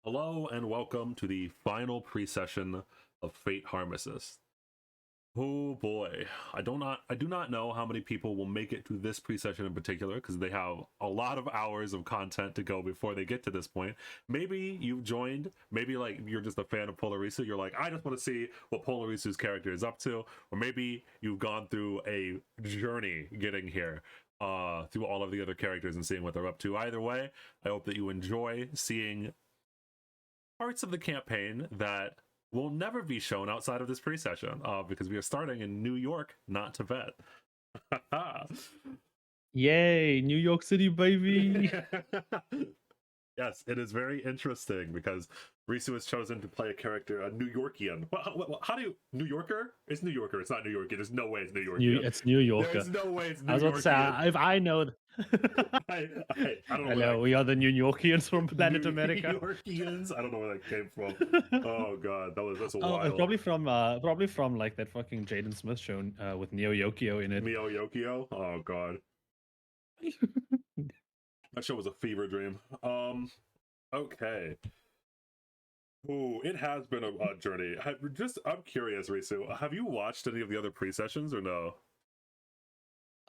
Hello and welcome to the final pre-session of Fate Harmacists. Oh boy, I do not know how many people will make it to this pre-session in particular because they have a lot of hours of content to go before they get to this point. Maybe you've joined, maybe like you're just a fan of Polarisu, you're like, I just want to see what Polarisu's character is up to, or maybe you've gone through a journey getting here through all of the other characters and seeing what they're up to. Either way, I hope that you enjoy seeing parts of the campaign that will never be shown outside of this pre-session because we are starting in New York, not Tibet. Yay, New York City, baby! Yes, it is very interesting because Risu has chosen to play a character, a New Yorkian. How do you New Yorker? It's New Yorker. It's not New Yorker. There's no way it's New Yorker. It's New Yorker. There's no way it's New I was about to say, if I know. I don't know. Hello, we are the New Yorkians from Planet America. New Yorkians. I don't know where that came from. Oh god, that's wild. It's probably from like that fucking Jaden Smith show with Neo Yokio in it. Neo Yokio. Oh god. That show was a fever dream. Okay. Ooh, it has been a journey. I'm curious, Risu. Have you watched any of the other pre-sessions or no?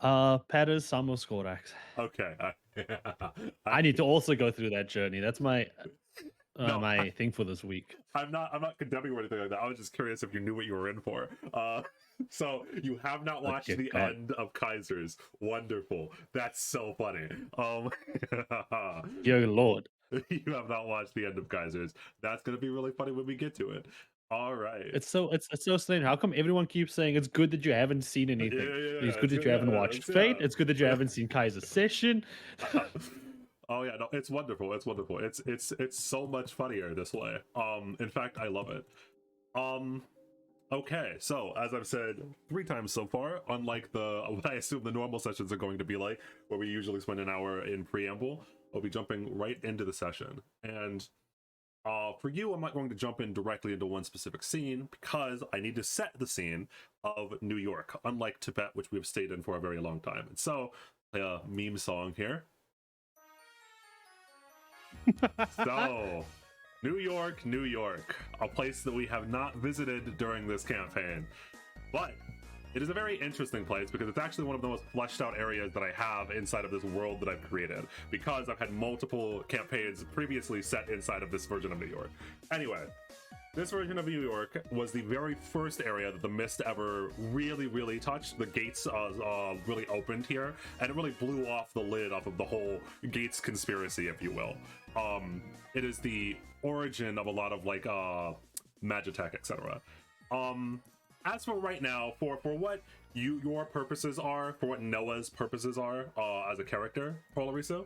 Paris Samoskorax. Okay. I need to also go through that journey. That's my my thing for this week. I'm not condemning or anything like that. I was just curious if you knew what you were in for. So you have not watched the end of Kaiser's. Wonderful. That's so funny. Dear Lord. You have not watched the end of Kaiser's. That's gonna be really funny when we get to it. All right. It's so strange. How come everyone keeps saying it's good that you haven't seen anything? It's good that you haven't watched Fate. It's good that you haven't seen Kaiser's session. Oh yeah, no, it's wonderful. It's wonderful. It's so much funnier this way. In fact, I love it. Okay, so as I've said 3 times so far, unlike what I assume the normal sessions are going to be like, where we usually spend an hour in preamble, I'll be jumping right into the session. And for you, I'm not going to jump in directly into one specific scene because I need to set the scene of New York, unlike Tibet, which we've stayed in for a very long time. And so, a meme song here. So, New York, New York, a place that we have not visited during this campaign. But it is a very interesting place because it's actually one of the most fleshed out areas that I have inside of this world that I've created, because I've had multiple campaigns previously set inside of this version of New York. Anyway, this version of New York was the very first area that the Mist ever really touched. The gates really opened here, and it really blew off the lid off of the whole Gates conspiracy, if you will. It is the origin of a lot of like Magitech, etc. As for right now, for what your purposes are, for what Noah's purposes are as a character, Polarisu,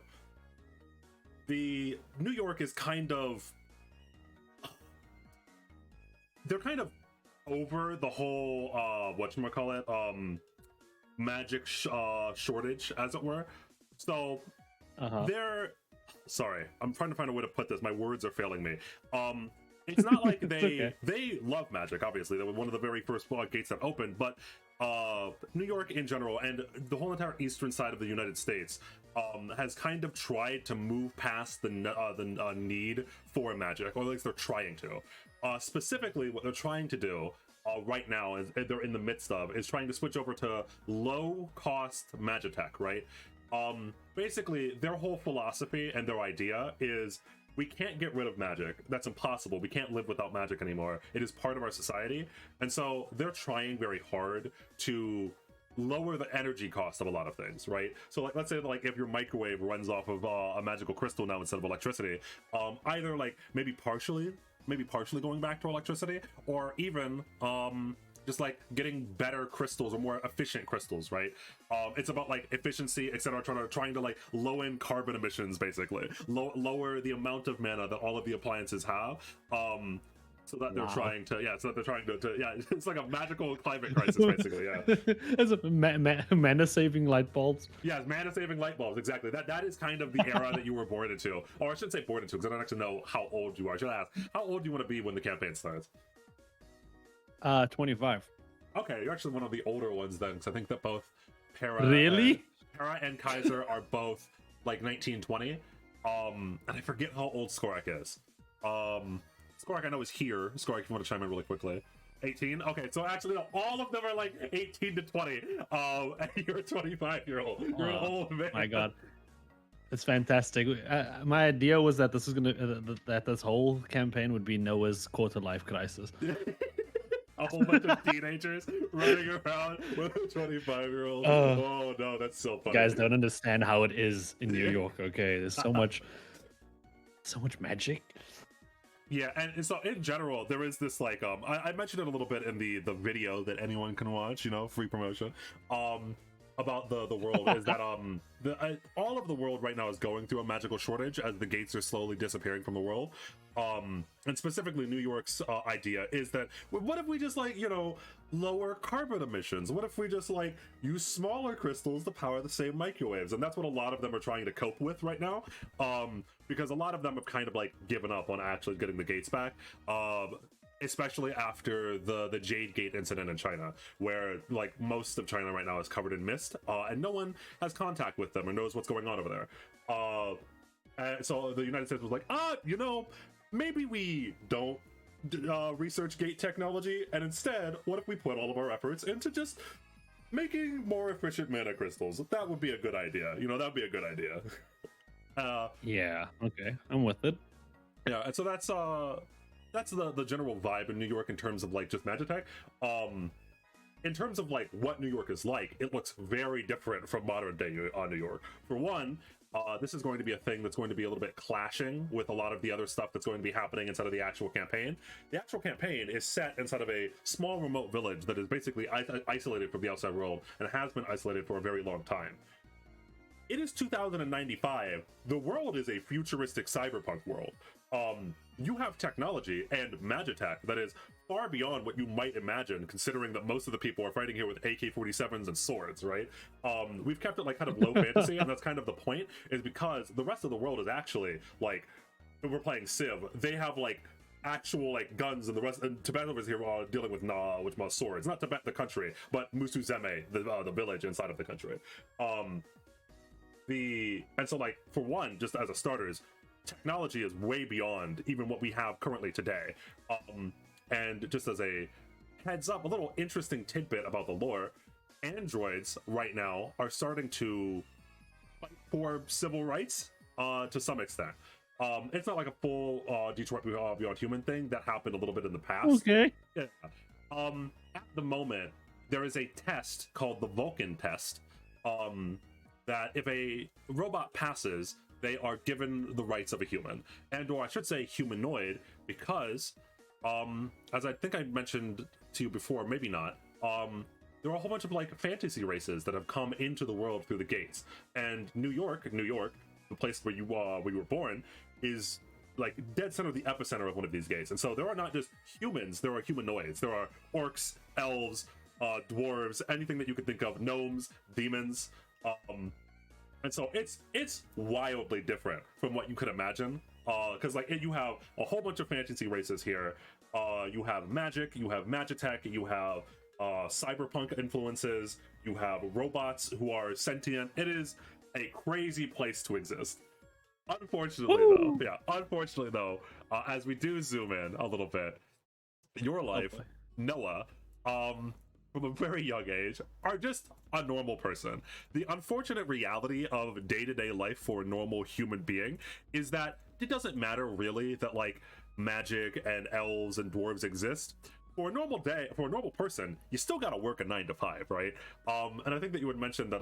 the New York is kind of, they're kind of over the whole whatchamacallit, magic shortage, as it were. So they're, sorry, I'm trying to find a way to put this, my words are failing me. It's not like they love magic, obviously. They were one of the very first gates that opened, but New York in general and the whole entire eastern side of the United States has kind of tried to move past the need for magic, or at least they're trying to. Specifically, what they're trying to do right now, is they're in the midst of, is trying to switch over to low-cost magitech, right? Basically, their whole philosophy and their idea is, we can't get rid of magic. That's impossible. We can't live without magic anymore. It is part of our society. And so they're trying very hard to lower the energy cost of a lot of things, right? So like, let's say like if your microwave runs off of a magical crystal now instead of electricity, either like maybe partially going back to electricity, or even just like getting better crystals or more efficient crystals, right? It's about like efficiency, etc. Trying to like low end carbon emissions, basically lower the amount of mana that all of the appliances have. So that they're trying to, it's like a magical climate crisis, basically. Yeah, it's a mana saving light bulbs. Yeah, mana saving light bulbs, exactly. That is kind of the era that you were born into, or I shouldn't say born into, because I don't actually know how old you are. I should ask, how old do you want to be when the campaign starts? 25. Okay, you're actually one of the older ones then, because I think that both Para and Kaiser are both like 1920. And I forget how old Skorak is. Skork I know is here. Skork, if you want to chime in really quickly. 18. Okay, so actually, no, all of them are like 18 to 20. And you're a 25-year-old. You're an old man. My God. It's fantastic. My idea was that this is that this whole campaign would be Noah's quarter-life crisis. A whole bunch of teenagers running around with a 25-year-old. Oh no, that's so funny. You guys don't understand how it is in New York. Okay, there's so much magic. Yeah, and so in general, there is this like I mentioned it a little bit in the video that anyone can watch, you know, free promotion. About the world is that all of the world right now is going through a magical shortage as the gates are slowly disappearing from the world. And specifically New York's idea is that what if we just like, you know, lower carbon emissions? What if we just like use smaller crystals to power the same microwaves? And that's what a lot of them are trying to cope with right now, because a lot of them have kind of like given up on actually getting the gates back. Especially after the Jade Gate incident in China, where like most of China right now is covered in mist, and no one has contact with them or knows what's going on over there. So the United States was like, you know, maybe we don't research gate technology, and instead, what if we put all of our efforts into just making more efficient mana crystals? That would be a good idea. You know, that'd be a good idea. Yeah. Okay, I'm with it. Yeah, and so that's the general vibe in New York in terms of like just Magitech. In terms of like what New York is like, it looks very different from modern day New York. For one, this is going to be a thing that's going to be a little bit clashing with a lot of the other stuff that's going to be happening inside of the actual campaign. The actual campaign is set inside of a small remote village that is basically isolated from the outside world and has been isolated for a very long time. It is 2095. The world is a futuristic cyberpunk world. You have technology and magitech that is far beyond what you might imagine, considering that most of the people are fighting here with AK-47s and swords, right? We've kept it like kind of low fantasy, and that's kind of the point, is because the rest of the world is actually like, we're playing Civ. They have like actual like guns, and the rest, and Tibet over here dealing with which was swords. Not Tibet the country, but Musuzeme, the village inside of the country. And so like for one, just as a starters, technology is way beyond even what we have currently today. And just as a heads up, a little interesting tidbit about the lore, androids right now are starting to fight for civil rights to some extent. It's not like a full Detroit Beyond Human thing that happened a little bit in the past. Okay. Yeah. At the moment, there is a test called the Vulcan test, that if a robot passes, they are given the rights of a human, or I should say humanoid, because as I think I mentioned to you before, maybe not, there are a whole bunch of like fantasy races that have come into the world through the gates, and New York, the place where you were born, is like dead center of the epicenter of one of these gates. And so there are not just humans, there are humanoids, there are orcs, elves, dwarves, anything that you could think of, gnomes, demons. And so it's wildly different from what you could imagine, because like you have a whole bunch of fantasy races here. You have magic, you have magitech, you have cyberpunk influences, you have robots who are sentient. It is a crazy place to exist. Unfortunately though, as we do zoom in a little bit, your life, Noah, from a very young age, are just a normal person. The unfortunate reality of day-to-day life for a normal human being is that it doesn't matter really that like magic and elves and dwarves exist. For a normal day, for a normal person, you still gotta work a 9 to 5, right? And I think that you had mentioned that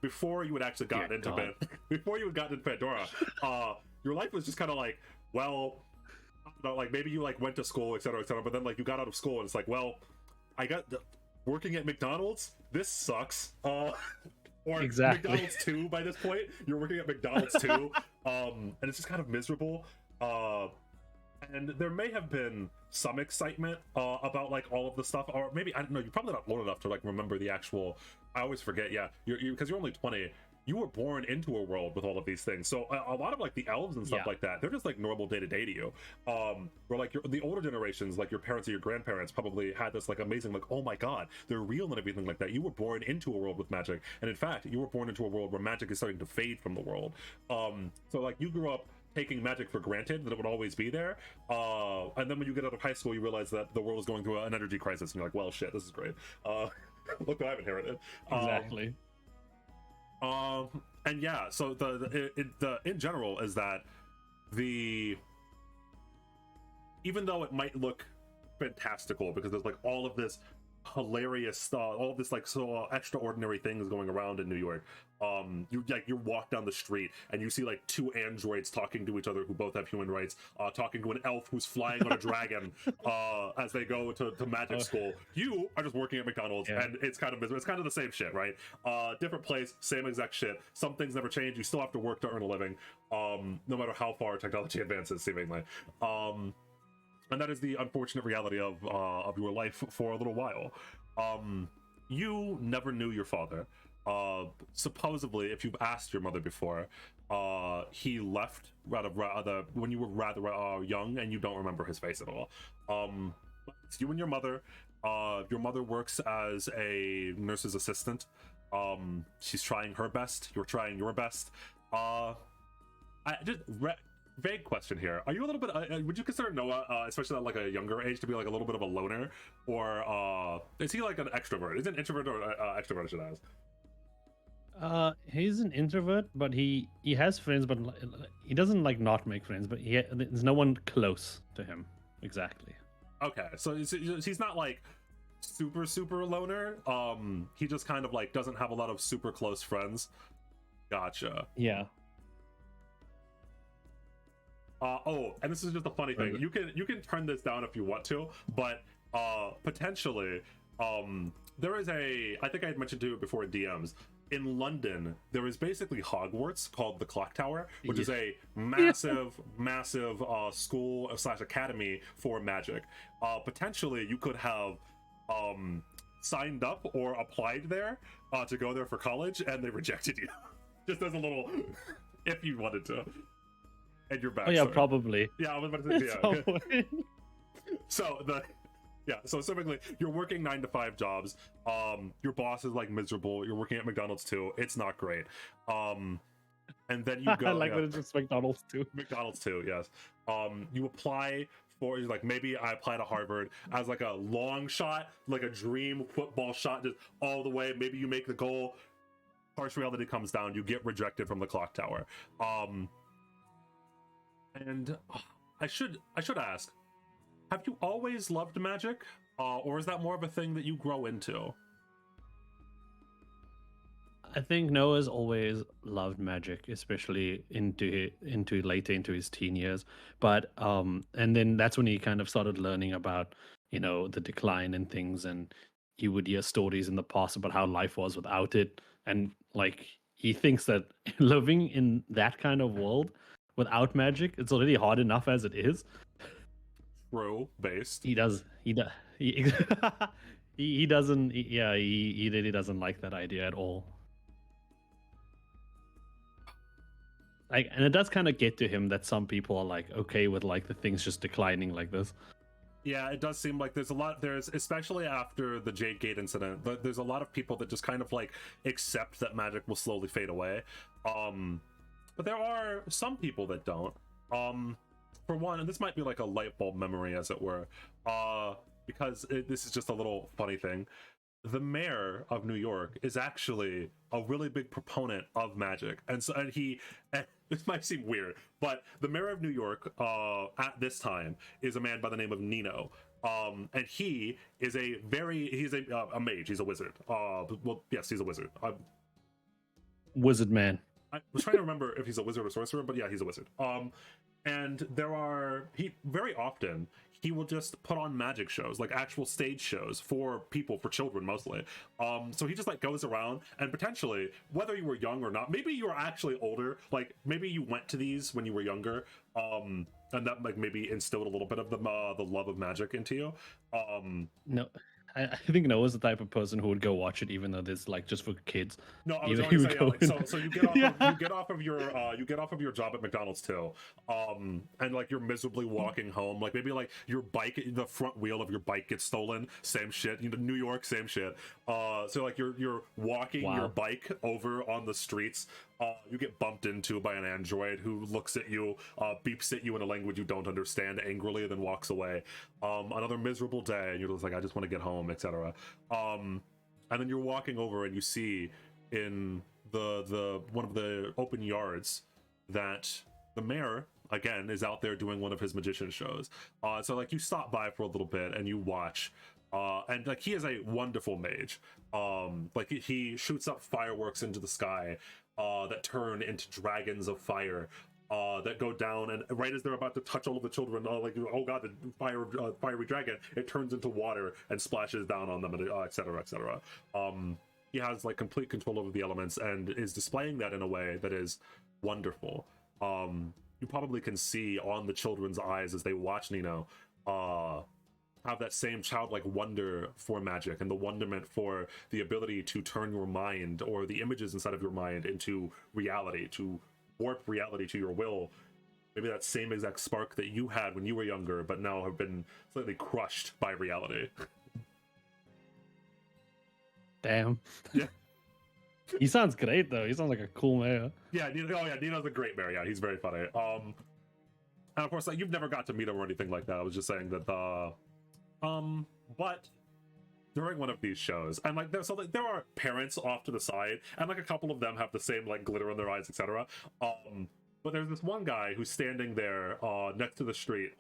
before you had actually gotten into before you had gotten into Pandora, your life was just kind of like, well, I don't know, like maybe you like went to school, etc., but then like you got out of school and it's like, well, I got working at McDonald's, this sucks. Or exactly. McDonald's 2 by this point, you're working at McDonald's 2, and it's just kind of miserable. And there may have been some excitement about like all of the stuff, or maybe, I don't know, you're probably not old enough to like remember the actual, I always forget, yeah, because you're only 20, you were born into a world with all of these things. So a lot of like the elves and stuff like that, they're just like normal day to day to you. Where like the older generations, like your parents or your grandparents, probably had this like amazing, like, oh my god, they're real and everything like that. You were born into a world with magic, and in fact, you were born into a world where magic is starting to fade from the world. So like you grew up taking magic for granted, that it would always be there. And then when you get out of high school, you realize that the world is going through an energy crisis, and you're like, well, shit, this is great. Look what I've inherited. Exactly. And yeah, so the in general is that even though it might look fantastical because there's like all of this hilarious all of this like so extraordinary things going around in New York. You walk down the street and you see like two androids talking to each other who both have human rights, talking to an elf who's flying on a dragon as they go to magic school. You are just working at McDonald's, and it's kind of the same shit, right? Different place, same exact shit. Some things never change. You still have to work to earn a living, no matter how far technology advances, seemingly. And that is the unfortunate reality of your life for a little while. You never knew your father. Supposedly, if you've asked your mother before, he left when you were rather young, and you don't remember his face at all. It's you and your mother. Your mother works as a nurse's assistant. She's trying her best. You're trying your best. Vague question here. Are you a little bit would you consider Noah, especially at like a younger age, to be like a little bit of a loner, or is he like an extrovert? Is he an introvert or extrovert, I should ask? He's an introvert, but he has friends, but he doesn't like not make friends, but there's no one close to him. Exactly. Okay, so he's not like super loner. He just kind of like doesn't have a lot of super close friends. Gotcha. Yeah. And this is just a funny thing. You can turn this down if you want to, but potentially, there is I think I had mentioned to it before in DMs. In London, there is basically Hogwarts called the Clock Tower, which is a massive school / academy for magic. Potentially, you could have signed up or applied there to go there for college, and they rejected you. Just as a little, if you wanted to. And you're back. Oh yeah, probably. Yeah, I was about to say, yeah. So typically you're working 9-to-5 jobs. Your boss is like miserable. You're working at McDonald's too. It's not great. And then you go. I like that it's just McDonald's too. McDonald's too, yes. You apply for, like, maybe I apply to Harvard as like a long shot, like a dream football shot, just all the way. Maybe you make the goal. Harsh reality comes down. You get rejected from the Clock Tower. And I should ask, have you always loved magic, or is that more of a thing that you grow into? I think Noah's always loved magic, especially into later into his teen years. But and then that's when he kind of started learning about, the decline and things, and he would hear stories in the past about how life was without it, and like he thinks that living in that kind of world without magic, it's already hard enough as it is. True, based. He really doesn't like that idea at all. Like, and it does kind of get to him that some people are like okay with like the things just declining like this. Yeah, it does seem like there's especially after the Jade Gate incident, there's a lot of people that just kind of like accept that magic will slowly fade away. But there are some people that don't. For one, and this might be like a light bulb memory, as it were, because this is just a little funny thing. The mayor of New York is actually a really big proponent of magic, and this might seem weird, but the mayor of New York at this time is a man by the name of Nino. And he is a mage. He's a wizard. Well, yes, he's a wizard. Wizard man. I was trying to remember if he's a wizard or sorcerer, but yeah, he's a wizard. And very often he will just put on magic shows, like actual stage shows for children mostly. So he just like goes around, and potentially, whether you were young or not, maybe you were actually older, like maybe you went to these when you were younger, and that like maybe instilled a little bit of the love of magic into you. No. I think Noah's the type of person who would go watch it, even though this like just for kids. No, I was going to say, yeah, like, so you get off you get off of your job at McDonald's too, and like you're miserably walking home. Like maybe like your bike, the front wheel of your bike gets stolen. Same shit. New York, same shit. So like you're walking your bike over on the streets You get bumped into by an android who looks at you, beeps at you in a language you don't understand angrily, and then walks away. Another miserable day, and you're just like, I just want to get home, etc. And then you're walking over, and you see in the one of the open yards that the mayor again is out there doing one of his magician shows. So like you stop by for a little bit and you watch. And like he is a wonderful mage. Like he shoots up fireworks into the sky that turn into dragons of fire that go down, and right as they're about to touch all of the children, like, oh god, the fiery dragon, it turns into water and splashes down on them, and etc, etc. He has like complete control over the elements and is displaying that in a way that is wonderful. You probably can see on the children's eyes as they watch Nino have that same childlike wonder for magic and the wonderment for the ability to turn your mind or the images inside of your mind into reality, to warp reality to your will. Maybe that same exact spark that you had when you were younger, but now have been slightly crushed by reality. Damn. Yeah. He sounds great though. He sounds like a cool mayor. Yeah, Nino's a great mayor. Yeah, he's very funny. And of course, like, you've never got to meet him or anything like that. I was just saying that but during one of these shows, and like there are parents off to the side, and like a couple of them have the same like glitter in their eyes, etc. But there's this one guy who's standing there next to the street,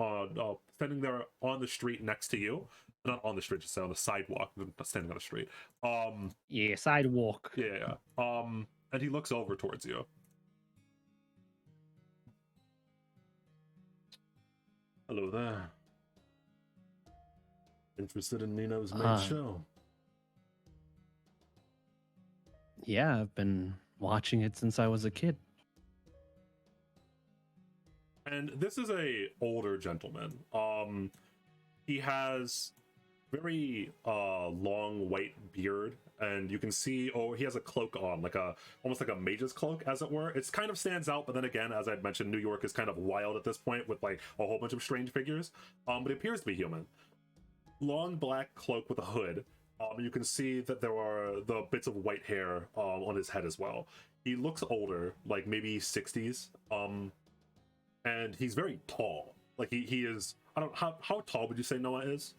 standing there on the street next to you. Not on the street, just on the sidewalk, not standing on the street. Yeah, sidewalk. Yeah. And he looks over towards you. Hello there. Interested in Nino's main show? Yeah, I've been watching it since I was a kid. And this is a older gentleman. He has very long white beard, and you can see he has a cloak on, like almost like a mage's cloak, as it were. It kind of stands out, but then again, as I'd mentioned, New York is kind of wild at this point with like a whole bunch of strange figures. But he appears to be human. Long black cloak with a hood. You can see that there are the bits of white hair on his head as well. He looks older, like maybe 60s. And he's very tall. Like he is. How tall would you say Noah is?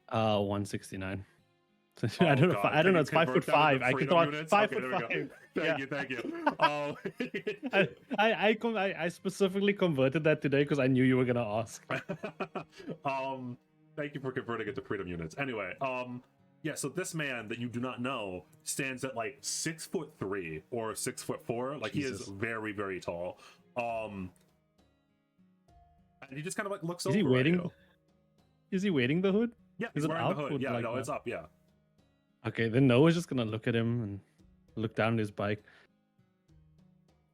169. Oh, I don't know. God. I don't know. It's Can 5'5". I could thought 5'5". Thank you. I specifically converted that today because I knew you were gonna ask. Thank you for converting it to freedom units. Anyway, yeah. So this man that you do not know stands at like 6'3" or 6'4". Like Jesus. He is very, very tall. And he just kind of like looks over. Is he waiting? Is he waiting the hood? Yeah, he's wearing the hood. Yeah, like, no, it's up. Yeah. Okay, then Noah's just gonna look at him and look down at his bike.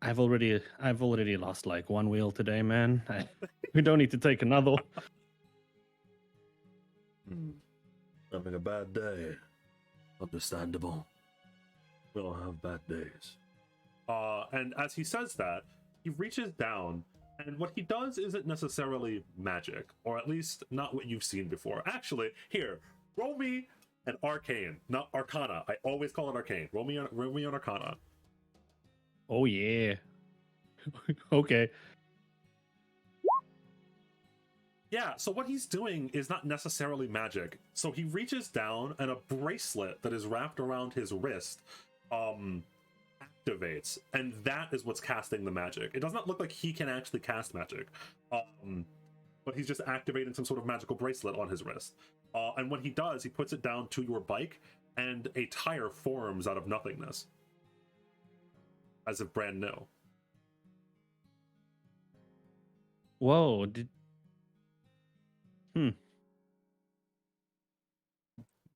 I've already lost like one wheel today, man. We don't need to take another one. Having a bad day. Understandable. We all have bad days. And as he says that, he reaches down, and what he does isn't necessarily magic, or at least not what you've seen before. Actually, here, roll me an arcane, not arcana. I always call it arcane. Roll me an arcana. Oh yeah. Okay. Yeah, so what he's doing is not necessarily magic. So he reaches down, and a bracelet that is wrapped around his wrist activates, and that is what's casting the magic. It does not look like he can actually cast magic, but he's just activating some sort of magical bracelet on his wrist. And when he does, he puts it down to your bike, and a tire forms out of nothingness, as if brand new. Whoa!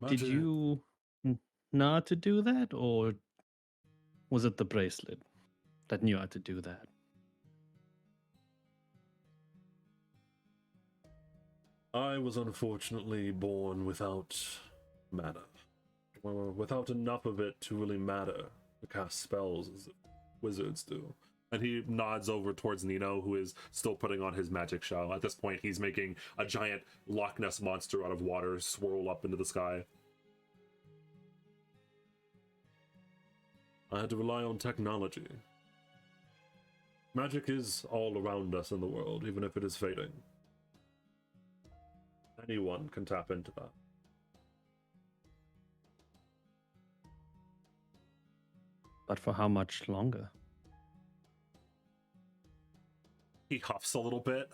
Did you know how to do that, or was it the bracelet that knew how to do that? I was unfortunately born without mana. Without enough of it to really matter to cast spells as wizards do. And he nods over towards Nino, who is still putting on his magic show. At this point, he's making a giant Loch Ness monster out of water swirl up into the sky. I had to rely on technology. Magic is all around us in the world, even if it is fading. Anyone can tap into that. But for how much longer? He huffs a little bit,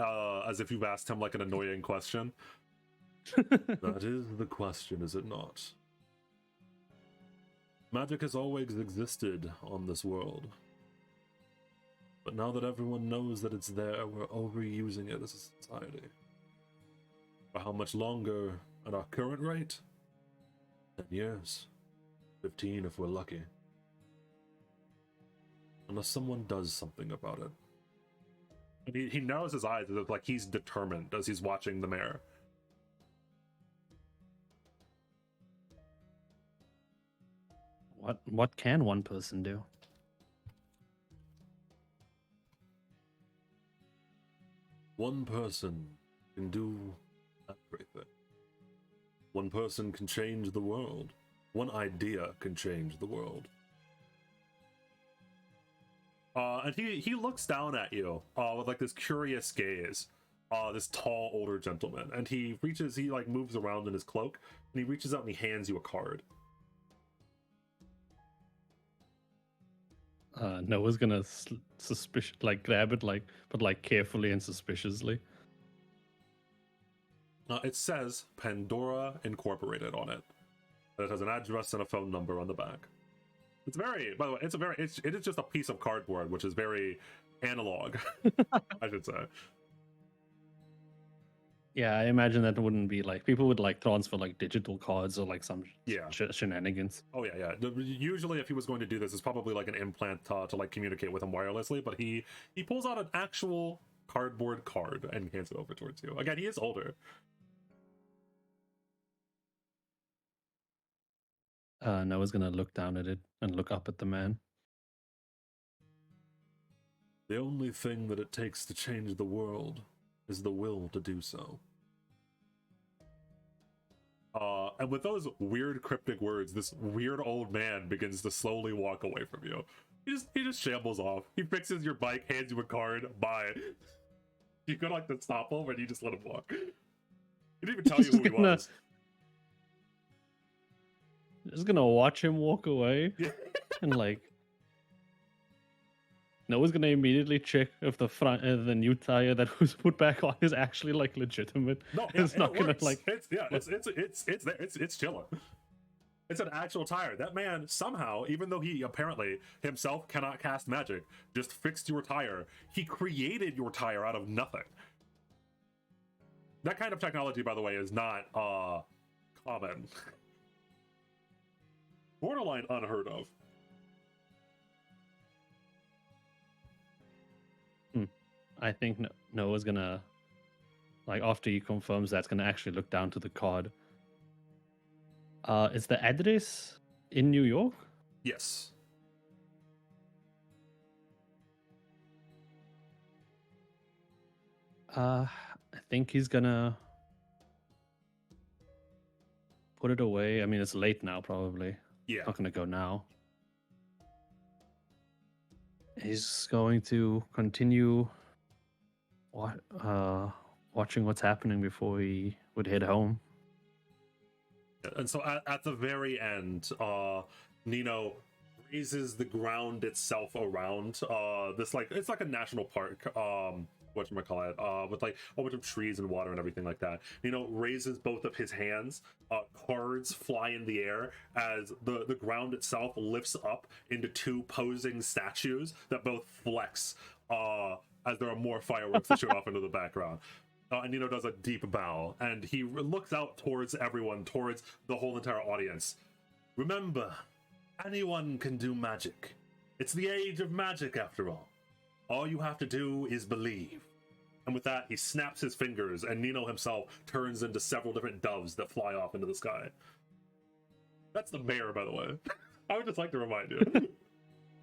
as if you've asked him like an annoying question. That is the question, is it not? Magic has always existed on this world. But now that everyone knows that it's there, we're overusing it as a society. For how much longer at our current rate? 10 years. 15 if we're lucky. Unless someone does something about it. And he narrows his eyes as if like he's determined as he's watching the mayor. What can one person do? One person can do everything. One person can change the world. One idea can change the world. And he looks down at you with like this curious gaze. This tall older gentleman, and he like moves around in his cloak, and he reaches out and he hands you a card. Noah's gonna grab it but carefully and suspiciously. It says Pandora Incorporated on it. It has an address and a phone number on the back. It's very, by the way, it is just a piece of cardboard, which is very analog, I should say. Yeah, I imagine that wouldn't be like people would like transfer like digital cards or like some shenanigans. Oh yeah. Usually, if he was going to do this, it's probably like an implant to like communicate with him wirelessly. But he pulls out an actual cardboard card and hands it over towards you. Again, he is older. Noah's gonna look down at it and look up at the man. The only thing that it takes to change the world is the will to do so. And with those weird cryptic words, this weird old man begins to slowly walk away from you. He just shambles off. He fixes your bike, hands you a card, bye. You go like to stop him, and you just let him walk. He didn't even tell you who he was. Just gonna watch him walk away, and like. Noah's gonna immediately check if the front, the new tire that was put back on is actually like legitimate. No, it's not gonna like. It's there. It's chilling. It's an actual tire. That man somehow, even though he apparently himself cannot cast magic, just fixed your tire. He created your tire out of nothing. That kind of technology, by the way, is not common. Borderline unheard of. I think Noah's gonna, like, after he confirms that's gonna actually look down to the card. Is the address in New York? Yes. I think he's gonna put it away. I mean, it's late now, probably. Yeah. Not gonna go now. He's going to continue watching what's happening before he would head home. And so at the very end, Nino raises the ground itself around this, like, it's like a national park, whatchamacallit, with like a whole bunch of trees and water and everything like that. Nino raises both of his hands, cards fly in the air as the ground itself lifts up into two posing statues that both flex as there are more fireworks that shoot off into the background. And Nino does a deep bow, and he looks out towards everyone, towards the whole entire audience. Remember, anyone can do magic. It's the age of magic, after all. All you have to do is believe. And with that, he snaps his fingers, and Nino himself turns into several different doves that fly off into the sky. That's the mayor, by the way. I would just like to remind you.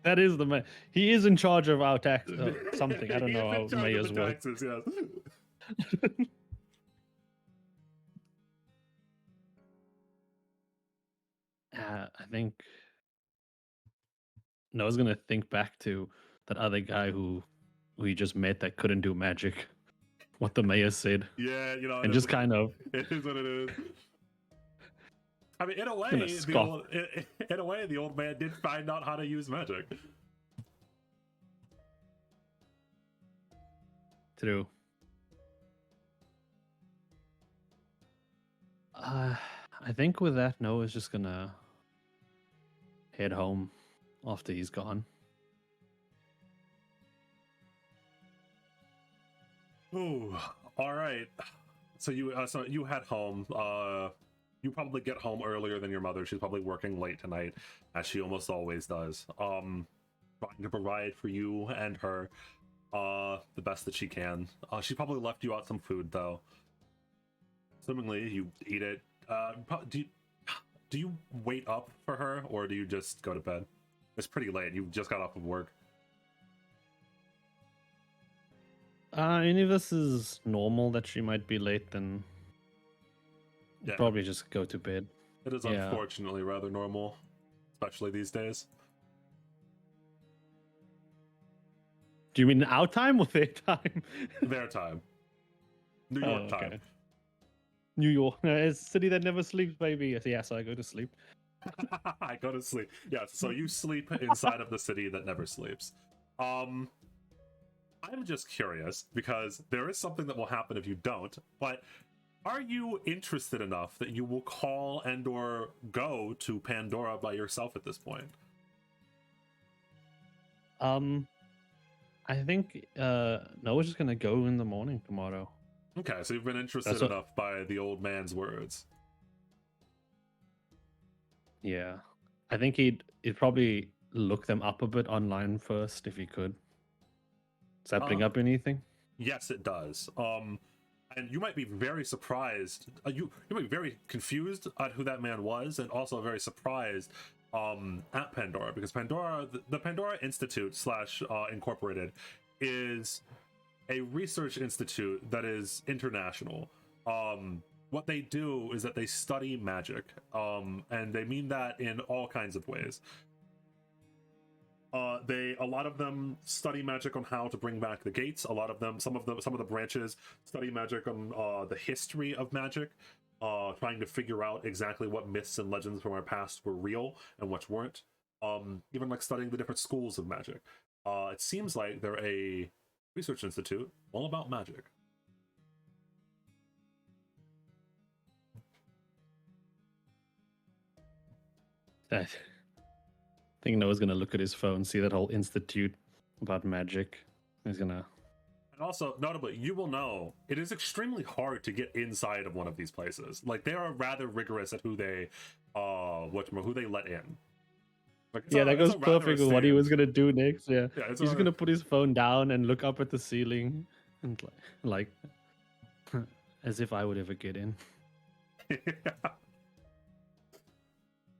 That is the mayor. He is in charge of our tax something. I don't know how mayors work. Taxes, yes. I think Noah's gonna think back to that other guy who he just met that couldn't do magic. What the mayor said. Yeah, you know, And just kind of it is what it is. I mean, in a way, scoff. the old man did find out how to use magic. True. I think with that, Noah's just gonna head home after he's gone. Ooh, all right. So you head home. You probably get home earlier than your mother. She's probably working late tonight, as she almost always does. Trying to provide for you and her the best that she can. She probably left you out some food though. Assumingly, you eat it. Do you wait up for her, or do you just go to bed? It's pretty late. You just got off of work. If this is normal that she might be late, then probably just go to bed. It is unfortunately rather normal, especially these days. Do you mean our time or their time? Their time. New York time. New York. It's a city that never sleeps, baby. Yes, I go to sleep. I go to sleep. Yes, so you sleep inside of the city that never sleeps. I'm just curious, because there is something that will happen if you don't, but are you interested enough that you will call and or go to Pandora by yourself at this point? I think Noah's just gonna go in the morning tomorrow. Okay, so you've been interested enough by the old man's words. Yeah. I think he'd probably look them up a bit online first if he could. Does that bring up anything? Yes, it does. And you might be very surprised. You might be very confused at who that man was, and also very surprised at Pandora, because Pandora, the Pandora Institute / Incorporated, is a research institute that is international. What they do is that they study magic, and they mean that in all kinds of ways. A lot of them study magic on how to bring back the gates. A lot of them, some of the branches study magic on the history of magic, trying to figure out exactly what myths and legends from our past were real and which weren't. Even like studying the different schools of magic. It seems like they're a research institute all about magic. I think Noah's gonna look at his phone, see that whole institute about magic. He's gonna. And also, notably, you will know it is extremely hard to get inside of one of these places. Like, they are rather rigorous at who they let in. Like, that goes perfect with what he was gonna do next. Yeah, he's gonna put his phone down and look up at the ceiling, and like as if I would ever get in.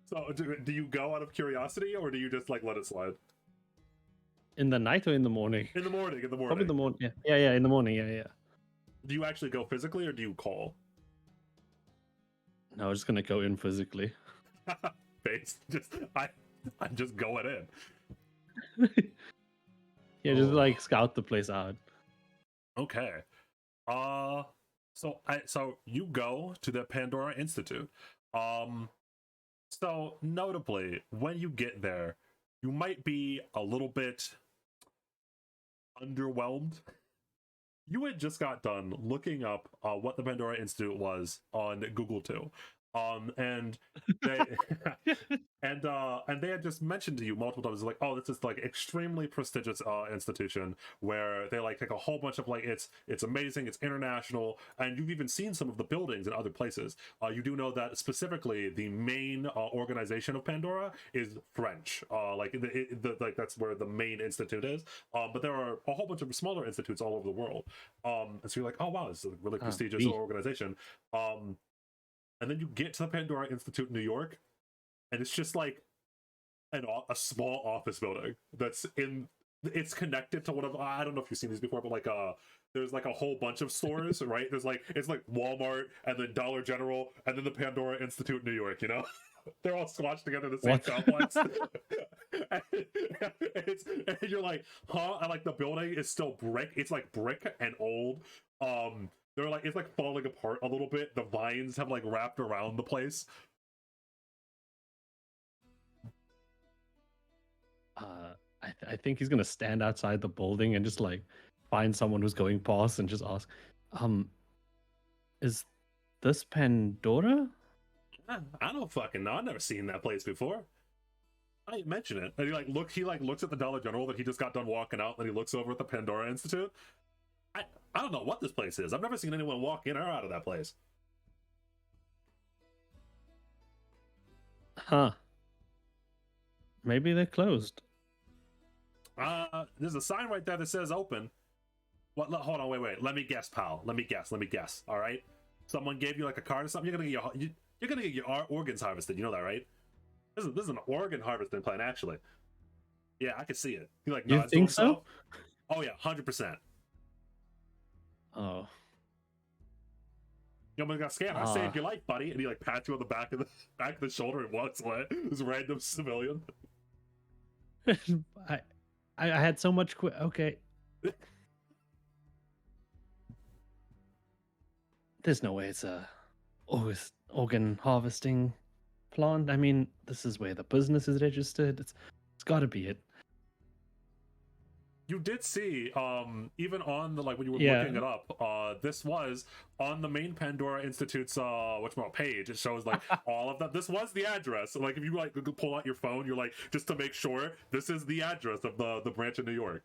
So, do you go out of curiosity, or do you just like let it slide? In the night or in the morning? In the morning. Probably in the morning. Yeah. In the morning. Yeah. Do you actually go physically, or do you call? No, I'm just gonna go in physically. I'm just going in. Just like scout the place out. Okay. So you go to the Pandora Institute. So notably, when you get there, you might be a little bit underwhelmed. You had just got done looking up what the Pandora Institute was on Google too. And they and they had just mentioned to you multiple times, like, oh, this is like extremely prestigious institution where they like take a whole bunch of like it's amazing, it's international, and you've even seen some of the buildings in other places. You do know that specifically the main organization of Pandora is French, like that's where the main institute is. But there are a whole bunch of smaller institutes all over the world. And so you're like, oh wow, this is a really prestigious organization. And then you get to the Pandora Institute in New York, and it's just like a small office building it's connected to one of, I don't know if you've seen these before, but like there's like a whole bunch of stores, right? There's like, it's like Walmart, and then Dollar General, and then the Pandora Institute in New York, you know? They're all squashed together in the same What? complex. And you're like, huh? And like the building is still brick. It's like brick and old. They're like, it's like falling apart a little bit. The vines have like wrapped around the place. I think he's gonna stand outside the building and just like find someone who's going past and just ask, is this Pandora? I don't fucking know. I've never seen that place before. I didn't mention it. And he looks at the Dollar General that he just got done walking out, and he looks over at the Pandora Institute. I don't know what this place is. I've never seen anyone walk in or out of that place. Huh. Maybe they're closed. There's a sign right there that says open. What? Hold on, wait. Let me guess, pal. Let me guess. All right. Someone gave you like a card or something. You're gonna get your organs harvested. You know that, right? This is an organ harvesting plan, actually. Yeah, I can see it. He like You think so? Oh yeah, 100%. Oh. You almost got scanned. I saved your life, buddy. And he like pats you on the back of the shoulder and walks away. This random civilian. I had so much okay. There's no way it's a organ harvesting plant. I mean, this is where the business is registered. It's got to be it. You did see, even on the when you were looking it up, this was on the main Pandora Institute's page. It shows like all of that. This was the address. So, like if you like pull out your phone, you're like just to make sure this is the address of the branch in New York.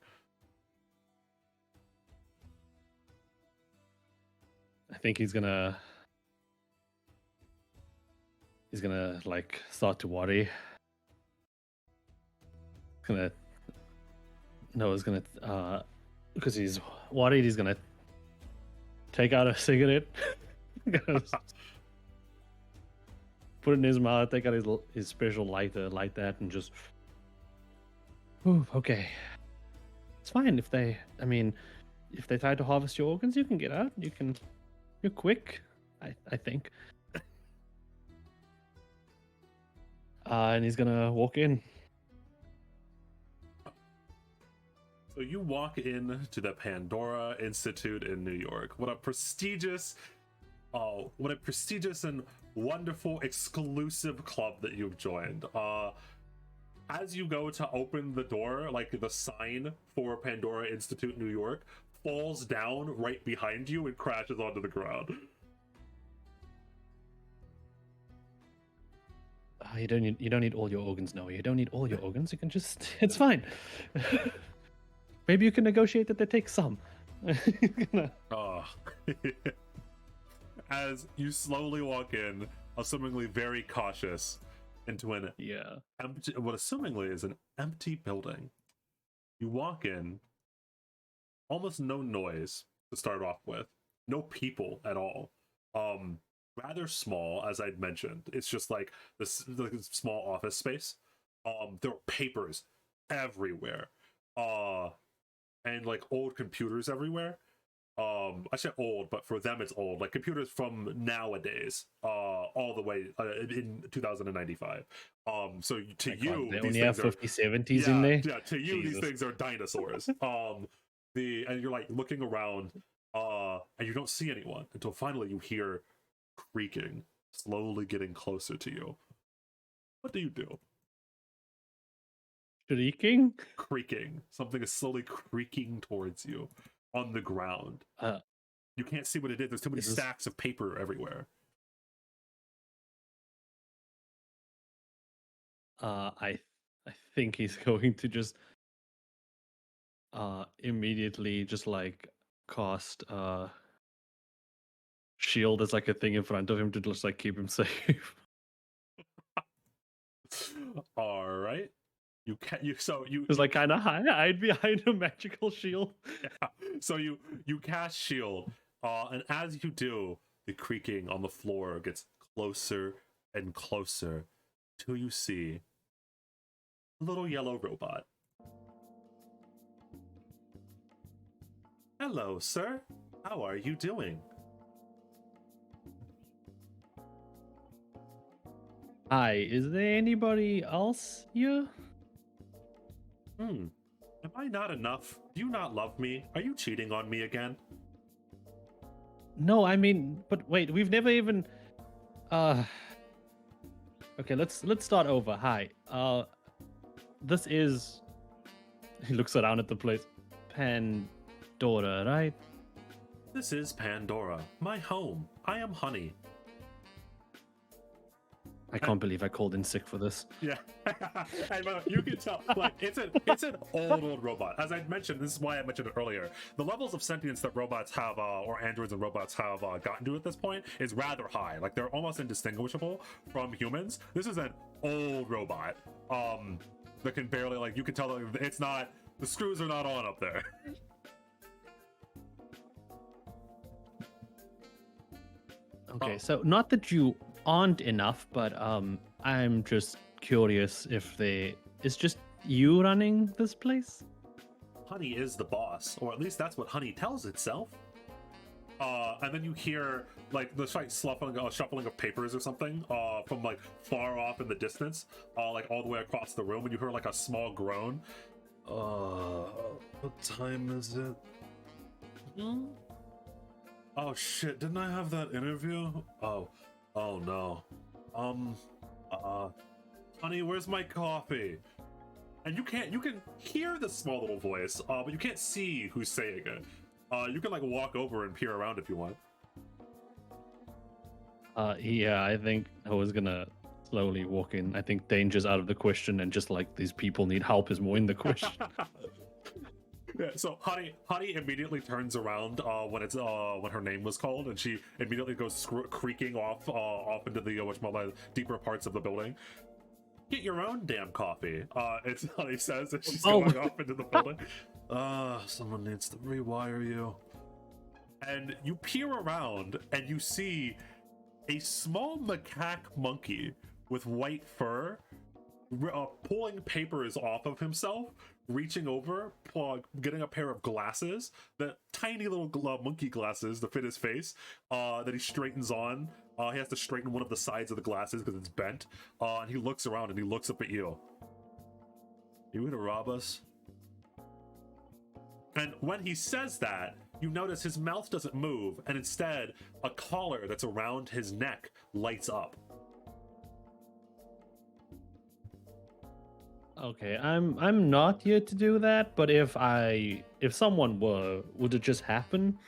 I think he's gonna like start to worry. Noah's gonna because he's worried, he's gonna take out a cigarette, put it in his mouth, take out his special lighter, light that, and just okay. It's fine if they try to harvest your organs, you can get out. You're quick, I think. And he's gonna walk in. So you walk in to the Pandora Institute in New York. What a prestigious and wonderful exclusive club that you've joined. As you go to open the door, like the sign for Pandora Institute New York falls down right behind you and crashes onto the ground. You don't need all your organs, Noah. You don't need all your organs. You can just it's fine. Maybe you can negotiate that they take some. As you slowly walk in, assumingly very cautious, into an what assumingly is an empty building. You walk in, almost no noise to start off with, no people at all. Rather small, as I'd mentioned. It's just like this small office space. There are papers everywhere. And like old computers everywhere. I say old, but for them it's old. Like computers from nowadays, all the way in 2095. So to you, they only have 50-70s in there. Yeah, to you, these things are dinosaurs. And you're like looking around, and you don't see anyone until finally you hear creaking, slowly getting closer to you. What do you do? Creaking. Something is slowly creaking towards you on the ground. You can't see what it is. There's too many stacks of paper everywhere. I think he's going to just immediately just like cast shield as like a thing in front of him to just like keep him safe. All right. It's like kind of hide behind a magical shield. Yeah. So you cast shield, and as you do, the creaking on the floor gets closer and closer till you see a little yellow robot. Hello, sir. How are you doing? Hi, is there anybody else here? Am I not enough? Do you not love me? Are you cheating on me again? No, I mean, but wait, we've never even. Uh. Okay, let's start over. Hi. This is. He looks around at the place. Pandora, right? This is Pandora, my home. I am Honey. I can't believe I called in sick for this. Yeah, and you can tell, like it's an old robot. As I mentioned, this is why I mentioned it earlier. The levels of sentience that robots have, or androids and robots have gotten to at this point, is rather high. Like they're almost indistinguishable from humans. This is an old robot that can barely, like, you can tell that it's not, the screws are not on up there. Okay, so not that you aren't enough, but I'm just curious if it's just you running this place? Honey is the boss, or at least that's what Honey tells itself. And then you hear like the shuffling of papers or something from like far off in the distance, like all the way across the room, and you hear like a small groan. What time is it? Oh shit, didn't I have that interview? Oh no. Honey, where's my coffee? And you can hear the small little voice, but you can't see who's saying it. You can like walk over and peer around if you want. Yeah, I think I was gonna slowly walk in. I think danger's out of the question, and just like these people need help is more in the question. Yeah, so Honey immediately turns around when her name was called, and she immediately goes creaking off into the deeper parts of the building. Get your own damn coffee. It's Honey says, and she's going off into the building. Someone needs to rewire you. And you peer around and you see a small macaque monkey with white fur pulling papers off of himself, reaching over, getting a pair of glasses, the tiny little monkey glasses to fit his face, that he straightens on. He has to straighten one of the sides of the glasses because it's bent. And he looks around and he looks up at you. You gonna rob us? And when he says that, you notice his mouth doesn't move, and instead, a collar that's around his neck lights up. Okay, I'm not here to do that, but if someone were, would it just happen?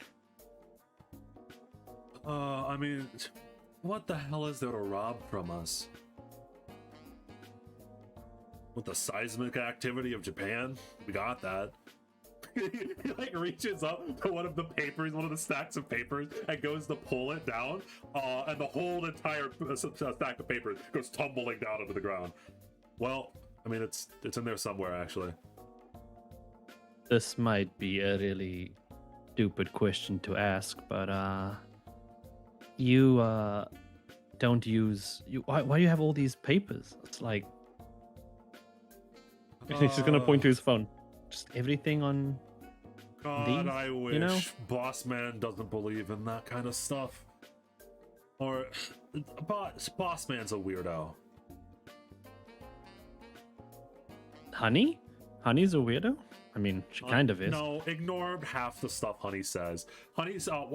I mean, what the hell is there to rob from us? With the seismic activity of Japan? We got that. He like reaches up to one of the stacks of papers, and goes to pull it down, and the whole entire stack of papers goes tumbling down onto the ground. Well, I mean, it's in there somewhere, actually. This might be a really stupid question to ask, but you don't use why do you have all these papers? It's like he's just gonna point to his phone. Just everything on God, these, I wish, you know? Boss Man doesn't believe in that kind of stuff. Or Boss Man's a weirdo. Honey's a weirdo? I mean, she kind of is. No, ignore half the stuff Honey says. Honey's the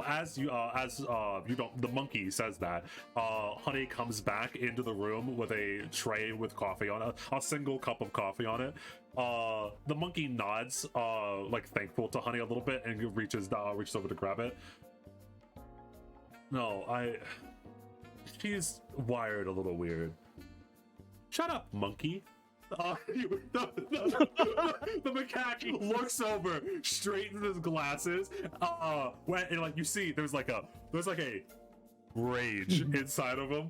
monkey says that. Honey comes back into the room with a tray with coffee on it, a single cup of coffee on it. The monkey nods, like thankful to Honey a little bit, and reaches over to grab it. No, she's wired a little weird. Shut up, monkey. The macaque looks over, straightens his glasses. And like you see, there's like a rage inside of him.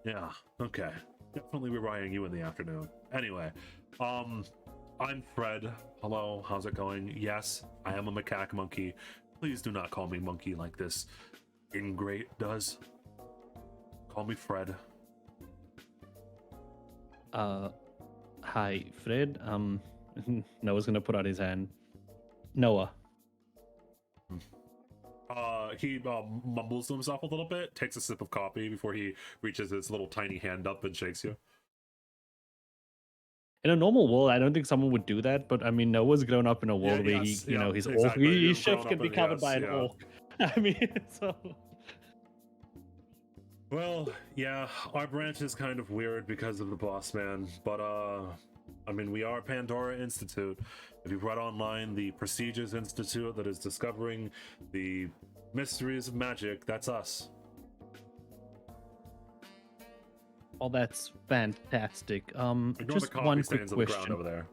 Yeah, okay. Definitely rewiring you in the afternoon. Anyway, I'm Fred. Hello, how's it going? Yes, I am a macaque monkey. Please do not call me monkey like this ingrate does. Call me Fred. Hi, Fred. Noah's gonna put out his hand. Noah. He mumbles to himself a little bit, takes a sip of coffee before he reaches his little tiny hand up and shakes you. In a normal world, I don't think someone would do that, but I mean, Noah's grown up in a world where his exactly. orc, his You've shift grown can up be in- covered yes, by an yeah. orc. I mean, so. Well, yeah, our branch is kind of weird because of the boss man, but I mean, we are Pandora Institute. If you've read online, the prestigious institute that is discovering the mysteries of magic, that's us. Well, that's fantastic. Ignore Just the coffee one quick stains on the ground question. over there.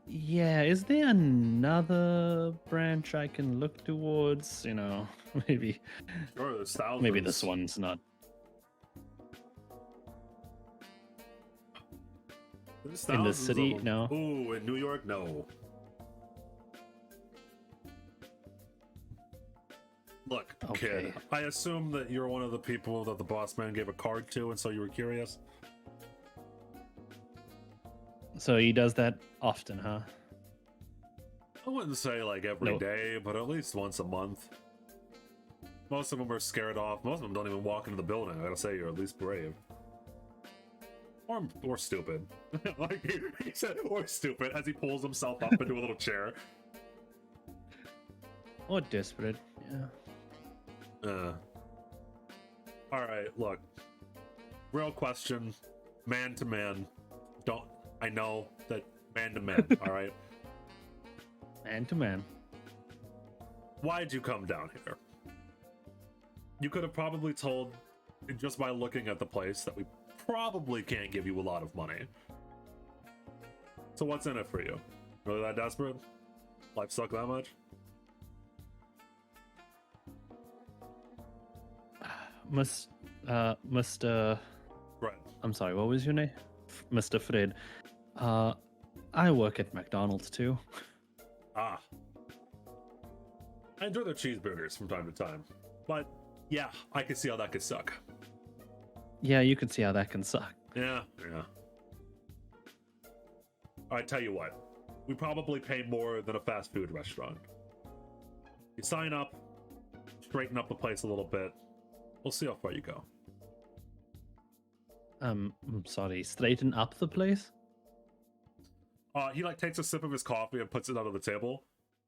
Yeah, is there another branch I can look towards? You know, maybe Sure, there's thousands. maybe this one's not. There's In the thousands of city? them. No. Ooh, in New York, no. Look, Okay. kid, I assume that you're one of the people that the boss man gave a card to, and so you were curious. So he does that often, huh? I wouldn't say like every No. day, but at least once a month. Most of them are scared off. Most of them don't even walk into the building. I gotta say, you're at least brave. Or stupid. Like he said, or stupid, as he pulls himself up into a little chair. Or desperate, yeah. Alright, look. Real question, man to man. I know that man to man, alright? Man to man. Why'd you come down here? You could have probably told, just by looking at the place, that we probably can't give you a lot of money. So what's in it for you? Really that desperate? Life suck that much? Mr. Right. I'm sorry, what was your name? Mr. Fred. I work at McDonald's too. Ah. I enjoy their cheeseburgers from time to time. But, yeah, I can see how that could suck. Yeah, you can see how that can suck. Yeah. I tell you what, we probably pay more than a fast food restaurant. You sign up, straighten up the place a little bit. We'll see how far you go. I'm sorry, straighten up the place? He like takes a sip of his coffee and puts it out on the table.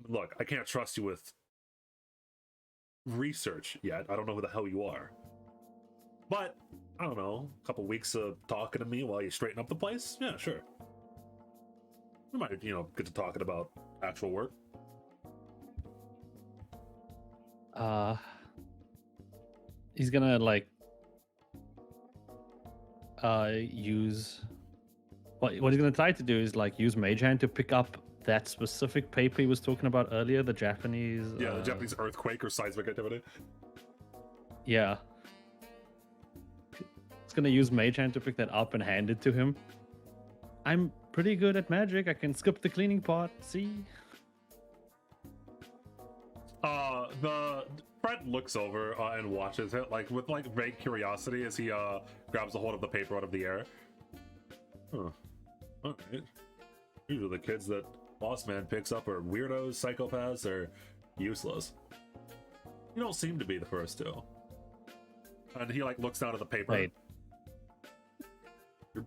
Look, I can't trust you with research yet. I don't know who the hell you are. But, I don't know, a couple weeks of talking to me while you straighten up the place? Yeah, sure. We might, get to talking about actual work. He's gonna use what he's gonna try to do is use Mage Hand to pick up that specific paper he was talking about earlier, the Japanese the Japanese earthquake or seismic activity. Yeah. It's gonna use Mage Hand to pick that up and hand it to him. I'm pretty good at magic. I can skip the cleaning part. See? The Fred looks over and watches it with vague curiosity as he grabs a hold of the paper out of the air. Huh. Okay. Usually the kids that Boss Man picks up are weirdos, psychopaths, or useless. You don't seem to be the first two. And he looks down at the paper. Wait. You're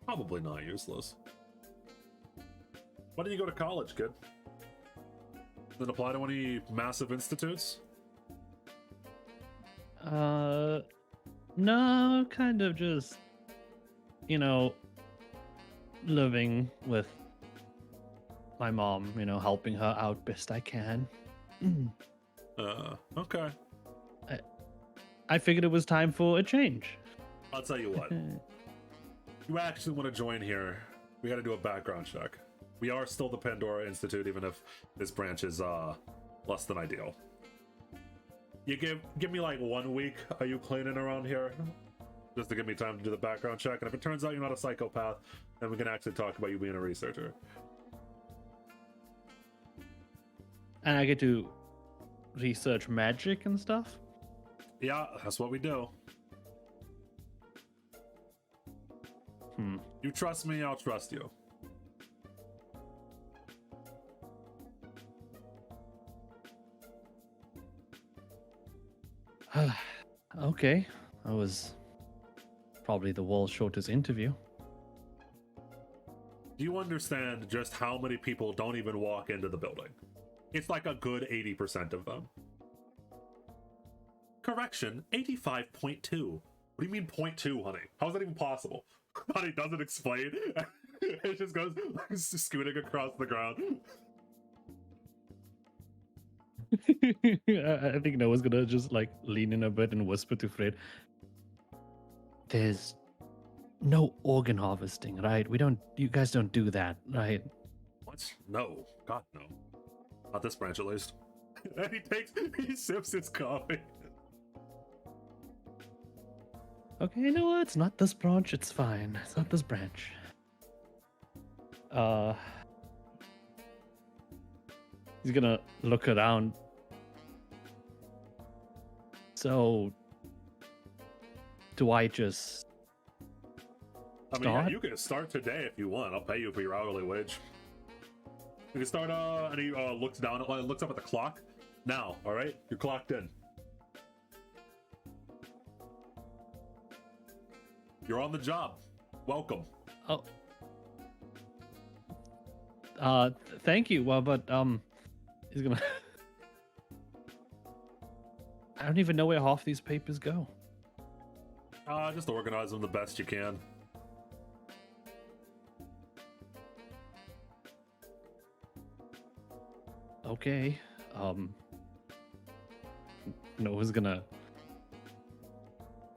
probably not useless. Why didn't you go to college, kid? Did it apply to any massive institutes? No, kind of just, living with my mom, helping her out best I can. Okay. I figured it was time for a change. I'll tell you what. You actually want to join here, we got to do a background check. We are still the Pandora Institute, even if this branch is less than ideal. You give me 1 week. Are you cleaning around here? Just to give me time to do the background check. And if it turns out you're not a psychopath, then we can actually talk about you being a researcher. And I get to research magic and stuff? Yeah, that's what we do. You trust me, I'll trust you. Okay, that was probably the world's shortest interview. Do you understand just how many people don't even walk into the building? It's like a good 80% of them. Correction, 85.2. What do you mean 0.2, honey? How is that even possible? Honey doesn't explain. It just goes scooting across the ground. I think Noah's gonna just like lean in a bit and whisper to Fred. There's no organ harvesting, right? You guys don't do that, right? What? No. God, no. Not this branch, at least. And he sips his coffee. Okay, you know what? It's not this branch, it's fine. It's not this branch. He's gonna look around. So, do I just start? Yeah, you can start today if you want. I'll pay you for your hourly wage. You can start, and he looks down, looks up at the clock. Now, all right? You're clocked in. You're on the job. Welcome. Oh. Thank you. Well, but he's gonna. I don't even know where half these papers go. Just organize them the best you can. Okay. Noah's gonna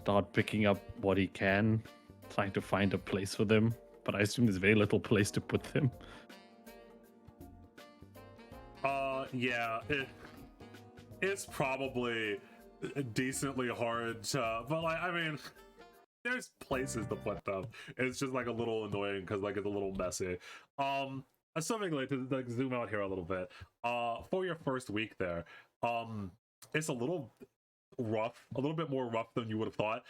start picking up what he can, trying to find a place for them. But I assume there's very little place to put them. Yeah, it's probably decently hard to, but like, I mean, there's places to put them. It's just like a little annoying because like it's a little messy. Assuming like to like zoom out here a little bit, for your first week there, it's a little rough, a little bit more rough than you would have thought.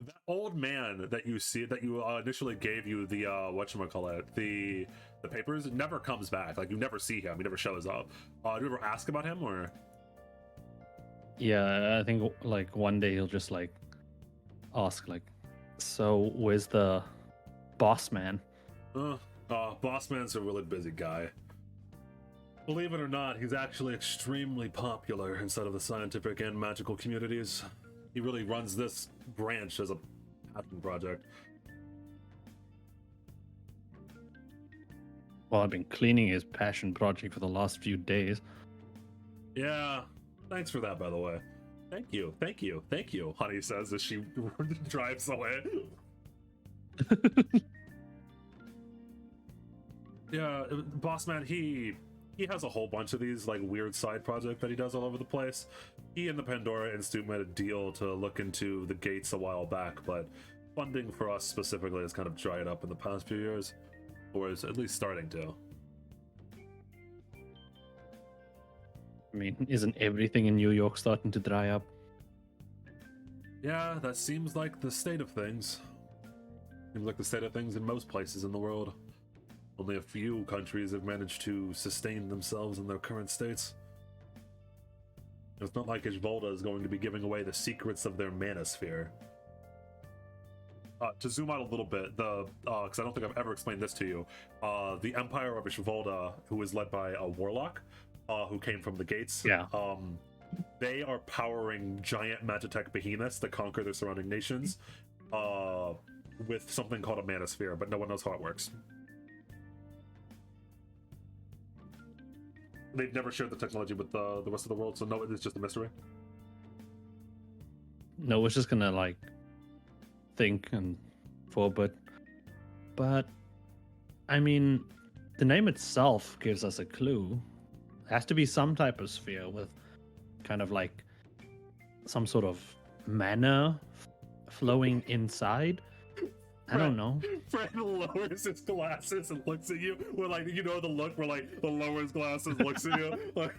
That old man that you see, that you initially gave you the whatchamacallit, the papers, never comes back. Like you never see him, he never shows up. Do you ever ask about him, or? Yeah, I think like one day he'll just like ask like, so where's the boss man? Boss man's a really busy guy. Believe it or not, he's actually extremely popular inside of the scientific and magical communities. He really runs this branch as a passion project. Well, I've been cleaning his passion project for the last few days. Yeah, thanks for that, by the way. Thank you, Honey says as she drives away. Yeah, boss man, he has a whole bunch of these like weird side projects that he does all over the place. He and the Pandora Institute made a deal to look into the gates a while back, but funding for us specifically has kind of dried up in the past few years, or is at least starting to. I mean, isn't everything in New York starting to dry up? Yeah, that seems like the state of things. Seems like the state of things in most places in the world. Only a few countries have managed to sustain themselves in their current states. It's not like Ishvolda is going to be giving away the secrets of their manosphere. To zoom out a little bit, because I don't think I've ever explained this to you, the Empire of Ishvolda, who is led by a warlock, who came from the gates. Yeah. They are powering giant Magitech behemoths to conquer their surrounding nations, with something called a manosphere, but no one knows how it works. They've never shared the technology with the rest of the world, so no, it's just a mystery. No, it's just gonna like think and forward, but I mean, the name itself gives us a clue. It has to be some type of sphere with kind of like some sort of mana flowing inside. I don't know. Fred lowers his glasses and looks at you with like, you know, the look where like the lowers glasses looks at you. Like,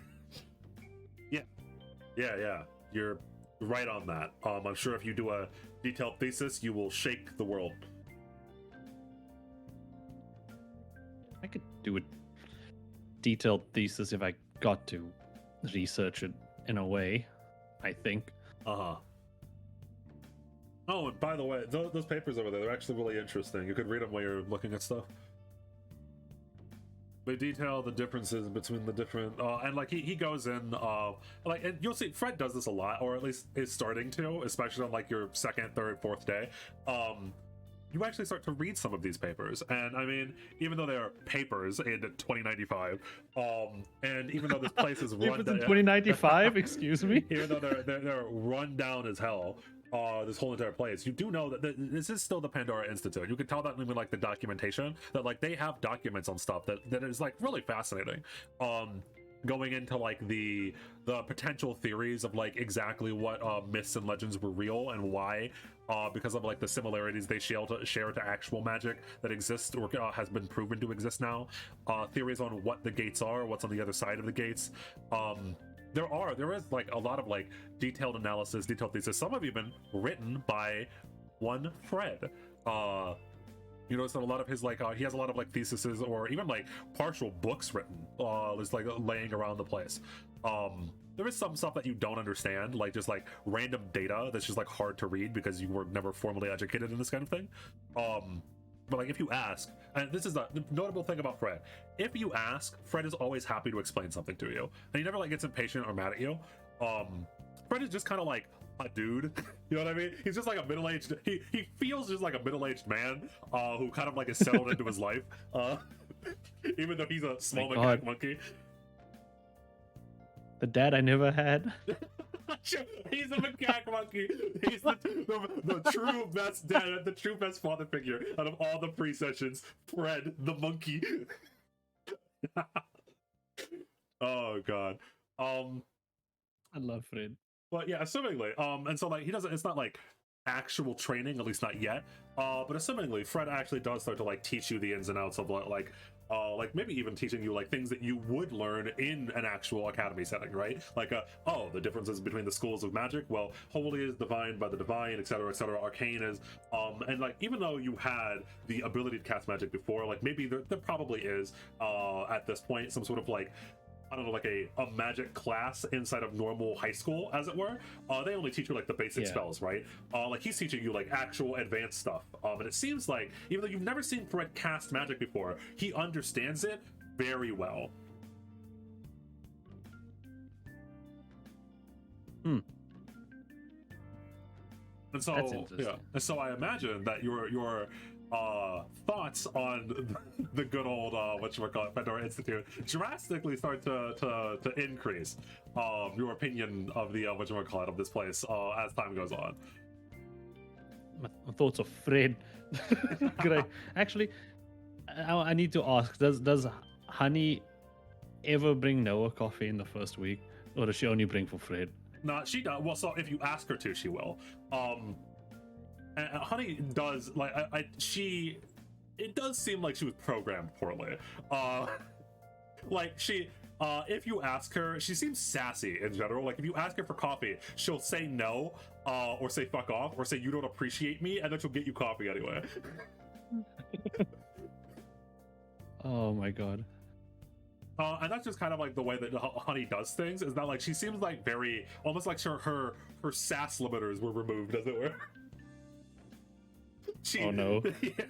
yeah, you're right on that. I'm sure if you do a detailed thesis, you will shake the world. I could do a detailed thesis if I got to research it in a way. I think. Uh-huh. Oh, and by the way, those papers over there, they're actually really interesting. You could read them while you're looking at stuff. They detail the differences between the different and like he goes in like, and you'll see Fred does this a lot, or at least is starting to, especially on like your second, third, fourth day. You actually start to read some of these papers, and I mean, even though they are papers in 2095, and even though this place is run down, 2095, excuse me, even though they're run down as hell, this whole entire place, you do know that this is still the Pandora Institute. You can tell that even like the documentation, that like they have documents on stuff that is like really fascinating. Going into like the potential theories of like exactly what myths and legends were real and why, because of like the similarities they share to actual magic that exists or has been proven to exist now. Theories on what the gates are, what's on the other side of the gates. There is like a lot of like detailed analysis, detailed thesis. Some have even written by one Fred. You notice that a lot of his like he has a lot of like theses or even like partial books written just like laying around the place. There is some stuff that you don't understand, like just like random data that's just like hard to read because you were never formally educated in this kind of thing. But like if you ask, and this is the notable thing about Fred, if you ask, Fred is always happy to explain something to you, and he never like gets impatient or mad at you. Fred is just kind of like a dude, you know what I mean? He's just like a middle-aged, he feels just like a middle-aged man who kind of like is settled into his life, even though he's a small macaque monkey. The dad I never had. He's a macaque monkey. He's the true best dad, the true best father figure out of all the pre-sessions. Fred the monkey. Oh god. I love Fred. But yeah, assumingly, and so like he doesn't, it's not like actual training, at least not yet. But assumingly, Fred actually does start to like teach you the ins and outs of like maybe even teaching you like things that you would learn in an actual academy setting, right? Like oh, the differences between the schools of magic. Well, holy is divine by the divine, etc., etc. Arcane is and like even though you had the ability to cast magic before, like maybe there probably is at this point some sort of like, I don't know, like a magic class inside of normal high school, as it were. They only teach you like the basic spells, right? Like he's teaching you like actual advanced stuff. And it seems like, even though you've never seen Fred cast magic before, he understands it very well. And so, yeah. And so I imagine that your thoughts on the good old whatchamacallit Pandora Institute drastically start to increase your opinion of the whatchamacallit of this place as time goes on. My thoughts are Fred. Great. Actually, I need to ask, does Honey ever bring Noah coffee in the first week, or does she only bring for Fred? No, she does. Well, so if you ask her to, she will. And Honey does, like, it does seem like she was programmed poorly. Like, she, if you ask her, she seems sassy in general. Like, if you ask her for coffee, she'll say no, or say fuck off, or say you don't appreciate me, and then she'll get you coffee anyway. Oh my god. And that's just kind of like the way that Honey does things, is that like she seems like very, almost like her sass limiters were removed, as it were. Oh no. Yeah.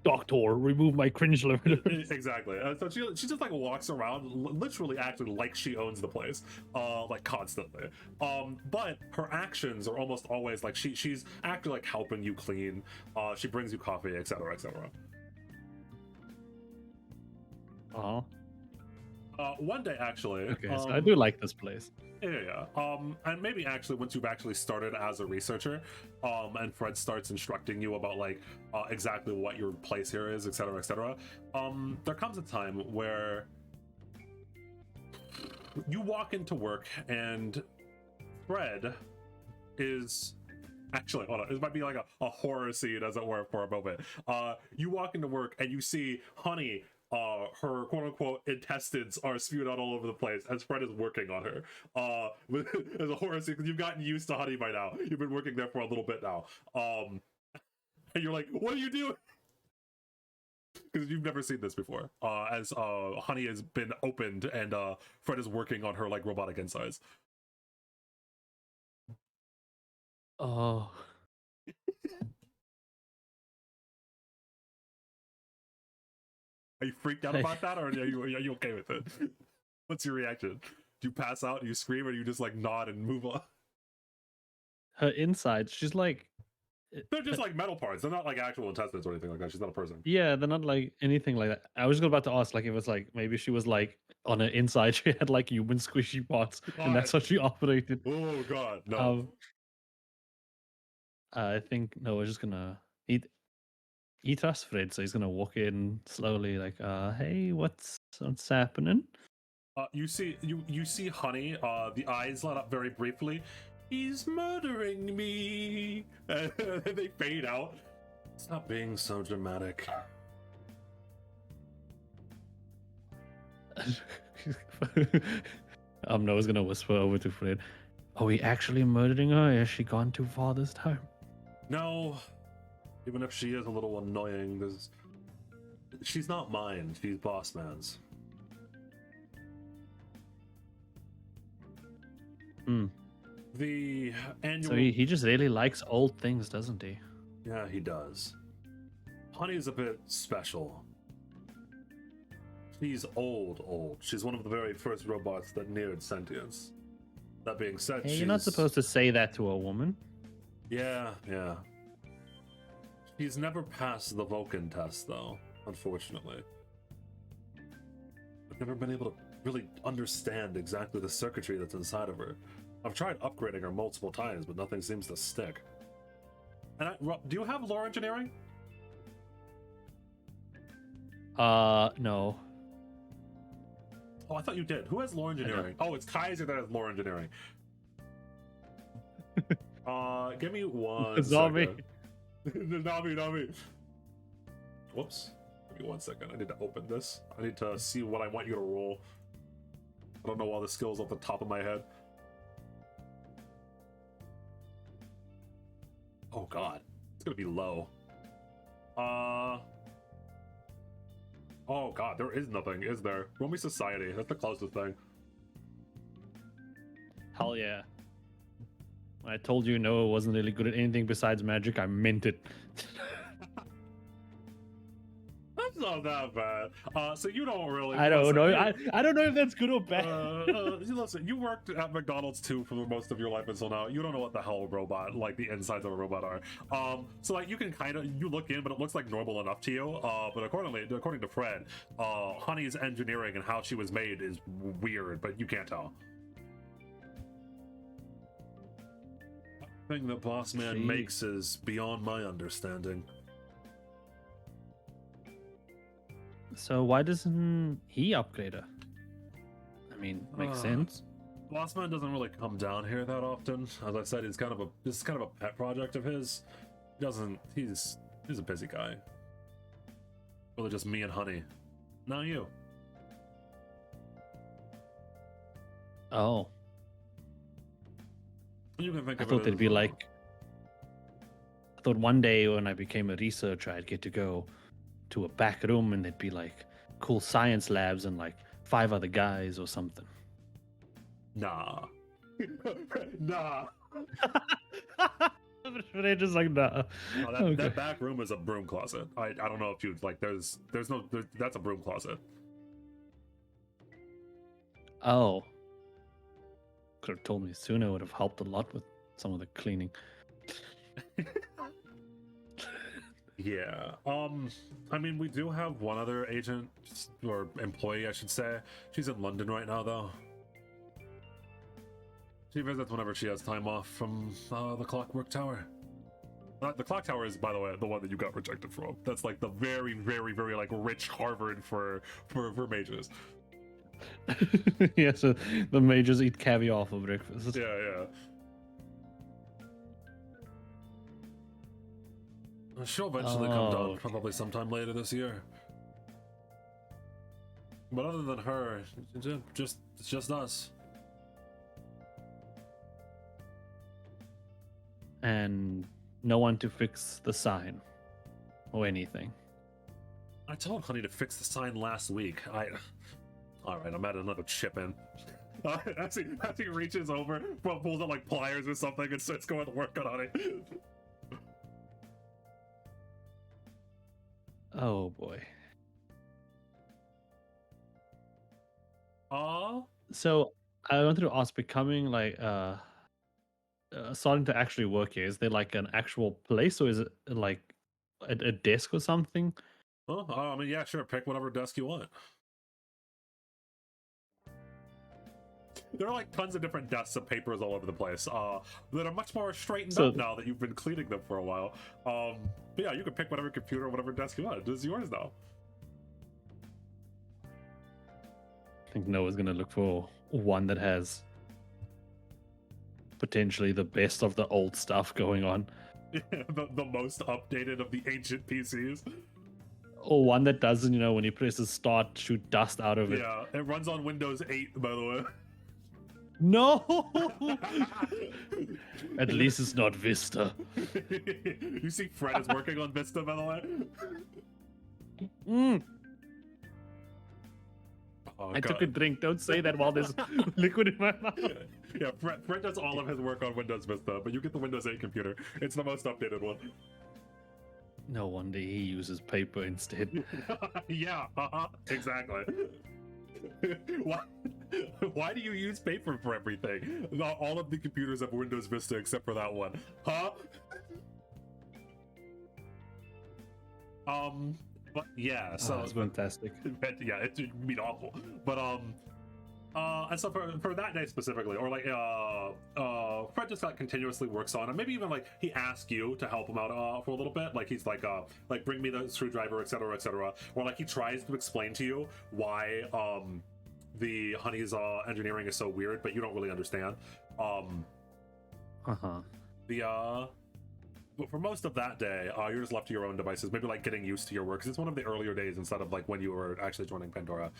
Doctor, remove my cringe limiters. Exactly. So she just like walks around literally acting like she owns the place, like constantly. But her actions are almost always like she's acting like helping you clean. She brings you coffee, etc., etc. One day, actually. Okay, so I do like this place. Yeah. And maybe actually once you've actually started as a researcher, and Fred starts instructing you about like exactly what your place here is, etc., etc. There comes a time where you walk into work and Fred is actually, hold on, this might be like a horror scene, as it were, for a moment. You walk into work and you see Honey. Her quote-unquote intestines are spewed out all over the place as Fred is working on her. As a horror scene, because you've gotten used to Honey by now. You've been working there for a little bit now. And you're like, what are you doing? Because you've never seen this before. As Honey has been opened and Fred is working on her like robotic insides. Oh. Are you freaked out about that, or are you okay with it? What's your reaction? Do you pass out? Do you scream, or do you just like nod and move on? Her insides, she's like, They're just like metal parts. They're not like actual intestines or anything like that. She's not a person. yeah, they're not like anything like that. I was about to ask, like, if it's like maybe she was like on her inside, she had like human squishy parts, and that's how she operated. Oh god, no. I think Noah's just gonna eat us, Fred. So he's gonna walk in slowly, like, hey, what's happening? You see Honey. The eyes light up very briefly. He's murdering me. And they fade out. Stop being so dramatic. Noah's gonna whisper over to Fred. Are we actually murdering her? Has she gone too far this time? No. Even if she is a little annoying, she's not mine. She's Boss Man's. The annual. So he just really likes old things, doesn't he? Yeah, he does. Honey's a bit special. She's old. She's one of the very first robots that neared sentience. That being said, hey, you're not supposed to say that to a woman. Yeah. She's never passed the Vulcan test, though, unfortunately. I've never been able to really understand exactly the circuitry that's inside of her. I've tried upgrading her multiple times, but nothing seems to stick. And do you have lore engineering? No. Oh, I thought you did. Who has lore engineering? Oh, it's Kaiser that has lore engineering. Give me one Zombie. second. Not me. Whoops. Give me 1 second. I need to open this. I need to see what I want you to roll. I don't know all the skills off the top of my head. Oh god. It's gonna be low. Oh god, there is nothing, is there? Roll me society. That's the closest thing. Hell yeah. When I told you Noah wasn't really good at anything besides magic, I meant it. That's not that bad. So you don't really. I don't know. I don't know if that's good or bad. Listen, you worked at McDonald's too for most of your life until now. You don't know what the hell a robot, like the insides of a robot, are. So like you can you look in, but it looks like normal enough to you. But according to Fred, Honey's engineering and how she was made is weird, but you can't tell. The thing that Boss Man makes is beyond my understanding. So why doesn't he upgrade her? I mean, makes sense. Bossman doesn't really come down here that often. As I said, this is kind of a pet project of his. He's a busy guy. Really just me and Honey. Not you. Oh. You can think I of thought it they'd as, be like, I thought one day when I became a researcher, I'd get to go to a back room and there'd be like cool science labs and like 5 other guys or something. Nah. Nah. They're just like, nah. No, that back room is a broom closet. I don't know if you like. That's a broom closet. Oh. Could have told me sooner. It would have helped a lot with some of the cleaning. Yeah. I mean, we do have one other agent or employee, I should say. She's in London right now, though. She visits whenever she has time off from the Clockwork Tower. The Clock Tower is, by the way, the one that you got rejected from. That's like the very, very, very like rich Harvard for mages. Yeah, so the mages eat caviar for breakfast. Yeah. She'll eventually come down, probably sometime later this year. But other than her, it's just us. And no one to fix the sign or anything. I told Honey to fix the sign last week. Alright, I'm at another chip in. As he reaches over, pulls out like pliers or something, and starts going to work on Honey. Oh boy. So I wanted to ask, becoming like starting to actually work here, is there like an actual place, or is it like a desk or something? Oh, I mean, yeah, sure. Pick whatever desk you want. There are like tons of different desks of papers all over the place that are much more straightened up now that you've been cleaning them for a while. But yeah, you can pick whatever computer, whatever desk you want. It's yours now. I think Noah's gonna look for one that has potentially the best of the old stuff going on. the most updated of the ancient PCs. Or one that doesn't, when you press start, shoot dust out of it. Yeah, it runs on Windows 8, by the way. No! At least it's not Vista. You see Fred is working on Vista, by the way? Oh, I took a drink. Don't say that while there's liquid in my mouth. Yeah, Fred does all of his work on Windows Vista, but you get the Windows 8 computer. It's the most updated one. No wonder he uses paper instead. Yeah, exactly. Why do you use paper for everything? All of the computers have Windows Vista except for that one. Huh? But yeah, so that's fantastic. Yeah, it'd be awful. But and so for that day specifically, or like Fred just continuously works on, and maybe even like he asks you to help him out for a little bit. Like he's like bring me the screwdriver, etc., etc. Or like he tries to explain to you why the Honey's engineering is so weird, but you don't really understand. But for most of that day, you're just left to your own devices, maybe like getting used to your work, because it's one of the earlier days instead of like when you were actually joining Pandora.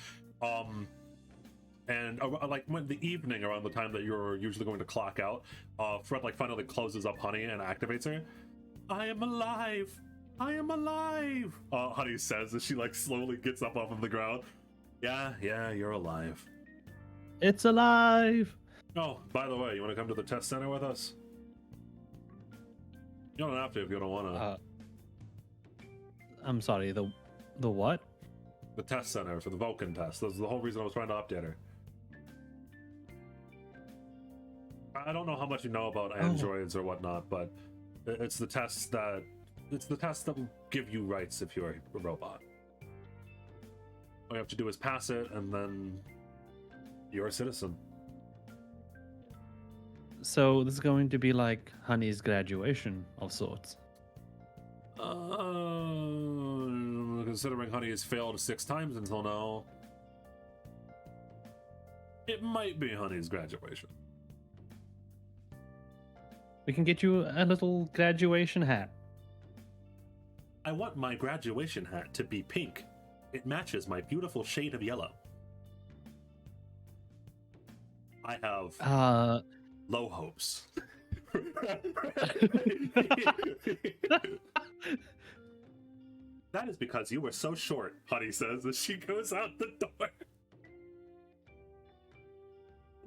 And like when the evening, around the time that you're usually going to clock out, Fred like finally closes up Honey and activates her. I am alive! I am alive! Honey says as she like slowly gets up off of the ground. Yeah, you're alive. It's alive! Oh, by the way, you want to come to the test center with us? You don't have to if you don't want to. I'm sorry, the what? The test center for the Vulcan test. That's the whole reason I was trying to update her. I don't know how much you know about androids or whatnot, but it's the test that will give you rights if you're a robot. All you have to do is pass it, and then you're a citizen. So this is going to be like Honey's graduation of sorts. Considering Honey has failed 6 times until now, it might be Honey's graduation. We can get you a little graduation hat. I want my graduation hat to be pink. It matches my beautiful shade of yellow. I have low hopes. That is because you were so short, Honey says as she goes out the door.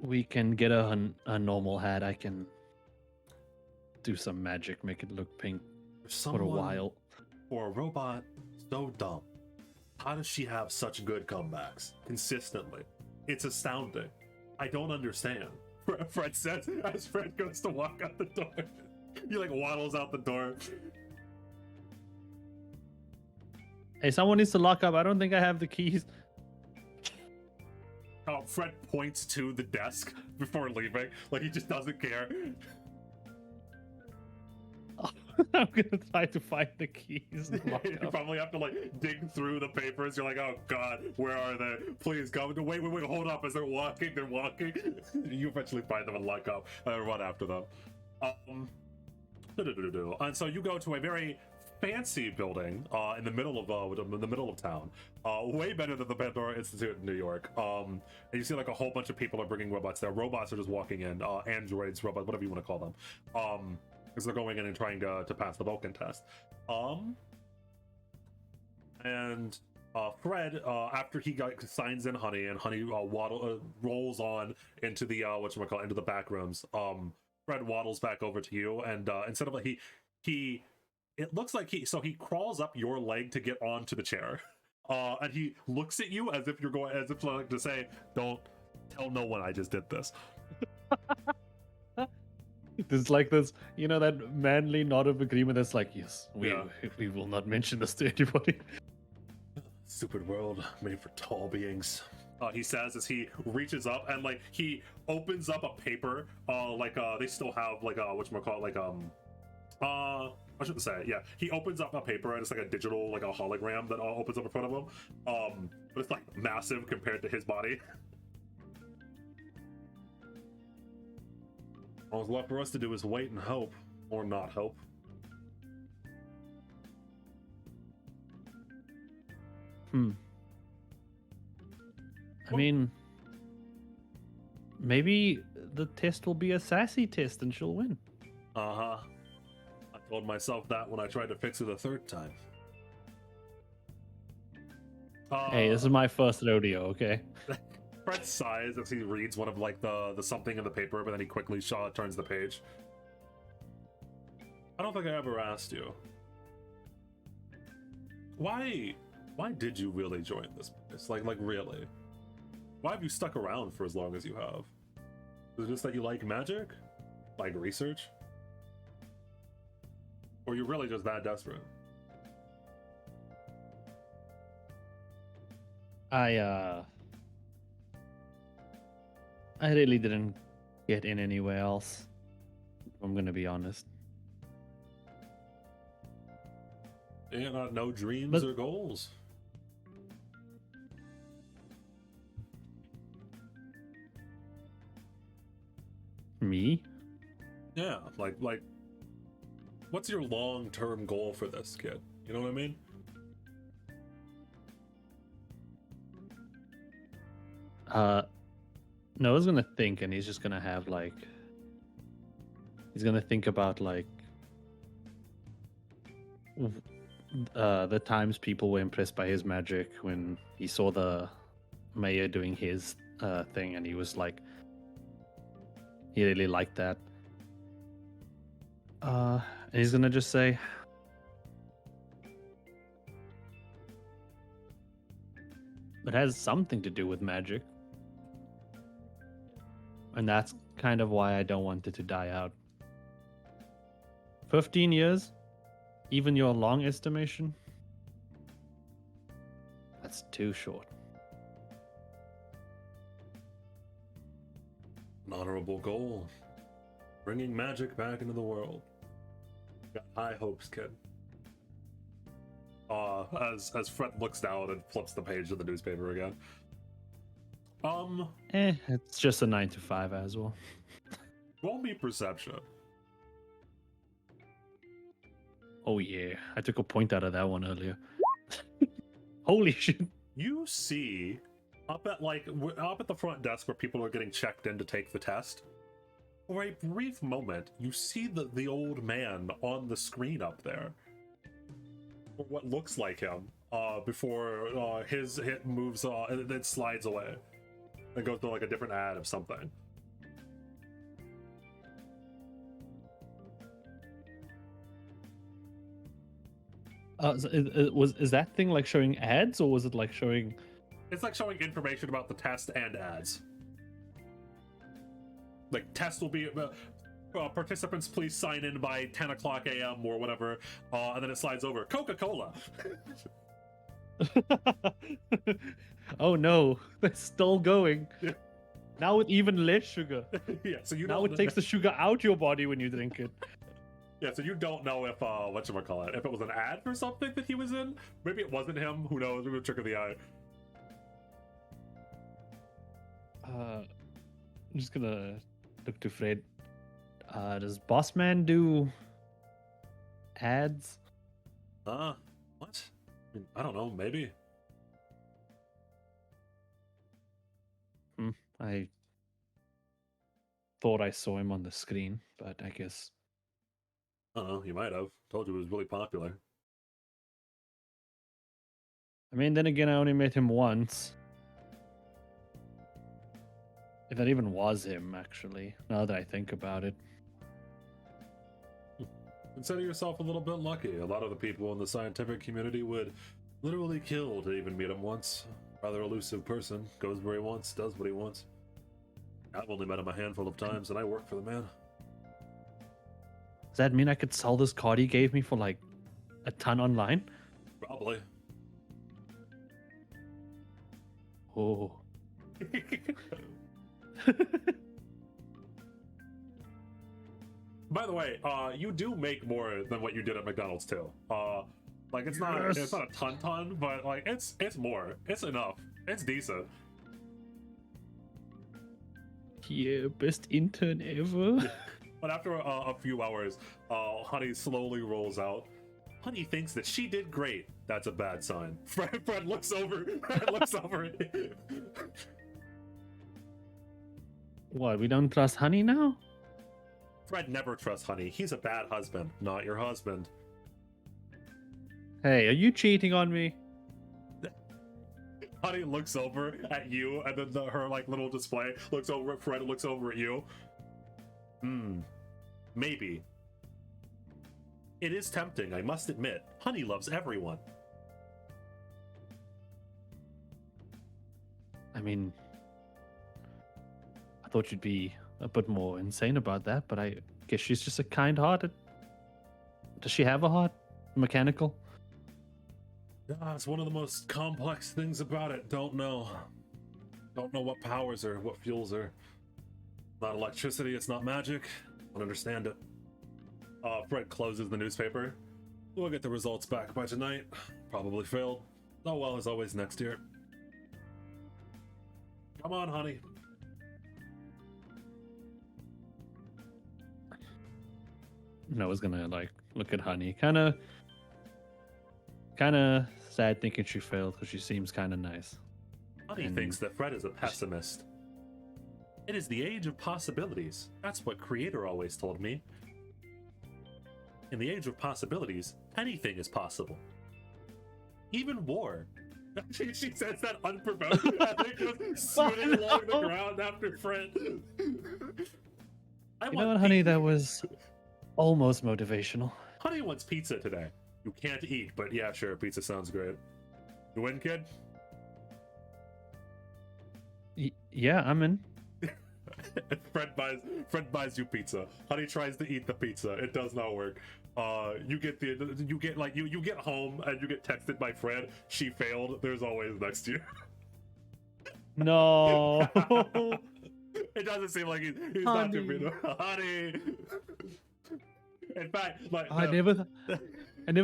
We can get a normal hat. I can do some magic, make it look pink for a while. For a robot so dumb, how does she have such good comebacks consistently? It's astounding. I don't understand. Fred says as Fred goes to walk out the door. He like waddles out the door. Hey, someone needs to lock up. I don't think I have the keys. Fred points to the desk before leaving, like he just doesn't care. I'm gonna try to find the keys. You probably have to like dig through the papers. You're like, oh god, where are they? Please come. Wait, hold up. As they're walking. You eventually find them and lock up and run after them. And so you go to a very fancy building in the middle of town, way better than the Pandora Institute in New York. And you see like a whole bunch of people are bringing robots there. Robots are just walking in, androids, robots, whatever you want to call them, because they're going in and trying to pass the Vulcan test. And Fred, after he signs in Honey, and Honey rolls on into the whatchamacallit, into the back rooms. Fred waddles back over to you, and instead of he it looks like he crawls up your leg to get onto the chair. And he looks at you as if you're going, as if like to say, "Don't tell no one I just did this." There's like this, that manly nod of agreement that's like, yes, we will not mention this to anybody. Stupid world made for tall beings. He says as he reaches up and like he opens up a paper. They still have like whatchamacallit, I shouldn't say. Yeah, he opens up a paper and it's like a digital, like a hologram that opens up in front of him. But it's like massive compared to his body. All that's left for us to do is wait and hope, or not hope. I mean, maybe the test will be a sassy test and she'll win. I told myself that when I tried to fix it a third time. Hey, this is my first rodeo, okay? Fred sighs as he reads one of like the something in the paper, but then he quickly turns the page. I don't think I ever asked you. Why did you really join this place? Like really? Why have you stuck around for as long as you have? Is it just that you like magic? Like research? Or you're really just that desperate? I really didn't get in anywhere else, if I'm gonna be honest. You got no dreams or goals? Me? Yeah, like what's your long-term goal for this, kid? You know what I mean? Noah's gonna think, and he's just gonna have he's gonna think about the times people were impressed by his magic when he saw the mayor doing his thing, and he was like, he really liked that. And he's gonna just say, it has something to do with magic. And that's kind of why I don't want it to die out. 15 years? Even your long estimation? That's too short. An honorable goal. Bringing magic back into the world. Got high hopes, kid. As Fred looks down and flips the page of the newspaper again. It's just a 9 to 5 as well. Roll me perception. Oh yeah, I took a point out of that one earlier. Holy shit. You see up at the front desk where people are getting checked in to take the test. For a brief moment, you see the old man on the screen up there. Or what looks like him. Before his hit moves and then slides away. And goes to like a different ad of something. Is that thing like showing ads, or was it like showing? It's like showing information about the test and ads. Like test will be participants please sign in by 10 o'clock a.m. or whatever, and then it slides over Coca-Cola. Oh no, it's still going. Yeah. Now with even less sugar. Yeah, so now it takes the sugar out your body when you drink it. Yeah, so you don't know if whatchamacallit, if it was an ad for something that he was in. Maybe it wasn't him. Who knows? Maybe a trick of the eye. I'm just gonna look to Fred. Does Boss Man do ads? What? I don't know. Maybe. I thought I saw him on the screen, but I guess. I don't know. You might have. Told you it was really popular. I mean, then again, I only met him once. If that even was him, actually, now that I think about it. Consider yourself a little bit lucky. A lot of the people in the scientific community would literally kill to even meet him once. Rather elusive person. Goes where he wants, does what he wants. I've only met him a handful of times, and I work for the man. Does that mean I could sell this card he gave me for like a ton online? Probably. Oh. By the way, you do make more than what you did at McDonald's too. Like it's not a ton, but like it's more. It's enough. It's decent. Yeah, best intern ever. But after a few hours, Honey slowly rolls out. Honey thinks that she did great. That's a bad sign. Fred looks over. Fred looks over. What, we don't trust Honey now? Fred never trusts Honey. He's a bad husband, not your husband. Hey, are you cheating on me? Honey looks over at you, and then her like little display looks over at Fred, looks over at you. Maybe. It is tempting, I must admit. Honey loves everyone. I mean, I thought you'd be a bit more insane about that, but I guess she's just a kind-hearted. Does she have a heart? Mechanical? It's one of the most complex things about it. Don't know. Don't know what powers her, what fuels her. Not electricity, it's not magic. Don't understand it. Fred closes the newspaper. We'll get the results back by tonight. Probably failed. Oh well, as always, next year. Come on, Honey. Noah's gonna like look at Honey, kind of sad thinking she failed because she seems kind of nice. Honey thinks that Fred is a pessimist. It is the age of possibilities. That's what Creator always told me. In the age of possibilities, anything is possible. Even war. She says that unprovoked. I think just swooning along the ground after Fred. You know what, Honey? That was almost motivational. Honey wants pizza today. You can't eat, but yeah, sure, pizza sounds great. You win, kid? Yeah, I'm in. Fred buys you pizza. Honey tries to eat the pizza. It does not work. You get home and you get texted by Fred. She failed. There's always next year. No. It doesn't seem like he's not too big. Honey. In fact, like I never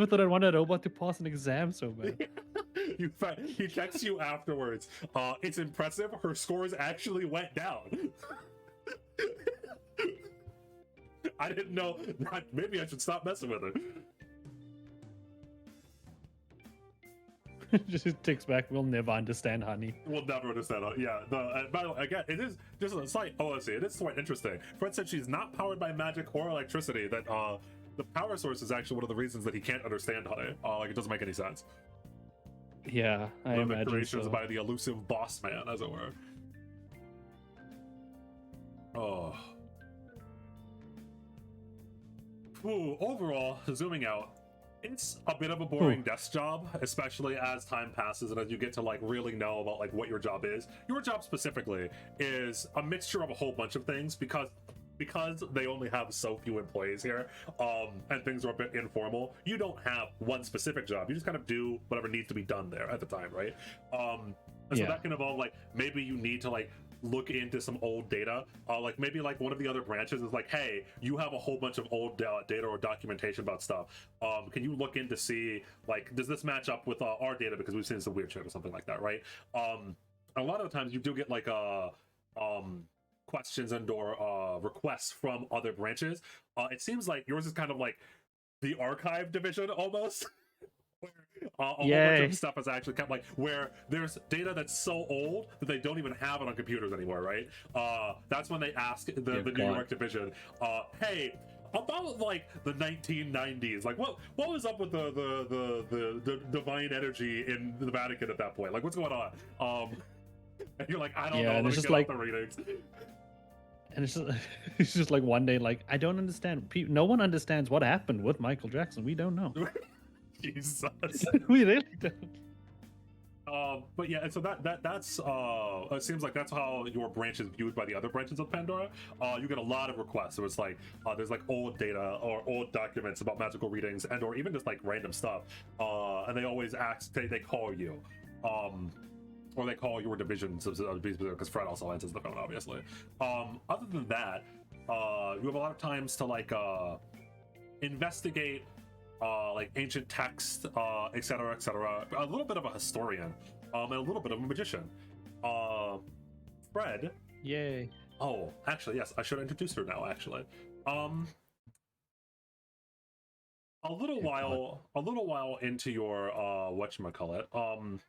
thought I'd want a robot to pass an exam so bad. He texts you afterwards. It's impressive. Her scores actually went down. I didn't know. Maybe I should stop messing with her. Just ticks back. We'll never understand Honey. We'll never understand her. Yeah. By the way, again, it is just a slight OSC. It is quite interesting. Fred said she's not powered by magic or electricity. That the power source is actually one of the reasons that he can't understand Honey. Like it doesn't make any sense. Yeah, I imagine the creations so. by the elusive boss man, as it were. Oh. Ooh, overall, zooming out, it's a bit of a boring desk job, especially as time passes and as you get to like really know about like what your job is. Your job specifically is a mixture of a whole bunch of things because they only have so few employees here, and things are a bit informal. You don't have one specific job. You just kind of do whatever needs to be done there at the time, right? And so that can involve like maybe you need to like look into some old data, like maybe like one of the other branches is like, hey, you have a whole bunch of old data or documentation about stuff. Can you look in to see like, does this match up with our data because we've seen some weird shit or something like that, right? A lot of the times you do get like questions and or requests from other branches. It seems like yours is kind of like the archive division almost. Where, a whole bunch of stuff is actually kept, like where there's data that's so old that they don't even have it on computers anymore, right? That's when they ask the New York division, hey, about like the 1990s. Like what was up with the divine energy in the Vatican at that point? Like what's going on? And you're like, I don't know. And Let it's me just get like off the readings. And it's just, it's just like one day, like, I don't understand. No one understands what happened with Michael Jackson. We don't know. Jesus. We really don't. But yeah, and so that's it seems like that's how your branch is viewed by the other branches of Pandora. You get a lot of requests. So it's like there's like old data or old documents about magical readings and or even just like random stuff. And they always ask, they call you. Or they call your divisions because Fred also answers the phone, obviously. Other than that, you have a lot of times to like investigate like ancient text, etc., etc. A little bit of a historian, and a little bit of a magician. Fred. Yay. Oh, actually, yes, I should introduce her now. Actually, a little while into your whatchamacallit,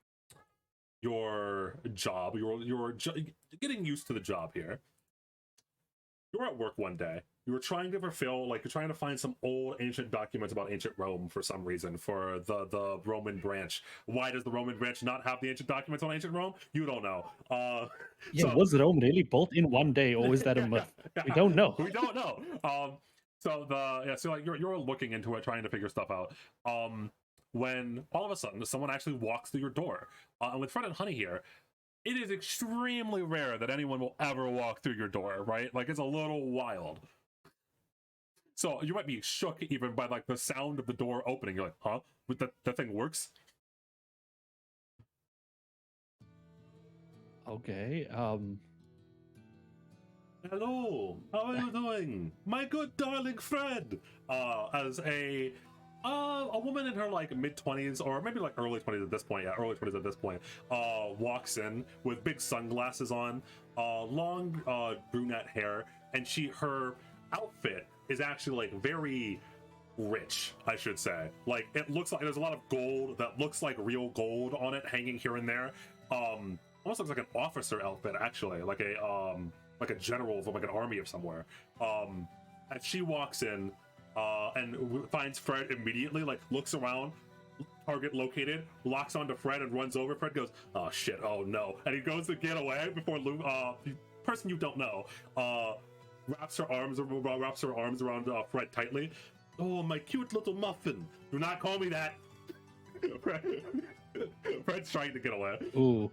your job, you're getting used to the job here. You're at work one day. You were trying to fulfill, like, you're trying to find some old ancient documents about ancient Rome for some reason for the Roman branch. Why does the Roman branch not have the ancient documents on ancient Rome? You don't know. Was Rome really built in one day, or is that a myth? We don't know. We don't know. So like you're looking into it, trying to figure stuff out. When all of a sudden someone actually walks through your door, and with Fred and Honey here, it is extremely rare that anyone will ever walk through your door, right? Like, it's a little wild. So you might be shook even by like the sound of the door opening. You're like, huh? That thing works? Okay. Hello, how are you doing? My good darling Fred! As a woman in her like mid-20s or maybe like early 20s at this point, early 20s at this point, walks in with big sunglasses on, long brunette hair, and her outfit is actually like very rich, I should say. Like, it looks like there's a lot of gold that looks like real gold on it hanging here and there. Almost looks like an officer outfit, actually, like a general from like an army of somewhere. And she walks in and finds Fred immediately, like looks around, target located, locks onto Fred and runs over. Fred goes, oh shit, oh no. And he goes to get away before the person you don't know wraps her arms around Fred tightly. Oh, my cute little muffin. Do not call me that. Fred's trying to get away. Ooh.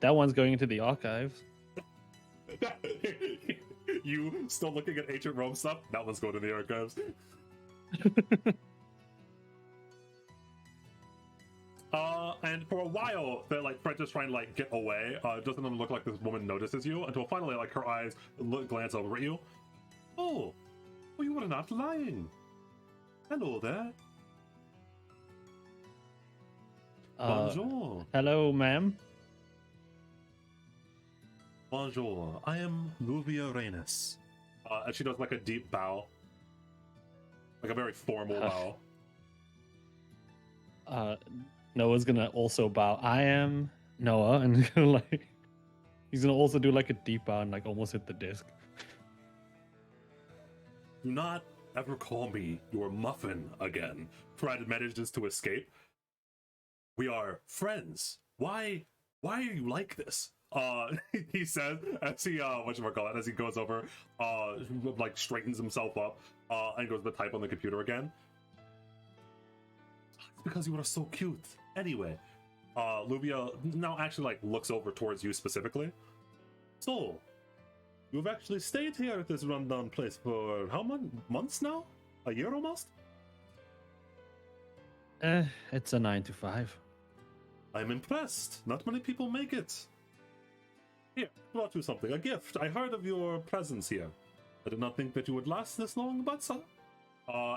That one's going into the archives. You still looking at ancient Rome stuff? That one's going to the archives. And for a while, they're like Fred just trying to like get away. It doesn't look like this woman notices you until finally, like, her eyes glance over at you. Oh, well, you were not lying. Hello there. Bonjour. Hello, ma'am. Bonjour, I am Luvia Reynes. And she does like a deep bow. Like a very formal bow. Noah's gonna also bow. I am Noah, and like he's gonna also do like a deep bow and like almost hit the disc. Do not ever call me your muffin again. Fred manages to escape. We are friends. Why are you like this? He says as he as he goes over, like straightens himself up, and goes to type on the computer again. It's because you are so cute. Anyway, Luvia now actually like looks over towards you specifically. So, you've actually stayed here at this rundown place for how many months now? A year almost? It's a 9 to 5. I'm impressed. Not many people make it. Here, brought you something. A gift. I heard of your presence here. I did not think that you would last this long, but so.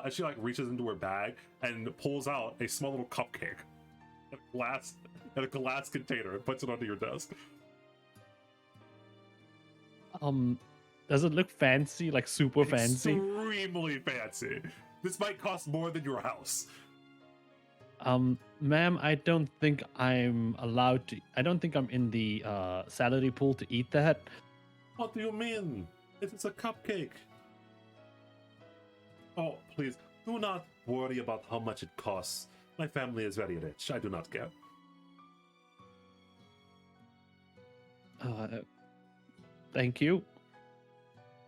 As she like reaches into her bag and pulls out a small little cupcake in a glass container and puts it onto your desk. Does it look fancy? Like super fancy? Extremely fancy. This might cost more than your house. Ma'am, I don't think I'm allowed to. I don't think I'm in the salary pool to eat that. What do you mean? It is a cupcake. Oh, please, do not worry about how much it costs. My family is very rich. I do not care. Thank you.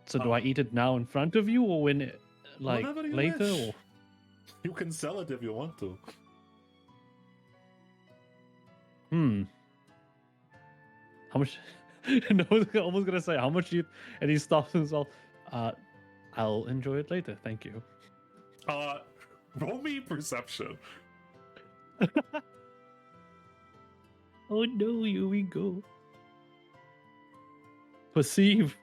So do Oh. I eat it now in front of you, or when it, like Whenever you later? wish. Or You can sell it if you want to. how much? No, I was almost gonna say how much you. And he stops himself. I'll enjoy it later. Thank you. Roll me perception. Oh no, here we go. Perceive.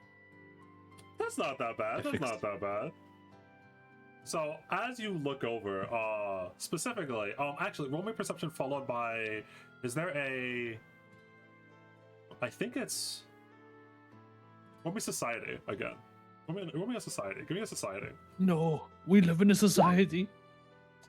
That's not that bad. That's not that bad. So as you look over, specifically, actually, roll me perception followed by. Is there a? I think it's. Roll me society again. Roll me a society. Give me a society. No, we live in a society.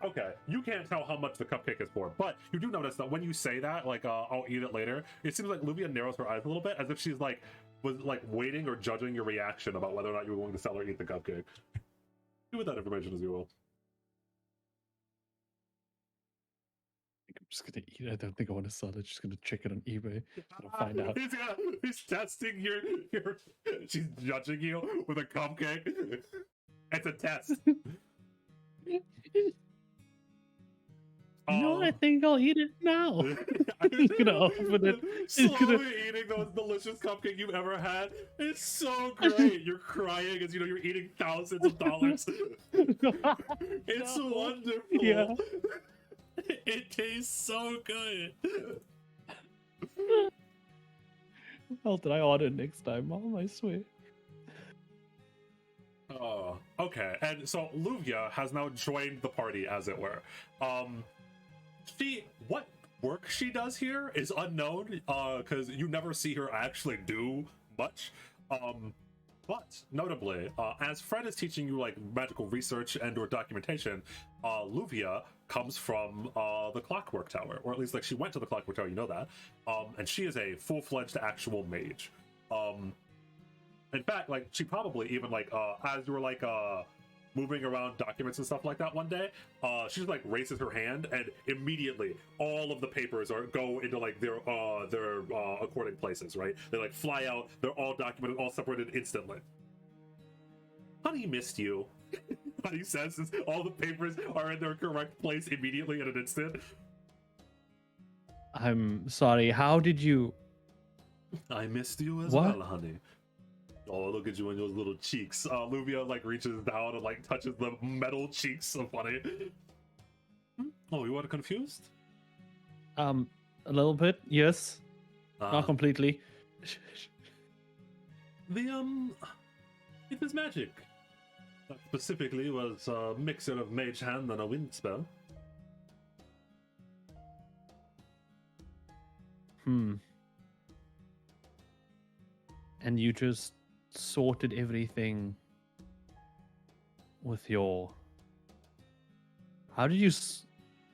Okay, you can't tell how much the cupcake is for, but you do notice that when you say that, like, I'll eat it later, it seems like Luvia narrows her eyes a little bit, as if she's like, was like waiting or judging your reaction about whether or not you were going to sell or eat the cupcake. Do with that information as you will. I'm just gonna eat it. I don't think I want to sell it. Just gonna check it on eBay. Gonna find out. He's testing your. She's judging you with a cupcake. It's a test. You know what? I think I'll eat it now. I'm just gonna open it. Slowly eating the most delicious cupcake you've ever had. It's so great. You're crying as you know you're eating thousands of dollars. It's wonderful. Yeah. It tastes so good. Well, did I order it next time, Mom? I swear. Oh, okay. And so Luvia has now joined the party, as it were. What work she does here is unknown, because you never see her actually do much. But notably, as Fred is teaching you like magical research and or documentation, Luvia comes from the Clockwork Tower, or at least like she went to the Clockwork Tower, you know that. And she is a full-fledged actual mage. In fact, like she probably even like as you were like moving around documents and stuff like that one day, she just like raises her hand and immediately all of the papers go into like their according places, right? They like fly out, they're all documented, all separated instantly. Honey missed you. Honey says all the papers are in their correct place immediately in an instant. I'm sorry, how did you... I missed you as well, honey. Oh, look at you and those little cheeks. Luvia like reaches down and like touches the metal cheeks of Honey. Oh, you were confused? A little bit, yes. Not completely. It was magic. Specifically, was a mixture of mage hand and a wind spell. And you just sorted everything with your... How did you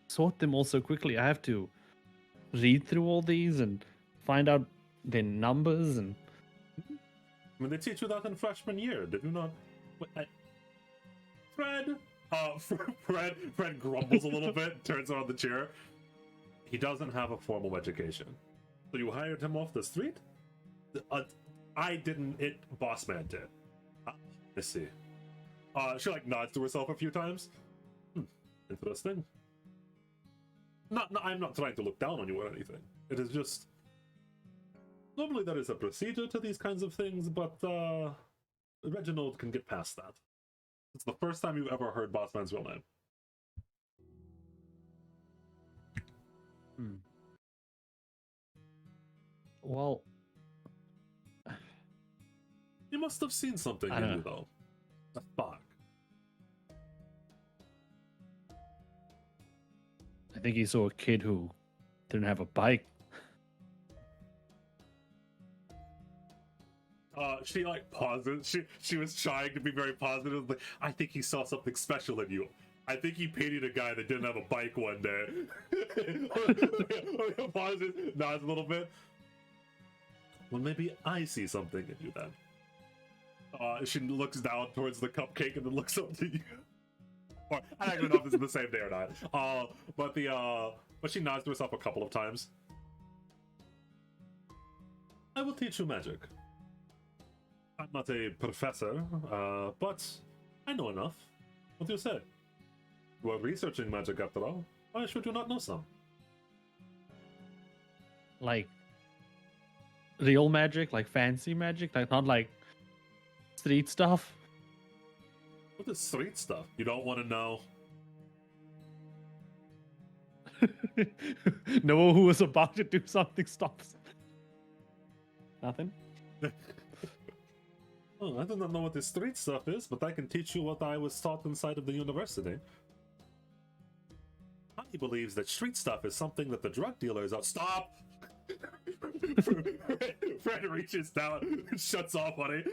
sort them all so quickly? I have to read through all these and find out their numbers and... I mean, they teach you that in freshman year, did you not? Fred grumbles a little bit, turns around the chair. He doesn't have a formal education. So you hired him off the street? I didn't, boss man did. Let's see. She like nods to herself a few times. Interesting. I'm not trying to look down on you or anything. It is just... Normally there is a procedure to these kinds of things, but Reginald can get past that. It's the first time you've ever heard Bossman's real name. Well... You must have seen something in you, though. A spark. I think he saw a kid who didn't have a bike. She like pauses. She was trying to be very positive. Like, I think he saw something special in you. I think he painted a guy that didn't have a bike one day. Pauses, nods a little bit. Well, maybe I see something in you then. She looks down towards the cupcake and then looks up to you. Or I don't even know if this is the same day or not. But she nods to herself a couple of times. I will teach you magic. I'm not a professor, but I know enough. What do you say? You are researching magic after all. Why should you not know some? Like real magic, like fancy magic, like not like street stuff. What is street stuff? You don't want to know? Noah, who was about to do something, stops. Nothing? Oh, I do not know what the street stuff is, but I can teach you what I was taught inside of the university. Honey believes that street stuff is something that the drug dealers are— Stop! Fred reaches down and shuts off Honey.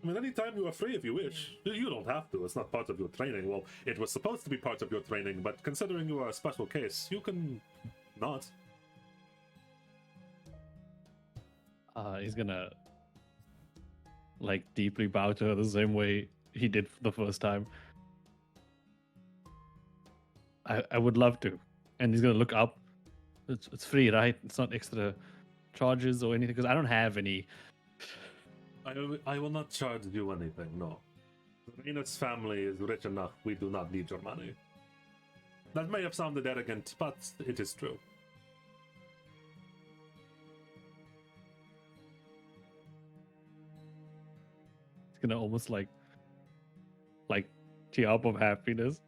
I mean, anytime you are free if you wish. You don't have to. It's not part of your training. Well, it was supposed to be part of your training, but considering you are a special case, you can not. He's gonna like deeply bow to her the same way he did the first time. I would love to. And he's gonna look up. It's free, right? It's not extra charges or anything, because I don't have any. I will not charge you anything, no. Rena's family is rich enough. We do not need your money. That may have sounded arrogant, but it is true. It's gonna almost like tear up of happiness.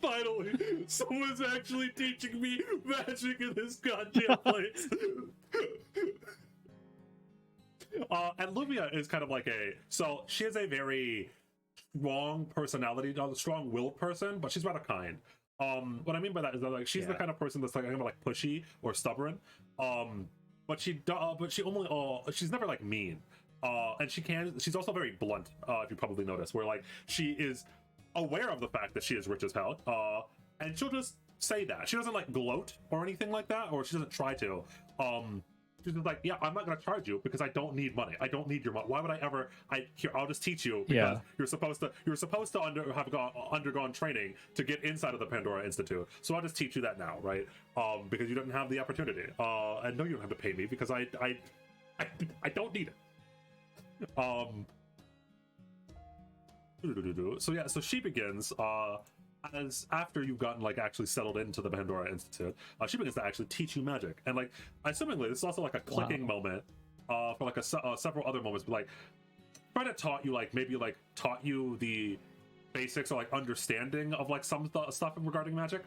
Finally, someone's actually teaching me magic in this goddamn place. And Lumia is kind of like so she has a very strong personality, strong-willed person, but she's rather kind. What I mean by that is that like she's the kind of person that's like kind of like pushy or stubborn. But she's never like mean. And she's also very blunt, if you probably noticed, where like she is aware of the fact that she is rich as hell, and she'll just say that. She doesn't like gloat or anything like that, or she doesn't try to. She's just like, yeah, I'm not gonna charge you because I don't need money. I don't need your money. Why would I ever? I'll just teach you because you're supposed to have undergone training to get inside of the Pandora Institute. So I'll just teach you that now, right? Because you didn't have the opportunity. And no, you don't have to pay me because I don't need it. So yeah, so she begins as after you've gotten like actually settled into the Pandora Institute, she begins to actually teach you magic. And like assumingly this is also like a clicking moment for like several other moments, but like Fred taught you like maybe like taught you the basics or like understanding of like some stuff regarding magic.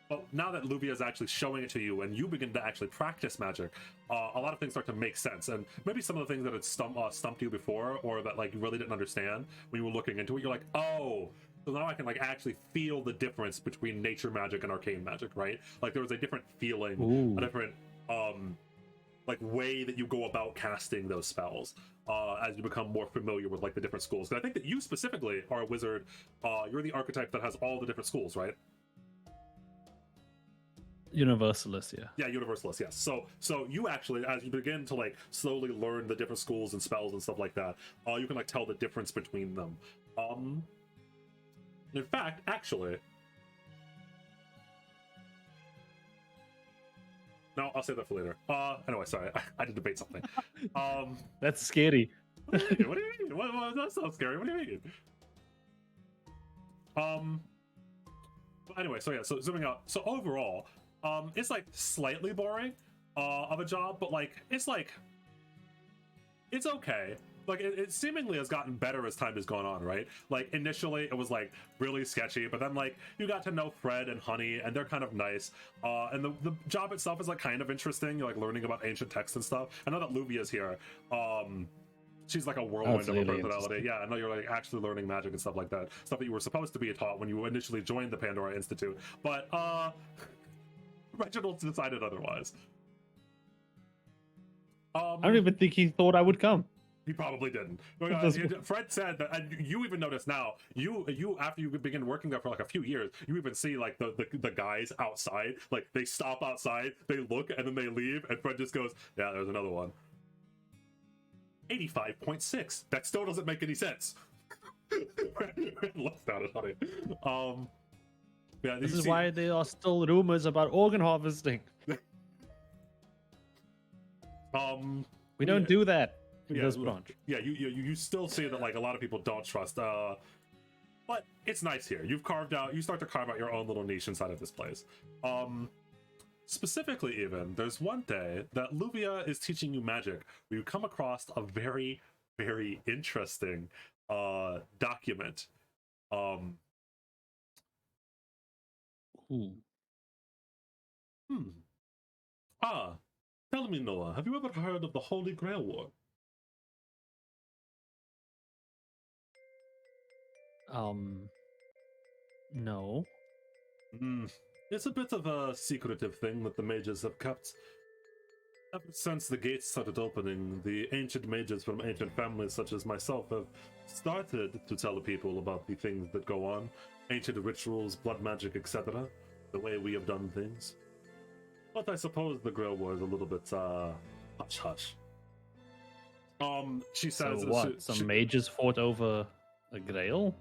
But now that Luvia is actually showing it to you and you begin to actually practice magic, a lot of things start to make sense. And maybe some of the things that had stumped you before, or that like you really didn't understand when you were looking into it, you're like, oh, so now I can like actually feel the difference between nature magic and arcane magic, right? Like there was a different feeling, a different like way that you go about casting those spells as you become more familiar with like the different schools. And I think that you specifically are a wizard. You're the archetype that has all the different schools, right? Universalist, yeah. Yeah, universalist, yes. So you actually, as you begin to like slowly learn the different schools and spells and stuff like that, you can like tell the difference between them. In fact, actually, no, I'll save that for later. Anyway, sorry, I did debate something. That's scary. What do you mean? What, that's so scary. What do you mean? But anyway, so yeah, so zooming out. So overall, it's like slightly boring of a job, but like it's okay. Like it seemingly has gotten better as time has gone on, right? Like initially it was like really sketchy, but then like you got to know Fred and Honey, and they're kind of nice. And the job itself is like kind of interesting. You're like learning about ancient texts and stuff. I know that Luvia's here. She's like a whirlwind of a personality. Yeah, I know you're like actually learning magic and stuff like that. Stuff that you were supposed to be taught when you initially joined the Pandora Institute. But Reginald decided otherwise. I don't even think he thought I would come. He probably didn't. Fred said that, and you even notice now. You after you begin working there for like a few years, you even see like the guys outside. Like they stop outside, they look, and then they leave. And Fred just goes, "Yeah, there's another one." 85.6. That still doesn't make any sense. Looked at it, honey. Yeah, this is why there are still rumors about organ harvesting. We don't do that in this branch. Yeah, you still see that like a lot of people don't trust. But it's nice here. You start to carve out your own little niche inside of this place. Specifically, even there's one day that Luvia is teaching you magic, where you come across a very, very interesting document. Tell me, Noah, have you ever heard of the Holy Grail War? No. It's a bit of a secretive thing that the mages have kept. Ever since the gates started opening, the ancient mages from ancient families such as myself have started to tell the people about the things that go on, ancient rituals, blood magic, etc., the way we have done things. But I suppose the Grail War is a little bit hush-hush. She says... So what, some mages fought over a Grail?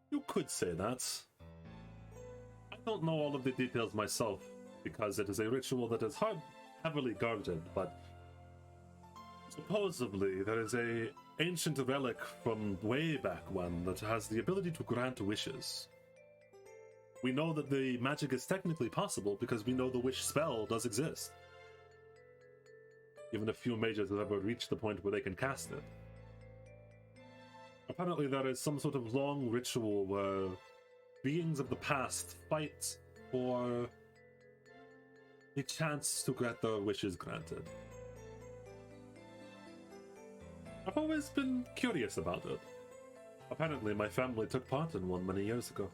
You could say that. I don't know all of the details myself, because it is a ritual that is heavily guarded, but supposedly there is a ancient relic from way back when that has the ability to grant wishes. We know that the magic is technically possible because we know the wish spell does exist. Even a few mages have ever reached the point where they can cast it. Apparently there is some sort of long ritual where beings of the past fight for a chance to get their wishes granted. I've always been curious about it. Apparently my family took part in one many years ago.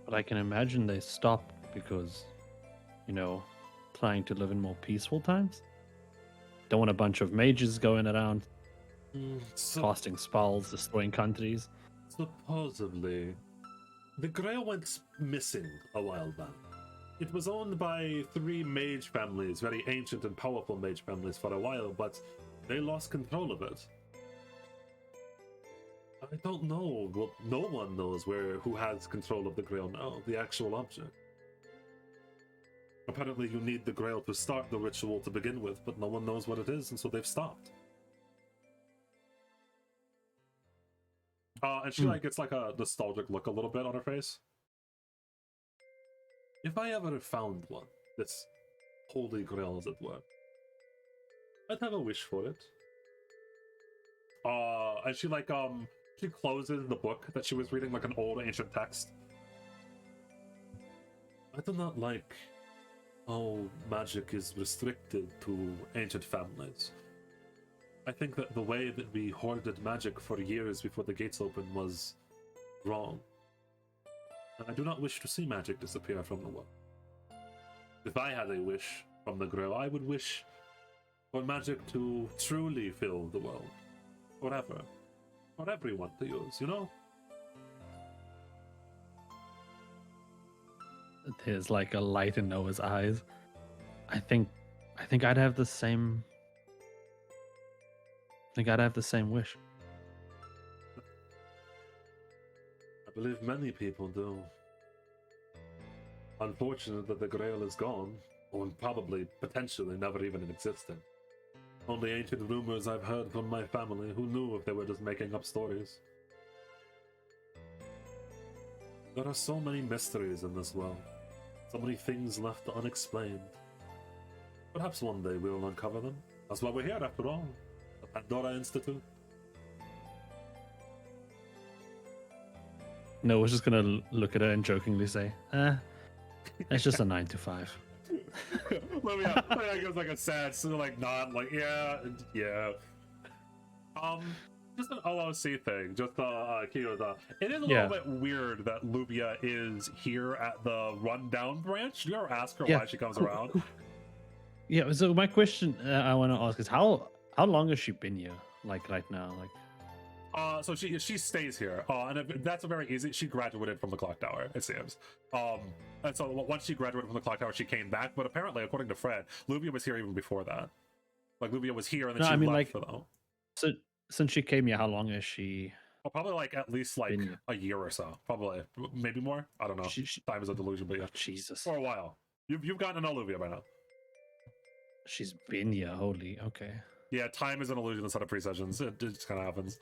But I can imagine they stopped because, trying to live in more peaceful times. Don't want a bunch of mages going around casting spells, destroying countries. Supposedly. The Grail went missing a while back. It was owned by 3 mage families, very ancient and powerful mage families for a while, but they lost control of it. I don't know. Well, no one knows who has control of the Grail now, the actual object. Apparently you need the Grail to start the ritual to begin with, but no one knows what it is, and so they've stopped. And she gets like a nostalgic look a little bit on her face. If I ever found one, this Holy Grail as it were, I'd have a wish for it. And she she closes the book that she was reading, like an old ancient text. I do not like how magic is restricted to ancient families. I think that the way that we hoarded magic for years before the gates opened was wrong. And I do not wish to see magic disappear from the world. If I had a wish from the Grail, I would wish for magic to truly fill the world. Forever. For everyone to use, There's like a light in Noah's eyes. I think I'd have the same. I think I'd have the same wish. I believe many people do. Unfortunate that the Grail is gone, or probably potentially never even existed. Only ancient rumors I've heard from my family, who knew if they were just making up stories. There are so many mysteries in this world. So many things left unexplained. Perhaps one day we will uncover them. That's why we're here, after all. The Pandora Institute. No, we're just gonna look at her and jokingly say, it's just a 9 to 5. Let me goes like a sad, nod, yeah. Just an OOC thing. Just it is a little bit weird that Luvia is here at the rundown branch. Do you ever ask her why she comes around? Yeah. So my question I want to ask is how long has she been here? Like right now? So she stays here, and that's a very easy. She graduated from the clock tower, it seems. And so once she graduated from the clock tower, she came back. But apparently, according to Fred, Luvia was here even before that. Like Luvia was here, and then she left for them. So since she came here, how long is she? Oh, probably like at least like a year or so. Probably, maybe more. I don't know. Time is a delusion, but yeah. Jesus. For a while, you've gotten to know Luvia by now. She's been here. Holy, okay. Yeah, time is an illusion instead of pre-sessions. It just kind of happens.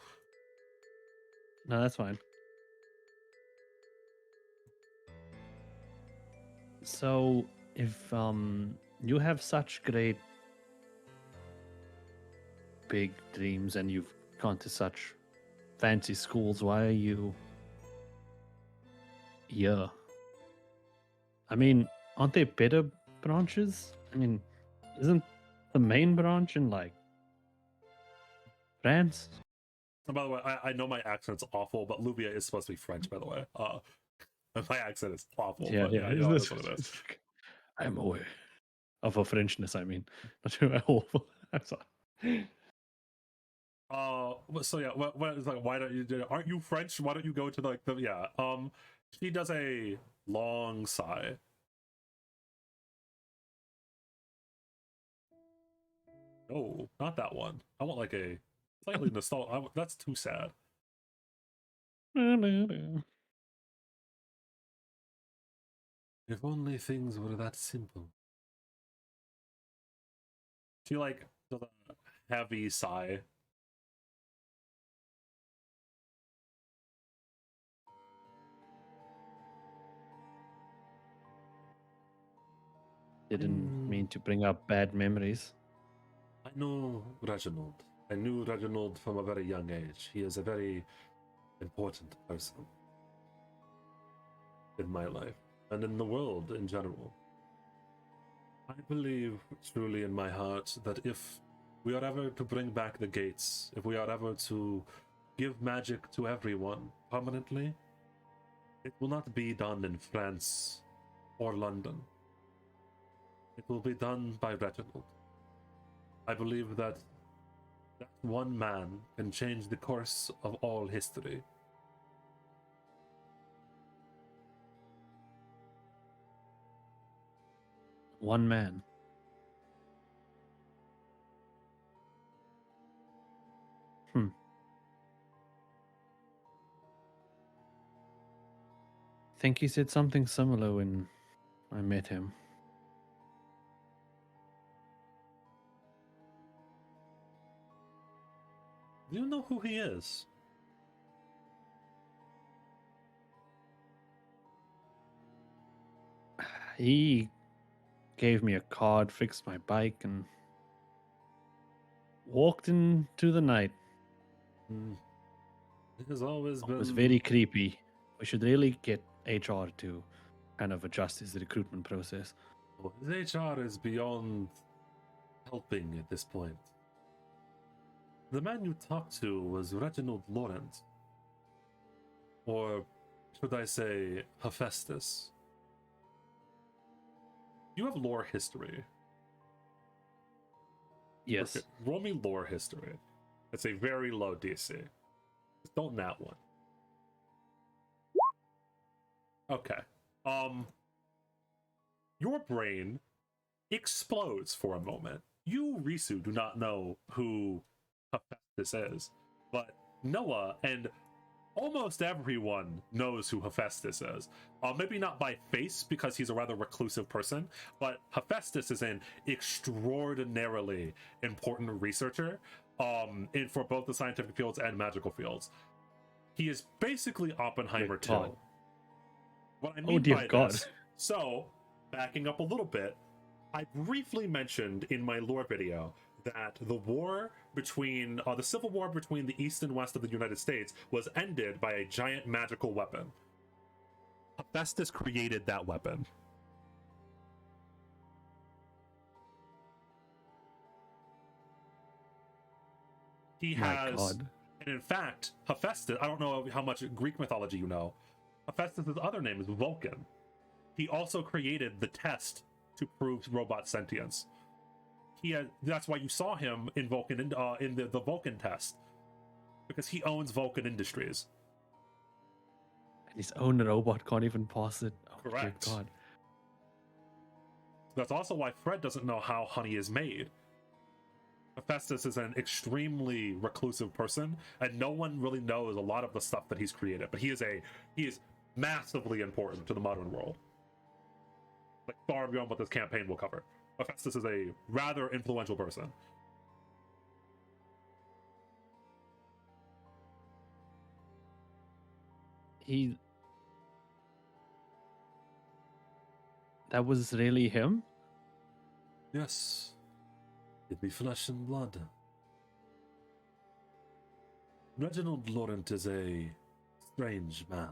No, that's fine. So, if you have such great big dreams and you've gone to such fancy schools, why are you here? I mean, aren't there better branches? I mean, isn't the main branch in like France? And by the way, I know my accent's awful, but Luvia is supposed to be French, by the way. My accent is awful. Yeah, but yeah. You know, what it is. I'm aware of her Frenchness. I mean, not too awful. I'm sorry. So yeah, what is like? Why don't you? Aren't you French? Why don't you go to like the yeah? She does a long sigh. No, not that one. I want like a slightly nostalgic. That's too sad. If only things were that simple. She like does a heavy sigh. Didn't mean to bring up bad memories. I know Reginald. I knew Reginald from a very young age. He is a very important person in my life and in the world in general. I believe truly in my heart that if we are ever to bring back the gates, if we are ever to give magic to everyone permanently, it will not be done in France or London. It will be done by Reginald. I believe that one man can change the course of all history. One man. I think he said something similar when I met him. Do you know who he is? He gave me a card, fixed my bike, and walked into the night. It has always been... It was very creepy. We should really get HR to kind of adjust his recruitment process. Well, his HR is beyond helping at this point. The man you talked to was Reginald Laurent. Or should I say, Hephaestus. You have lore history. Yes. Okay, roll me lore history. It's a very low DC. Just don't nat one. Okay. Your brain explodes for a moment. You, Risu, do not know who Hephaestus is, but Noah and almost everyone knows who Hephaestus is. Maybe not by face, because he's a rather reclusive person, but Hephaestus is an extraordinarily important researcher for both the scientific fields and magical fields. He is basically Oppenheimer too. What I mean by this, so backing up a little bit, I briefly mentioned in my lore video that the war between the civil war between the east and west of the United States was ended by a giant magical weapon. Hephaestus created that weapon. He has, and in fact, Hephaestus, I don't know how much Greek mythology you know, Hephaestus' other name is Vulcan. He also created the test to prove robot sentience. That's why you saw him in Vulcan in the Vulcan test. because he owns Vulcan Industries. And his own robot can't even pass it. Oh, Correct. God. That's also why Fred doesn't know how honey is made. Hephaestus is an extremely reclusive person, and no one really knows a lot of the stuff that he's created. But he is massively important to the modern world, like far beyond what this campaign will cover. Hephaestus is a rather influential person. That was really him? Yes. It'd be flesh and blood. Reginald Laurent is a strange man.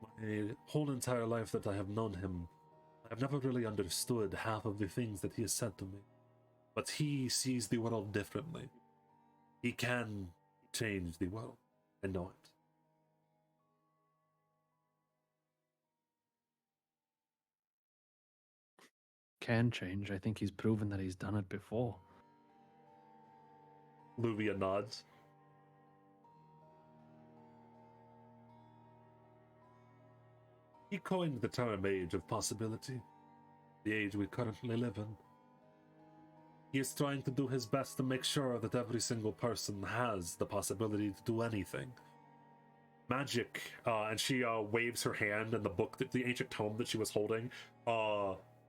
My whole entire life that I have known him, I've never really understood half of the things that he has said to me. But he sees the world differently. He can change the world. I know it. Can change. I think he's proven that he's done it before. Luvia nods. He coined the term age of possibility, the age we currently live in. He is trying to do his best to make sure that every single person has the possibility to do anything. Magic, and she waves her hand, and the book, the ancient tome that she was holding,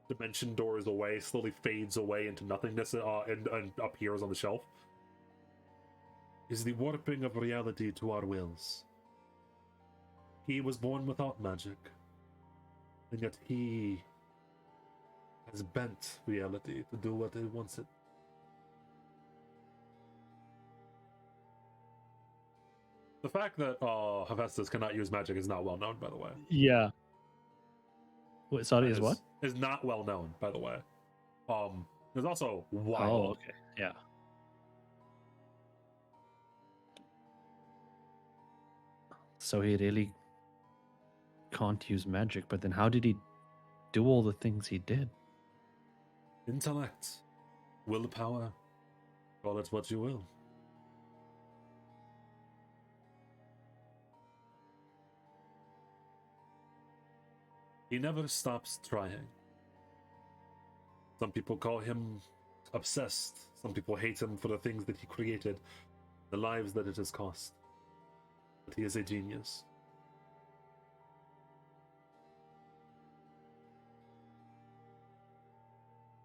dimension doors away, slowly fades away into nothingness, and appears on the shelf. Is the warping of reality to our wills. He was born without magic, and yet he has bent reality to do what it wants it. The fact that Hephaestus cannot use magic is not well known, by the way. Yeah. Wait, sorry, is what? Is not well known, by the way. There's also wild. Oh, okay. Yeah. So he really can't use magic, but then how did he do all the things he did? Intellect, willpower, call it what you will. He never stops trying. Some people call him obsessed. Some people hate him for the things that he created, the lives that it has cost. But he is a genius.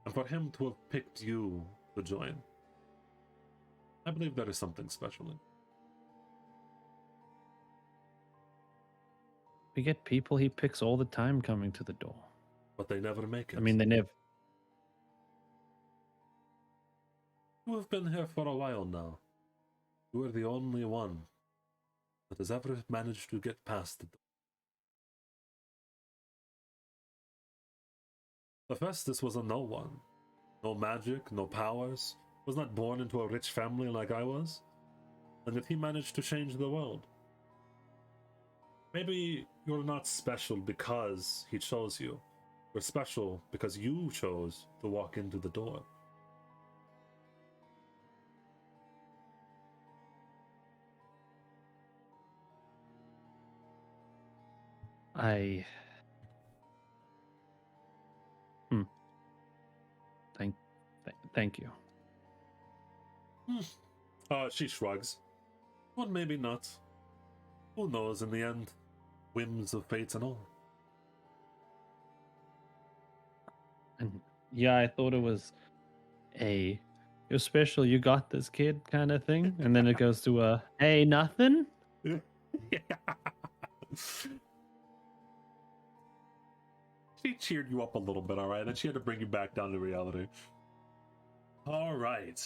And for him to have picked you to join, I believe there is something special in it. We get people he picks all the time coming to the door. But they never make it. I mean, they never. You have been here for a while now. You are the only one that has ever managed to get past the door. Hephaestus was a no one. No magic, no powers. Was not born into a rich family like I was. And yet he managed to change the world. Maybe you're not special because he chose you. You're special because you chose to walk into the door. Thank you. She shrugs. Well, maybe not. Who knows in the end? Whims of fate and all. And yeah, I thought it was you're special, you got this, kid, kind of thing. And then it goes to hey, nothing? Yeah. She cheered you up a little bit, alright? Then she had to bring you back down to reality. Alright.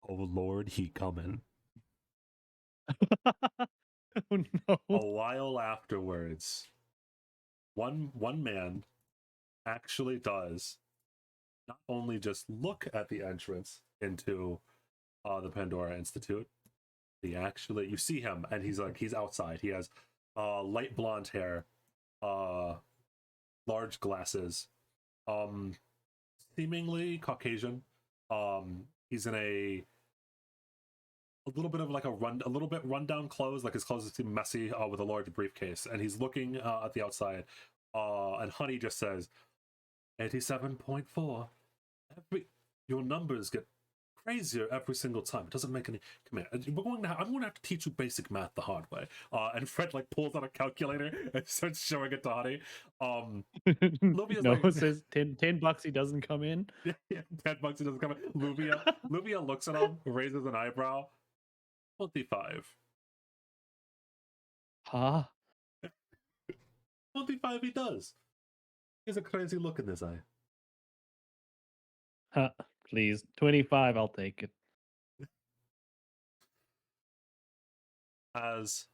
Oh Lord, he coming. Oh no. A while afterwards, one man actually does not only just look at the entrance into the Pandora Institute, you see him and he's outside. He has light blonde hair, large glasses, seemingly Caucasian. He's in a a little bit of like a little bit rundown clothes, like his clothes seem messy, with a large briefcase, and he's looking at the outside. And Honey just says, 87.4. Your numbers get crazier every single time. It doesn't make any. Come here. I'm going to have to teach you basic math the hard way. And Fred like pulls out a calculator and starts showing it to Honey. Luvia's no, like, says $10 he doesn't come in. Yeah, $10 he doesn't come in. Luvia looks at him, raises an eyebrow. 25. Huh? 25 he does. He has a crazy look in his eye. Please, 25, I'll take it. As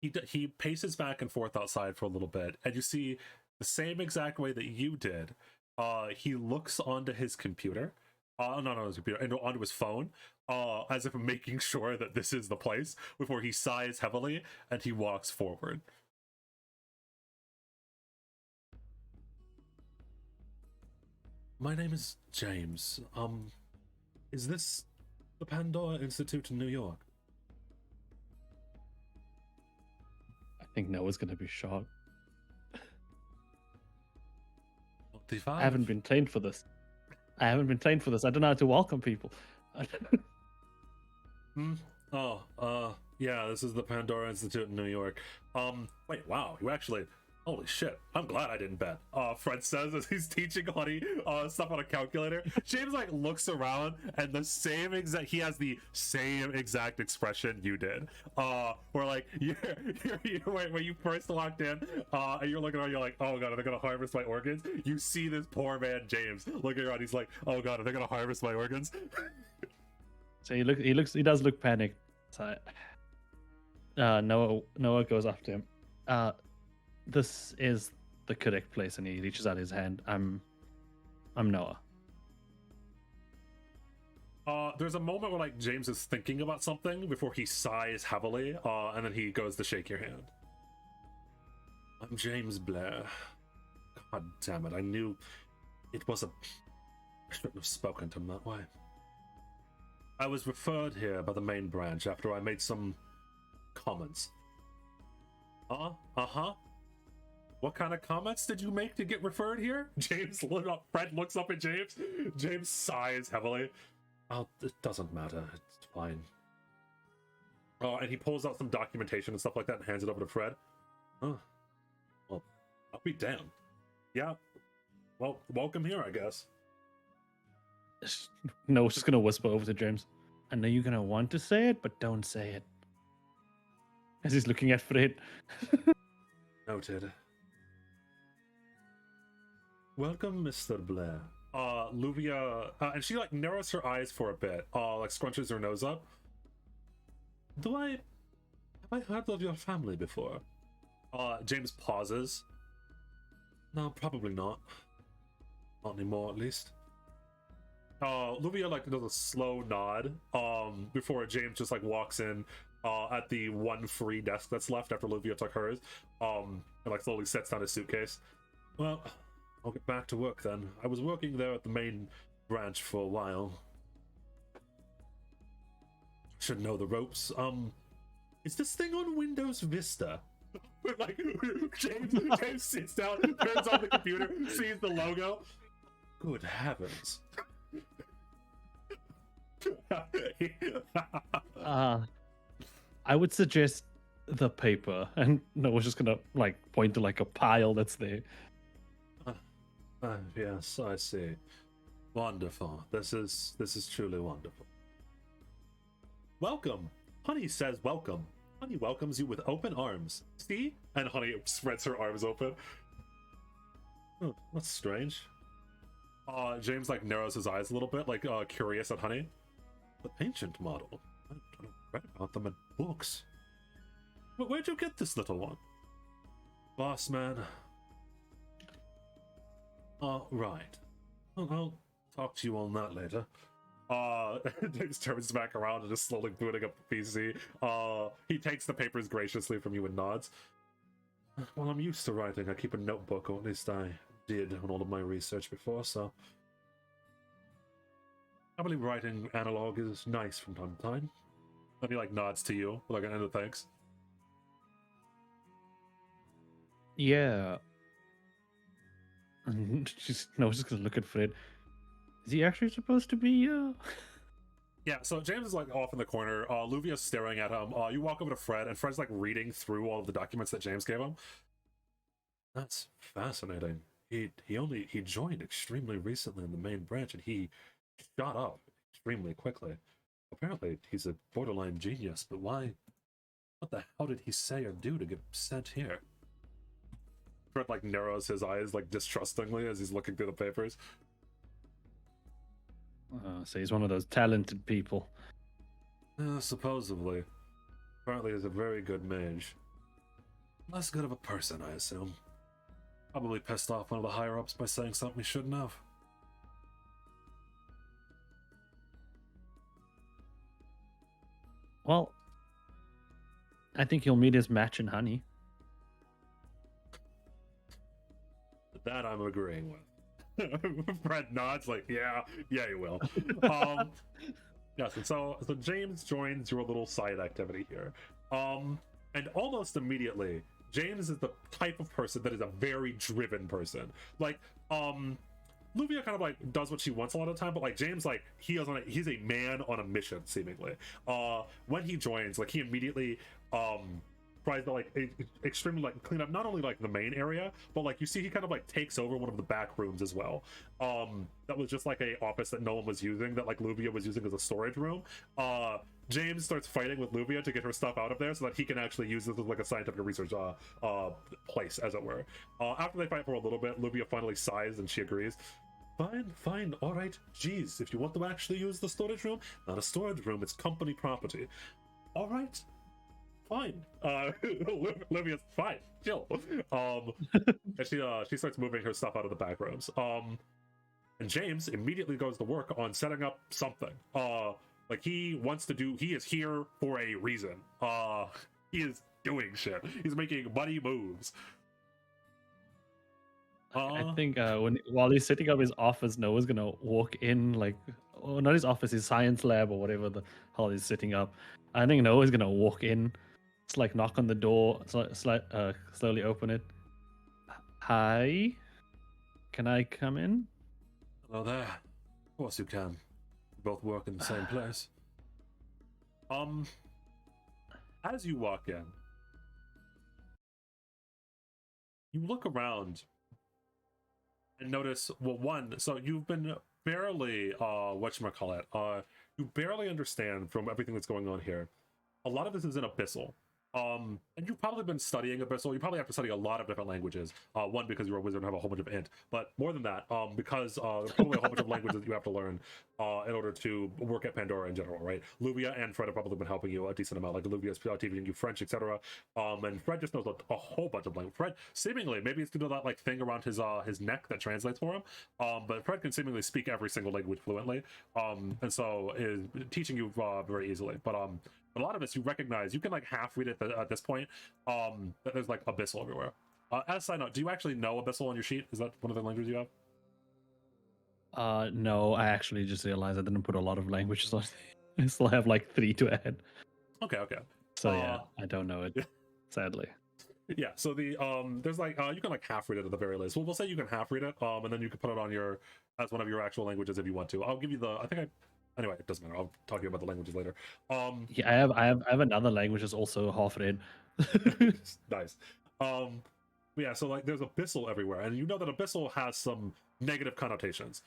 he paces back and forth outside for a little bit, and you see the same exact way that you did. He looks onto his computer, not on his computer, and onto his phone, as if making sure that this is the place before he sighs heavily and he walks forward. My name is James. Is this the Pandora Institute in New York? I think Noah's gonna be shocked. 25? I haven't been trained for this. I don't know how to welcome people. Yeah, this is the Pandora Institute in New York. Wait, wow, you actually... Holy shit, I'm glad I didn't bet. Fred says as he's teaching Honey stuff on a calculator. James like looks around and he has the same exact expression you did. Where like when you first walked in, and you're looking around, you're like, oh god, are they gonna harvest my organs? You see this poor man James looking around, he's like, oh god, are they gonna harvest my organs? So he does look panicked. So Noah goes after him. This is the correct place, and he reaches out his hand. I'm Noah. There's a moment where like James is thinking about something before he sighs heavily, and then he goes to shake your hand. I'm James Blair. God damn it, I knew it was I shouldn't have spoken to him that way. I was referred here by the main branch after I made some comments. What kind of comments did you make to get referred here? Fred looks up at James. James sighs heavily. Oh, it doesn't matter. It's fine. And he pulls out some documentation and stuff like that and hands it over to Fred. Oh, well, I'll be damned. Yeah. Well, welcome here, I guess. Noah's just gonna whisper over to James. I know you're gonna want to say it, but don't say it. As he's looking at Fred. Noted. Welcome, Mr. Blair. Luvia, and she like narrows her eyes for a bit, like scrunches her nose up. Have I heard of your family before? James pauses. No, probably not. Not anymore, at least. Luvia like does a slow nod, before James just like walks in, at the one free desk that's left after Luvia took hers, and like slowly sets down his suitcase. Well, I'll get back to work then. I was working there at the main branch for a while. Should know the ropes. Is this thing on Windows Vista? Like, James sits down, turns on the computer, sees the logo. Good heavens. I would suggest the paper, and Noah's just gonna like point to like a pile that's there. Yes, I see. Wonderful. This is truly wonderful. Welcome. Honey says welcome. Honey welcomes you with open arms. See? And Honey spreads her arms open. Oh, that's strange. James like narrows his eyes a little bit, like curious at Honey. The ancient model. I read about them in books. But where'd you get this little one? Boss man. Right. I'll talk to you on that later. James turns back around and just slowly booting up the PC. He takes the papers graciously from you and nods. Well, I'm used to writing. I keep a notebook, or at least I did on all of my research before, so... I believe writing analog is nice from time to time. And he like nods to you, like an end of thanks. Yeah. Just gonna look at Fred. Is he actually supposed to be? Yeah, so James is like off in the corner. Luvia's staring at him. You walk over to Fred, and Fred's like reading through all of the documents that James gave him. That's fascinating. He joined extremely recently in the main branch, and he shot up extremely quickly. Apparently, he's a borderline genius. But why? What the hell did he say or do to get sent here? Fred like narrows his eyes like distrustingly as he's looking through the papers. So he's one of those talented people. Supposedly. Apparently he's a very good mage. Less good of a person, I assume. Probably pissed off one of the higher-ups by saying something he shouldn't have. Well, I think he'll meet his match in honey. That I'm agreeing with. Fred nods like, yeah, you will. Yes, and so James joins your little side activity here. And almost immediately, James is the type of person that is a very driven person. Like, Luvia kind of like does what she wants a lot of the time, but like James, like he's a man on a mission, seemingly. When he joins, like he immediately tries to like extremely like clean up not only like the main area, but like you see he kind of like takes over one of the back rooms as well. That was just like a office that no one was using, that like Luvia was using as a storage room. James starts fighting with Luvia to get her stuff out of there so that he can actually use this as like a scientific research place, as it were. After they fight for a little bit, Luvia finally sighs and she agrees. Fine, all right. Geez, if you want to actually use the storage room, not a storage room, it's company property. All right. Fine. Livia's fine. Chill. And she starts moving her stuff out of the back rooms. And James immediately goes to work on setting up something. Like he is here for a reason. He is doing shit. He's making money moves. I think while he's setting up his office, Noah's gonna walk in, like, oh, not his office, his science lab or whatever the hell he's setting up. I think Noah's gonna walk in, it's like knock on the door, slowly open it. Hi, can I come in? Hello there. Of course you can. We both work in the same place. As you walk in, you look around and notice, well, one, so you've been barely you barely understand from everything that's going on here. A lot of this is in Abyssal. And you've probably been studying Abyssal. You probably have to study a lot of different languages. One, because you're a wizard and have a whole bunch of int, but more than that, because there's probably a whole bunch of languages you have to learn in order to work at Pandora in general, right? Luvia and Fred have probably been helping you a decent amount. Like Luvia's teaching you French, etc. And Fred just knows a whole bunch of language. Fred seemingly, maybe it's due to that like thing around his neck that translates for him. But Fred can seemingly speak every single language fluently. And so is teaching you very easily. But a lot of this you recognize, you can like half read it at this point, that there's like Abyssal everywhere. As a side note, do you actually know Abyssal on your sheet? Is that one of the languages you have? No, I actually just realized I didn't put a lot of languages on. I still have like 3 to add. Okay. So yeah, I don't know it, sadly. Yeah, so the there's like you can like half read it at the very least. Well, we'll say you can half read it, and then you can put it on your as one of your actual languages if you want to. I'll give you the anyway, it doesn't matter. I'll talk to you about the languages later. Yeah, I have another language that's also half read. Nice. Yeah, so like there's Abyssal everywhere, and you know that Abyssal has some negative connotations.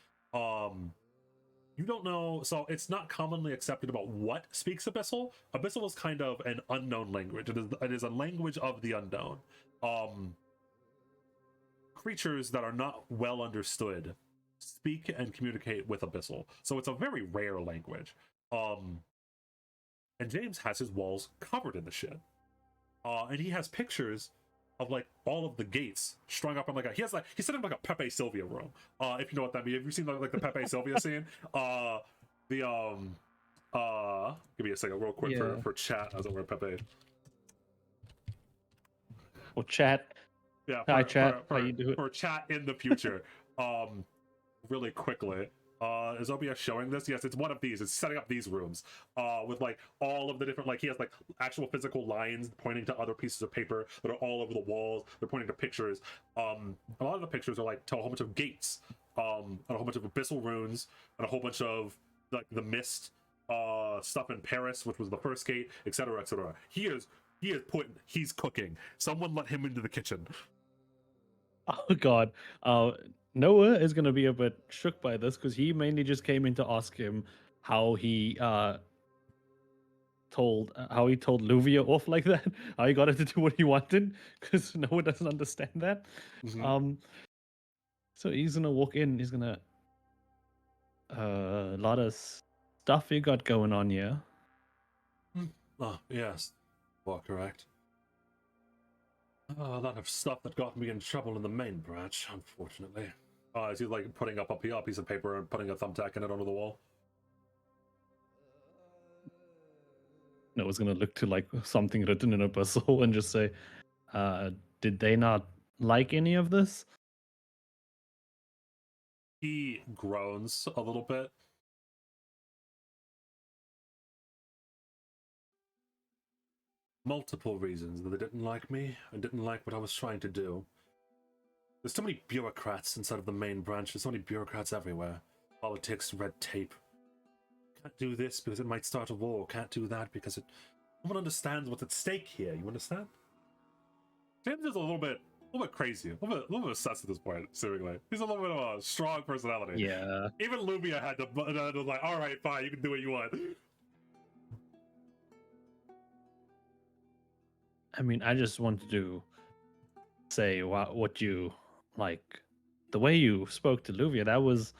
You don't know, so it's not commonly accepted about what speaks Abyssal. Abyssal is kind of an unknown language. It is a language of the unknown. Creatures that are not well understood speak and communicate with Abyssal, so it's a very rare language. And James has his walls covered in the shit, and he has pictures of like all of the gates strung up on like he's set up like a Pepe Sylvia room. If you know what that means. Have you seen like the Pepe Sylvia scene? Give me a second real quick for chat, as it were. Pepe. Well, chat. Yeah, hi chat. How you doing? For chat in the future. Really quickly. Is OBS showing this? Yes, it's one of these. It's setting up these rooms with like all of the different, like he has like actual physical lines pointing to other pieces of paper that are all over the walls. They're pointing to pictures. A lot of the pictures are like to a whole bunch of gates, and a whole bunch of abyssal runes, and a whole bunch of like the mist stuff in Paris, which was the first gate, etc., etc. He's cooking. Someone let him into the kitchen. Oh God, Noah is gonna be a bit shook by this because he mainly just came in to ask him how he told Luvia off like that, how he got her to do what he wanted, because Noah doesn't understand that. Mm-hmm. So he's gonna walk in. He's gonna a lot of stuff you got going on here. Oh yes, well, correct. A lot of stuff that got me in trouble in the main branch, unfortunately. Is he like putting up a piece of paper and putting a thumbtack in it onto the wall? Noah's gonna look to like something written in a puzzle and just say, did they not like any of this? He groans a little bit. Multiple reasons that they didn't like me and didn't like what I was trying to do. There's so many bureaucrats inside of the main branch. There's so many bureaucrats everywhere. Politics, red tape. Can't do this because it might start a war. Can't do that because no one understands what's at stake here. You understand? James is a little bit crazy, a little bit obsessed at this point, seemingly. He's a little bit of a strong personality. Yeah. Even Lumia had to like, all right, fine, you can do what you want. I mean, I just wanted to say what you like, the way you spoke to Luvia. That was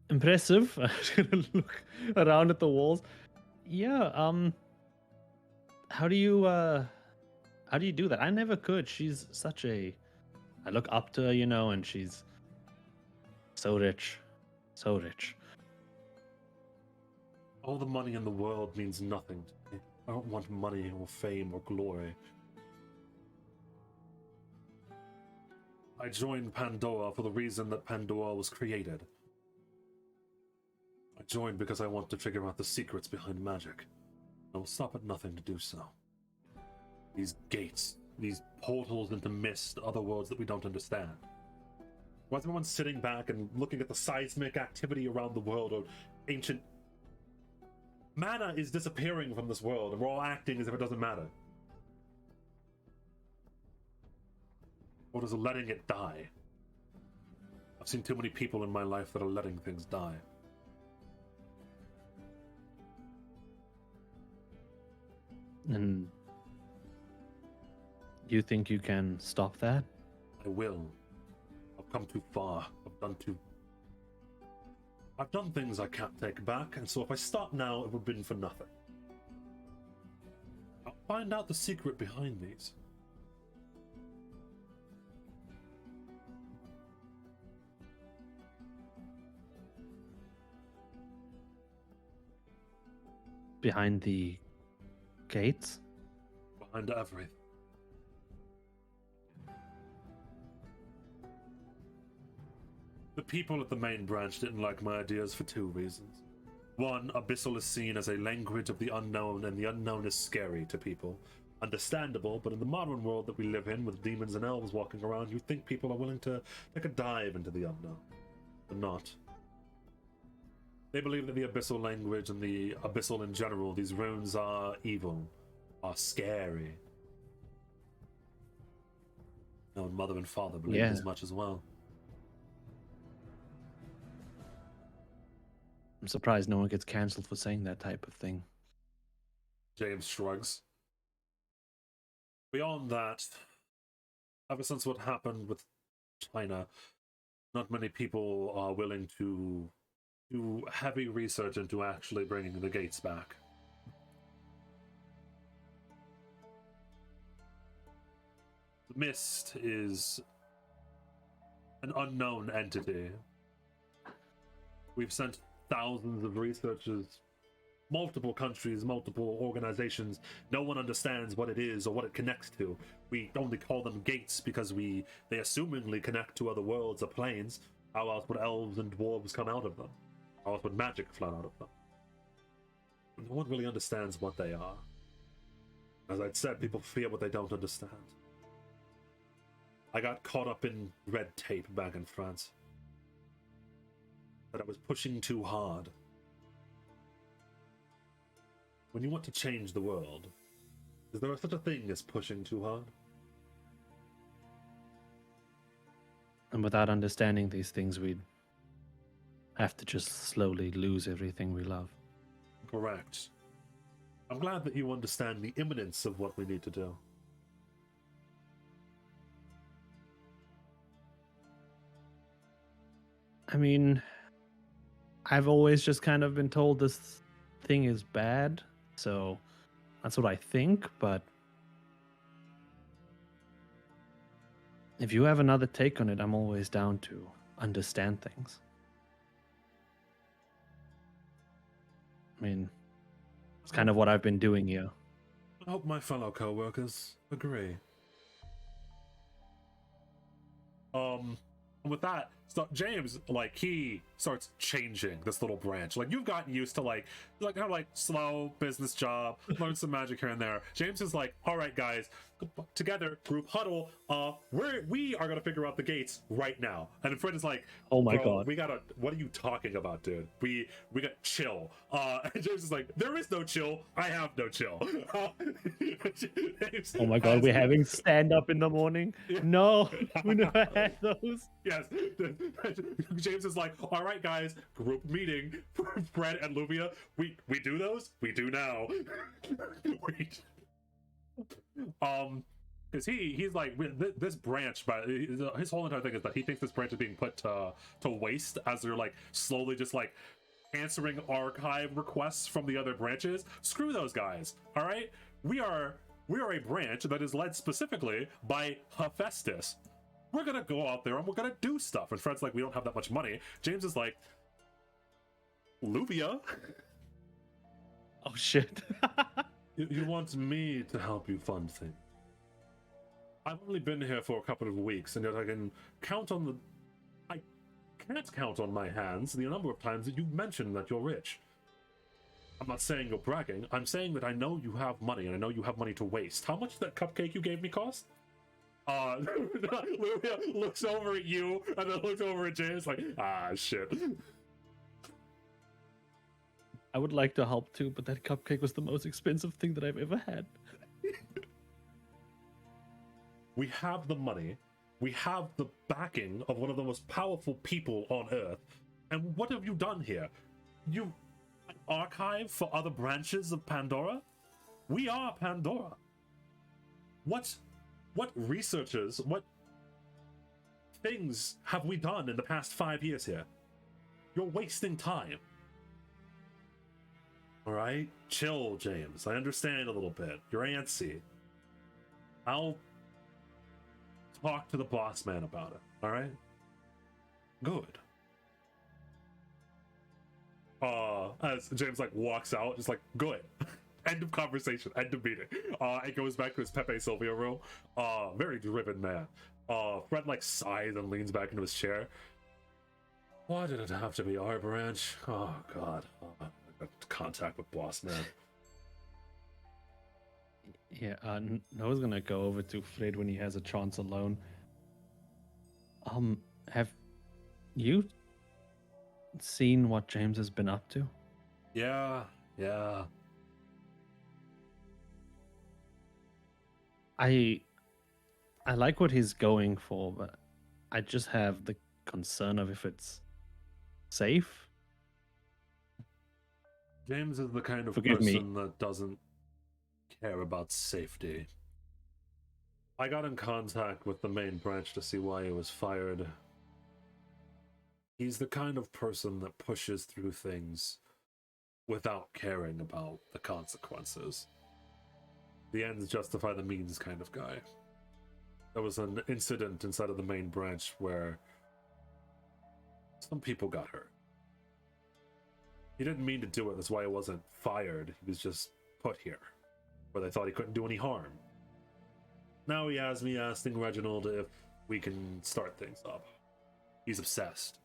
impressive. I was gonna look around at the walls. Yeah. How do you do that? I never could. She's such a. I look up to her, and she's so rich, so rich. All the money in the world means nothing to me. I don't want money or fame or glory. I joined Pandora for the reason that Pandora was created. I joined because I want to figure out the secrets behind magic. I will stop at nothing to do so. These gates, these portals into mist, other worlds that we don't understand. Why is everyone sitting back and looking at the seismic activity around the world or ancient... Mana is disappearing from this world, and we're all acting as if it doesn't matter. Or just letting it die. I've seen too many people in my life that are letting things die. And you think you can stop that? I will. I've come too far. I've done things I can't take back, and so if I stop now, it would have been for nothing. I'll find out the secret behind these. Behind the gates? Behind everything. The people at the main branch didn't like my ideas for two reasons. One, Abyssal is seen as a language of the unknown, and the unknown is scary to people. Understandable, but in the modern world that we live in, with demons and elves walking around, you'd think people are willing to take a dive into the unknown. But not. They believe that the Abyssal language and the Abyssal in general, these runes are evil, are scary. No, mother and father believed as much as well. I'm surprised no one gets cancelled for saying that type of thing. James shrugs. Beyond that, ever since what happened with China, not many people are willing to do heavy research into actually bringing the gates back. The Mist is an unknown entity. We've sent thousands of researchers, multiple countries, multiple organizations. No one understands what it is or what it connects to. We only call them gates because they assumingly connect to other worlds or planes. How else would elves and dwarves come out of them? How else would magic flow out of them? No one really understands what they are. As I'd said, people fear what they don't understand. I got caught up in red tape back in France. That I was pushing too hard. When you want to change the world, is there such a thing as pushing too hard? And without understanding these things, we'd have to just slowly lose everything we love. Correct. I'm glad that you understand the imminence of what we need to do. I mean, I've always just kind of been told this thing is bad, so that's what I think, but if you have another take on it, I'm always down to understand things. I mean, it's kind of what I've been doing here. I hope my fellow co-workers agree. With that, so James, like, he starts changing this little branch. Like, you've gotten used to like kind of like slow business job, learn some magic here and there. James is like, all right, guys, together, group huddle. We are gonna figure out the gates right now. And Fred is like, oh my god, we gotta. What are you talking about, dude? We got chill. And James is like, there is no chill. I have no chill. Oh my god, we're having stand up in the morning. No, we never had those. Yes. James is like, all right, guys, group meeting. Fred and Luvia, we do those? We do now. Because he's like, this branch, but his whole entire thing is that he thinks this branch is being put to waste as they're like slowly just like answering archive requests from the other branches. Screw those guys, all right? We are a branch that is led specifically by Hephaestus. We're gonna go out there and we're gonna do stuff. And Fred's like, we don't have that much money. James is like, Luvia? Oh shit. You want me to help you fund things? I've only been here for a couple of weeks, and yet I can't count on my hands the number of times that you mentioned that you're rich. I'm not saying you're bragging. I'm saying that I know you have money, and I know you have money to waste. How much did that cupcake you gave me cost? Luvia looks over at you, and then looks over at James like, shit. I would like to help too, but that cupcake was the most expensive thing that I've ever had. We have the money. We have the backing of one of the most powerful people on Earth. And what have you done here? You archive for other branches of Pandora? We are Pandora. What researchers, what things have we done in the past 5 years here? You're wasting time. All right, chill, James. I understand a little bit. You're antsy. I'll talk to the boss man about it. All right. Good. As James like walks out, just like good. End of conversation. End of meeting. It goes back to his Pepe Sylvia room. Very driven man. Fred like sighs and leans back into his chair. Why did it have to be our branch? Oh God. Contact with boss man. Yeah, Noah's gonna go over to Fred when he has a chance alone. Have you seen what James has been up to? Yeah. I like what he's going for, but I just have the concern of if it's safe. James is the kind of person that doesn't care about safety. I got in contact with the main branch to see why he was fired. He's the kind of person that pushes through things without caring about the consequences. The ends justify the means kind of guy. There was an incident inside of the main branch where some people got hurt. He didn't mean to do it, that's why he wasn't fired. He was just put here, where they thought he couldn't do any harm. Now he has me asking Reginald if we can start things up. He's obsessed.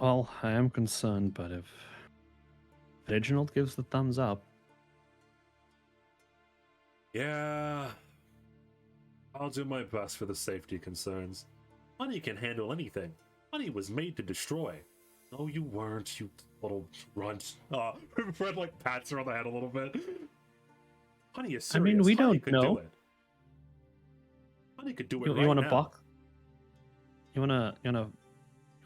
Well, I am concerned, but if Reginald gives the thumbs up, yeah, I'll do my best for the safety concerns. Honey can handle anything. Honey was made to destroy. No, you weren't, you little runt. Fred like pats her on the head a little bit. Honey is I mean, serious. we Honey don't could know. do it. Honey could do it You right want to now. buck? You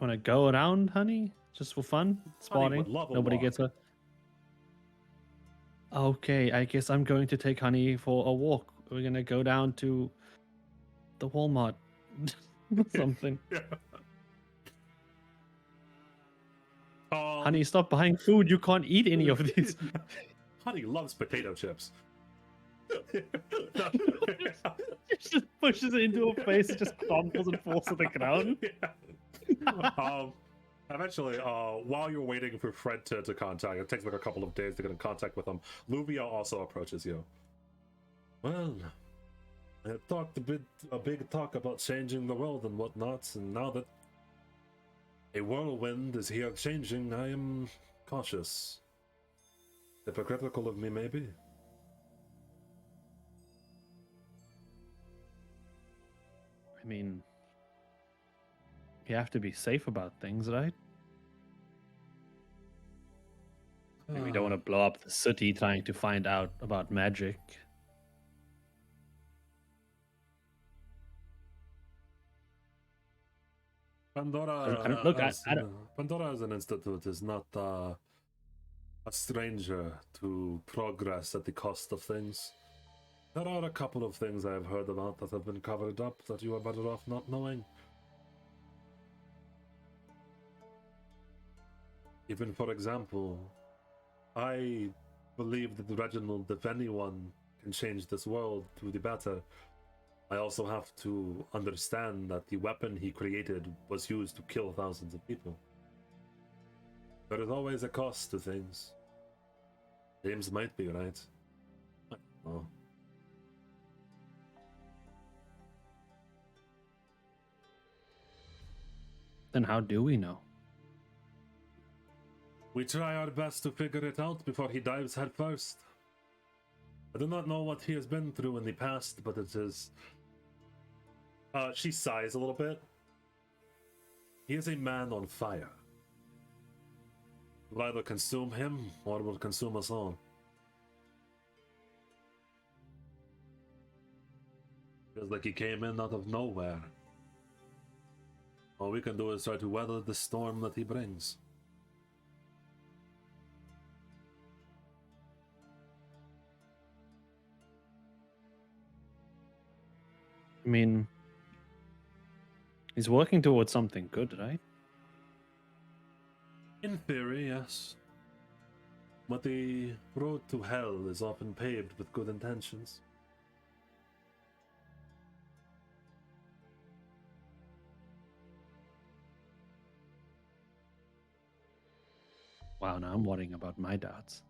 wanna go around, honey? Just for fun, spotting. Honey would love a Nobody walk. gets a. Okay, I guess I'm going to take Honey for a walk. We're gonna go down to the Walmart, something. Yeah. Honey, stop buying food. You can't eat any of these. Honey loves potato chips. Just pushes it into her face. It just crumbles and falls to the ground. Yeah. Eventually, while you're waiting for Fred to contact, it takes like a couple of days to get in contact with him. Luvia also approaches you. Well, I had talked a big talk about changing the world and whatnot, and now that a whirlwind is here changing, I am cautious. Hypocritical of me, maybe. I mean, you have to be safe about things, right? We don't want to blow up the city trying to find out about magic. Pandora, I don't, look, as, I don't. Pandora as an institute is not a stranger to progress at the cost of things. There are a couple of things I've heard about that have been covered up that you are better off not knowing. Even for example, I believe that Reginald, if anyone, can change this world to the better. I also have to understand that the weapon he created was used to kill thousands of people. There is always a cost to things. James might be right. I don't know. Then how do we know? We try our best to figure it out before he dives headfirst. I do not know what he has been through in the past, but it is... she sighs a little bit. He is a man on fire. We'll either consume him, or will consume us all. Feels like he came in out of nowhere. All we can do is try to weather the storm that he brings. I mean, he's working towards something good, right? In theory, yes. But the road to hell is often paved with good intentions. Wow, now I'm worrying about my doubts.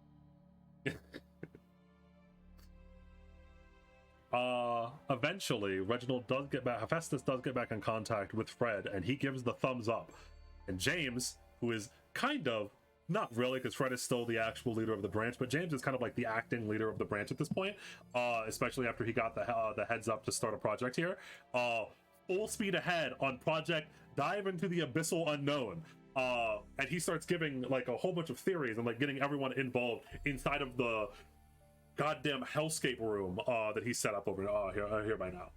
Eventually, Reginald does get back, Hephaestus does get back in contact with Fred, and he gives the thumbs up. And James, who is kind of, not really, because Fred is still the actual leader of the branch, but James is kind of like the acting leader of the branch at this point, especially after he got the heads up to start a project here. Full speed ahead on Project Dive into the Abyssal Unknown. And he starts giving like a whole bunch of theories and like getting everyone involved inside of the goddamn hellscape room that he set up over here by now.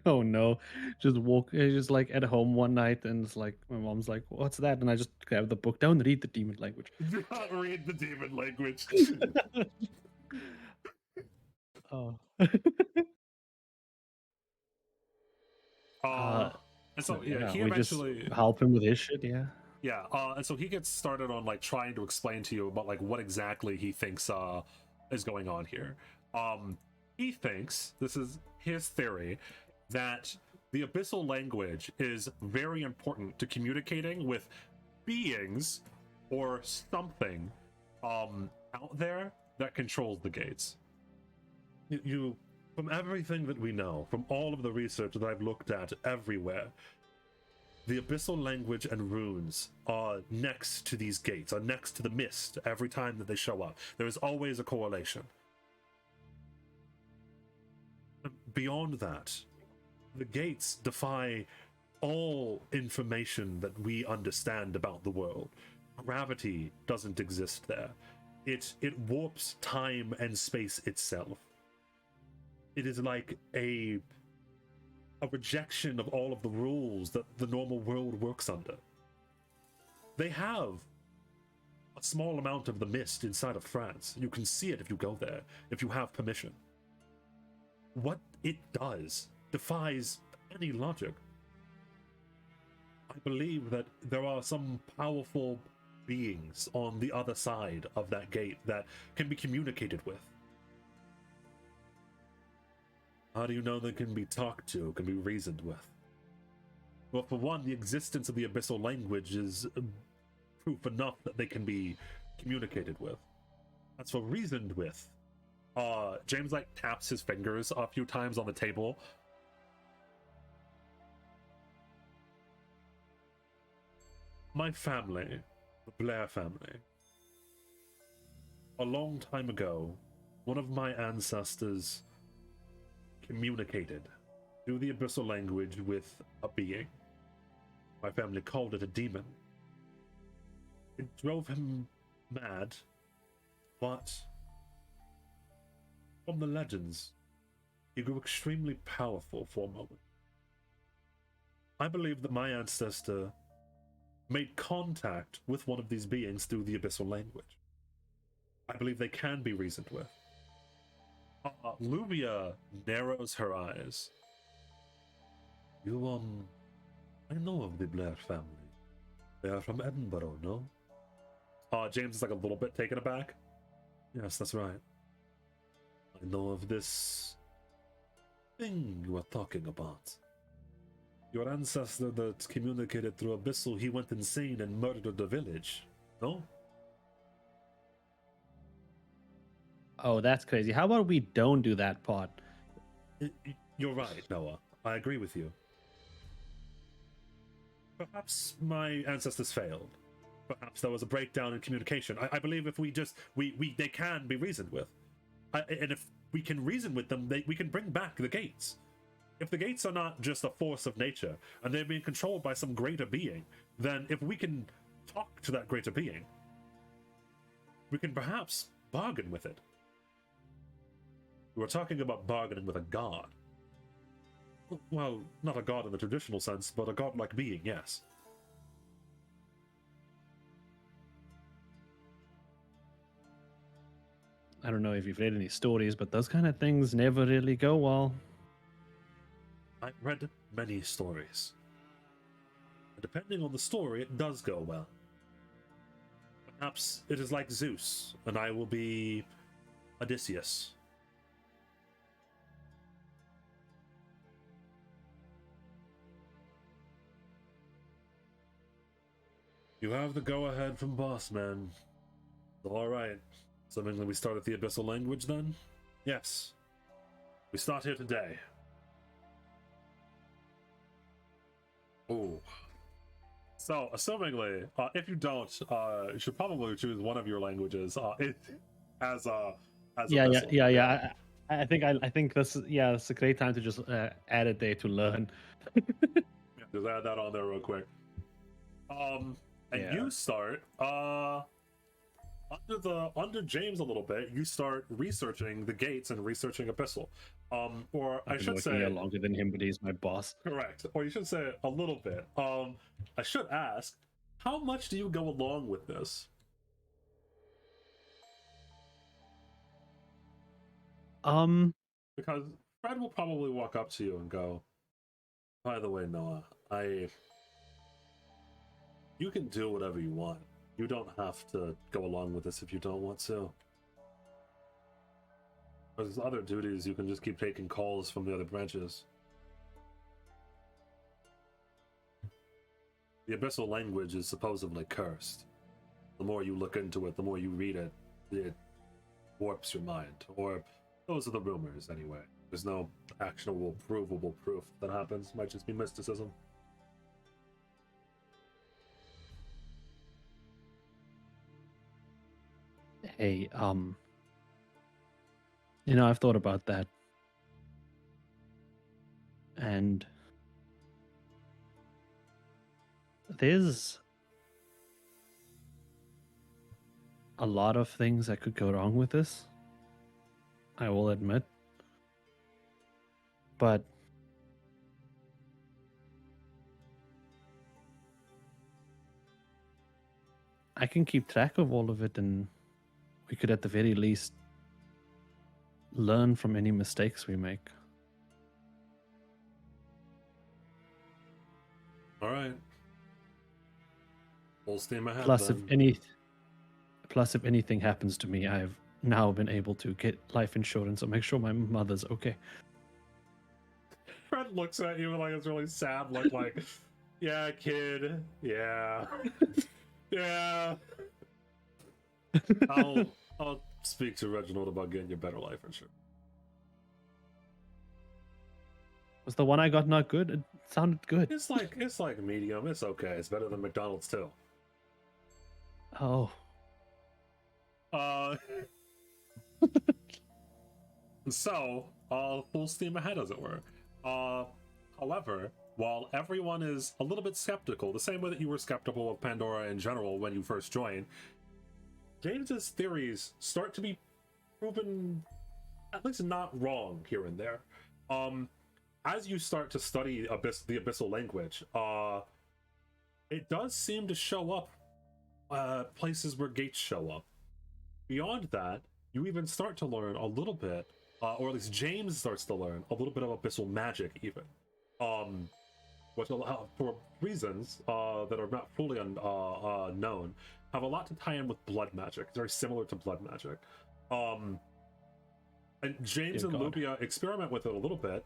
Oh no, just like at home one night, and it's like my mom's like, "What's that?" And I just grab the book. Don't read the demon language. Do not read the demon language. Oh. And so yeah, he we eventually just help him with his shit. Yeah, and so he gets started on like trying to explain to you about like what exactly he thinks is going on here. He thinks, this is his theory, that the abyssal language is very important to communicating with beings or something out there that controls the gates. You from everything that we know, from all of the research that I've looked at everywhere, the abyssal language and runes are next to these gates, are next to the mist every time that they show up. There is always a correlation. Beyond that, the gates defy all information that we understand about the world. Gravity doesn't exist there. It warps time and space itself. It is like a rejection of all of the rules that the normal world works under. They have a small amount of the mist inside of France. You can see it if you go there, if you have permission. What it does defies any logic. I believe that there are some powerful beings on the other side of that gate that can be communicated with. How do you know they can be talked to, can be reasoned with? Well, for one, the existence of the abyssal language is proof enough that they can be communicated with. As for reasoned with, James like taps his fingers a few times on the table. My family, the Blair family, a long time ago, one of my ancestors communicated through the abyssal language with a being. My family called it a demon. It drove him mad, but from the legends, he grew extremely powerful for a moment. I believe that my ancestor made contact with one of these beings through the abyssal language. I believe they can be reasoned with. Luvia narrows her eyes. You, I know of the Blair family. They are from Edinburgh, no? James is like a little bit taken aback. Yes, that's right. I know of this thing you are talking about. Your ancestor that communicated through abyssal, he went insane and murdered the village, no? Oh, that's crazy. How about we don't do that part? You're right, Noah. I agree with you. Perhaps my ancestors failed. Perhaps there was a breakdown in communication. I believe if we they can be reasoned with. And if we can reason with them, we can bring back the gates. If the gates are not just a force of nature, and they're being controlled by some greater being, then if we can talk to that greater being, we can perhaps bargain with it. We're talking about bargaining with a god. Well, not a god in the traditional sense, but a godlike being, yes. I don't know if you've read any stories, but those kind of things never really go well. I've read many stories. And depending on the story, it does go well. Perhaps it is like Zeus, and I will be Odysseus. You have the go-ahead from boss, man. All right. Something that we start at the abyssal language, then? Yes. We start here today. Oh. So, assumingly, if you don't, you should probably choose one of your languages as abyssal. Yeah. I think that's a great time to just add it there to learn. Just add that on there real quick. You start under James a little bit. You start researching the gates and researching abyssal. Or I should say longer than him, but he's my boss. Correct. Or you should say a little bit. I should ask, how much do you go along with this? Because Fred will probably walk up to you and go, by the way, Noah, you can do whatever you want. You don't have to go along with this if you don't want to. There's other duties, you can just keep taking calls from the other branches. The abyssal language is supposedly cursed. The more you look into it, the more you read it, it warps your mind. Or those are the rumors, anyway. There's no actionable, provable proof that happens. It might just be mysticism. Hey, I've thought about that. And there's a lot of things that could go wrong with this, I will admit. But I can keep track of all of it, and we could at the very least learn from any mistakes we make. All right. Full steam ahead Plus, then. if anything happens to me, I've now been able to get life insurance and make sure my mother's okay. Fred looks at you like it's really sad look, like, yeah, kid, yeah, yeah. I'll speak to Reginald about getting you better life insurance. Was the one I got not good? It sounded good. It's like medium. It's okay. It's better than McDonald's too. Oh. So, full steam ahead, as it were. However, while everyone is a little bit skeptical, the same way that you were skeptical of Pandora in general when you first joined, James's theories start to be proven at least not wrong here and there. As you start to study the abyssal language, it does seem to show up places where gates show up. Beyond that, you even start to learn a little bit, or at least James starts to learn a little bit of abyssal magic, even, which for reasons that are not fully known, have a lot to tie in with blood magic. It's very similar to blood magic. And James and Lubia experiment with it a little bit,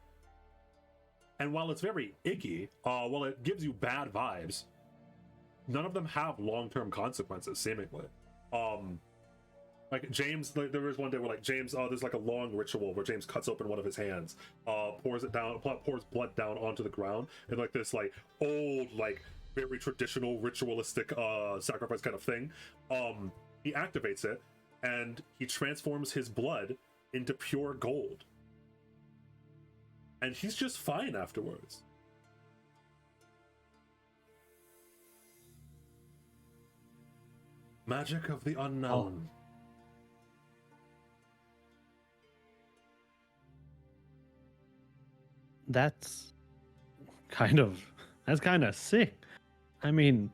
and while it's very icky, while it gives you bad vibes, none of them have long-term consequences, seemingly. Like James, there was one day where like James, there's like a long ritual where James cuts open one of his hands, pours blood down onto the ground, and like this like old, like very traditional ritualistic sacrifice kind of thing. He activates it, and he transforms his blood into pure gold, and he's just fine afterwards. Magic of the unknown. Oh. That's kind of sick. I mean,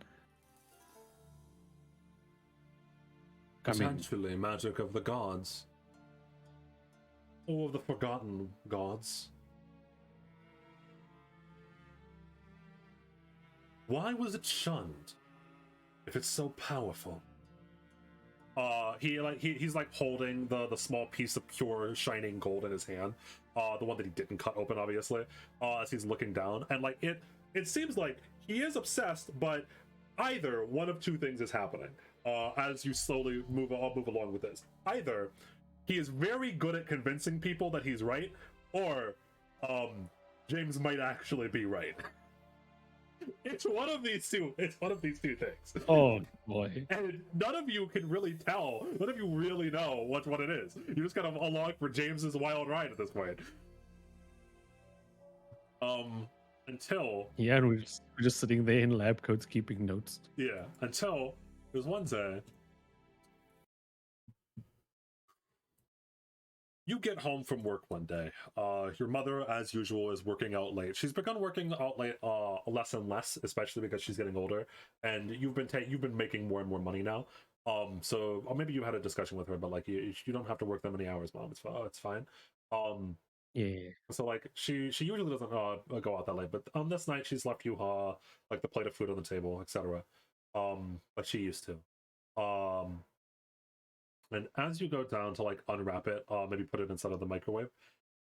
Potentially magic of the gods. Or of the forgotten gods. Why was it shunned? If it's so powerful. He's like holding the small piece of pure shining gold in his hand. The one that he didn't cut open, obviously. As he's looking down. And like it seems like he is obsessed, but either one of two things is happening. As you slowly move along with this. Either he is very good at convincing people that he's right, or James might actually be right. It's one of these two. It's one of these two things. Oh boy! And none of you can really tell. None of you really know what it is. You just kind of along for James's wild ride at this point. Until and we're just sitting there in lab coats keeping notes. Yeah, until there's one day you get home from work one day. Your mother, as usual, is working out late. She's begun working out late less and less, especially because she's getting older, and you've been making more and more money now. So or maybe you had a discussion with her, but like you don't have to work that many hours, Mom. It's fine. Yeah. So like she usually doesn't go out that late, but on this night she's left you like the plate of food on the table, etc. But she used to. And as you go down to like unwrap it, maybe put it inside of the microwave,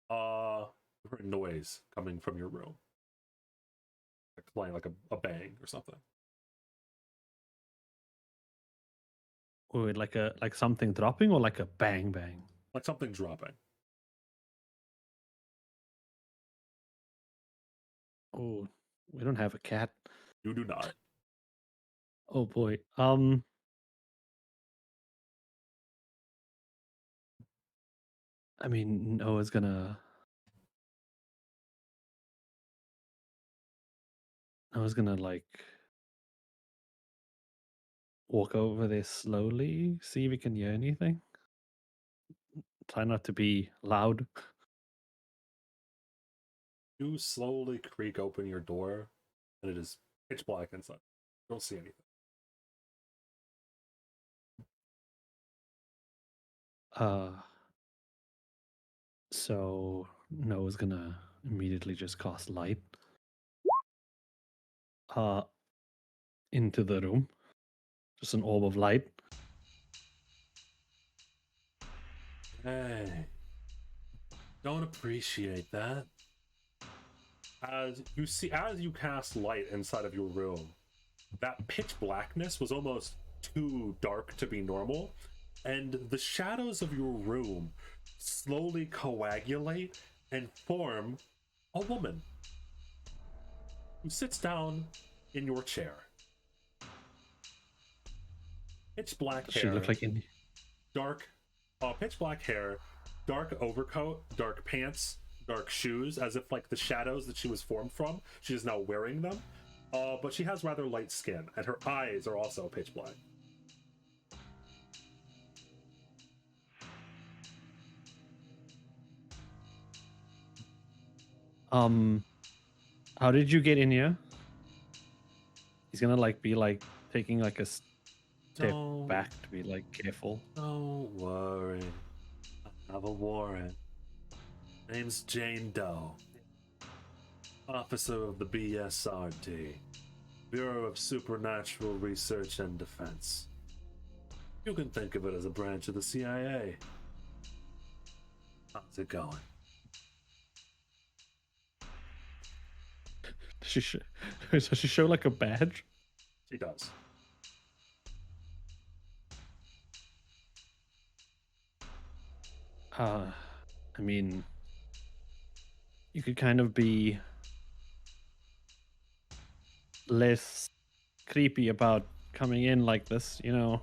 you hear a noise coming from your room, like playing like a bang or something. Or like something dropping, or like a bang bang, like something dropping. Oh, we don't have a cat. You do not. Oh boy. I mean, Noah's gonna like walk over there slowly, see if he can hear anything. Try not to be loud. You slowly creak open your door, and it is pitch black inside. You don't see anything. So Noah's gonna immediately just cast light into the room. Just an orb of light. Hey, don't appreciate that. As you cast light inside of your room, that pitch blackness was almost too dark to be normal, and the shadows of your room slowly coagulate and form a woman who sits down in your chair. Pitch black hair. She looked like in dark, pitch black hair, dark overcoat, dark pants, dark shoes, as if like the shadows that she was formed from, she is now wearing them. But she has rather light skin, and her eyes are also pitch black. How did you get in here? He's gonna like be like taking like a step back to be like careful. Don't worry. I have a warrant. Name's Jane Doe. Officer of the BSRD. Bureau of Supernatural Research and Defense. You can think of it as a branch of the CIA. How's it going? Does she show like a badge? She does. I mean, you could kind of be less creepy about coming in like this, you know,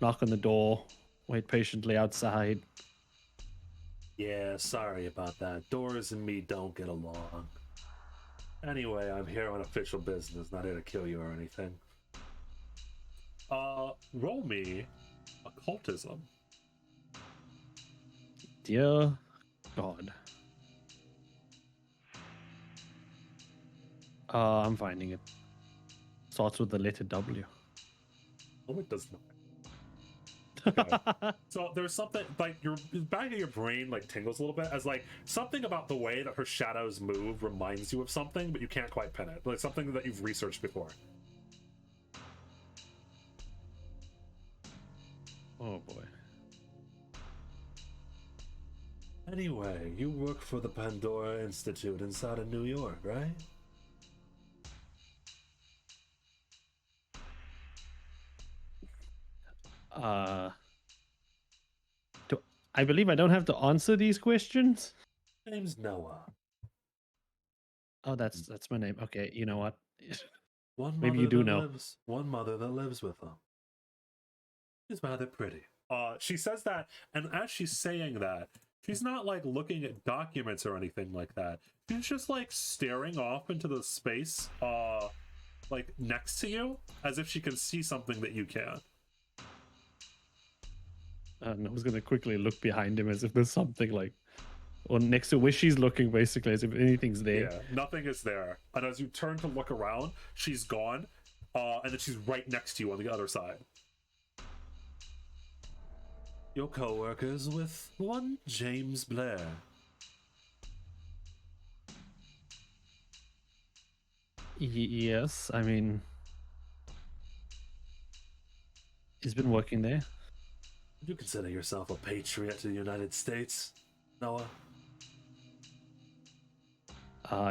knock on the door, wait patiently outside. Yeah, sorry about that. Doris and me don't get along. Anyway, I'm here on official business, not here to kill you or anything. Roll me occultism. Dear God. I'm finding it. Starts with the letter W. Oh, it does not. Okay. So there's something like your back of your brain like tingles a little bit as like something about the way that her shadows move reminds you of something, but you can't quite pin it. Like something that you've researched before. Oh boy. Anyway, you work for the Pandora Institute inside of New York, right? I believe I don't have to answer these questions. Name's Noah. Oh, that's my name. Okay, you know what? Maybe you do know. One mother that lives with them. She's rather pretty. She says that, and as she's saying that, she's not like looking at documents or anything like that. She's just like staring off into the space, like next to you, as if she can see something that you can't. And I was gonna quickly look behind him as if there's something like, or next to where she's looking, basically, as if anything's there. Yeah, nothing is there. And as you turn to look around, she's gone, and then she's right next to you on the other side. Your co-workers with one James Blair. Yes, I mean, he's been working there. Would you consider yourself a patriot to the United States, Noah?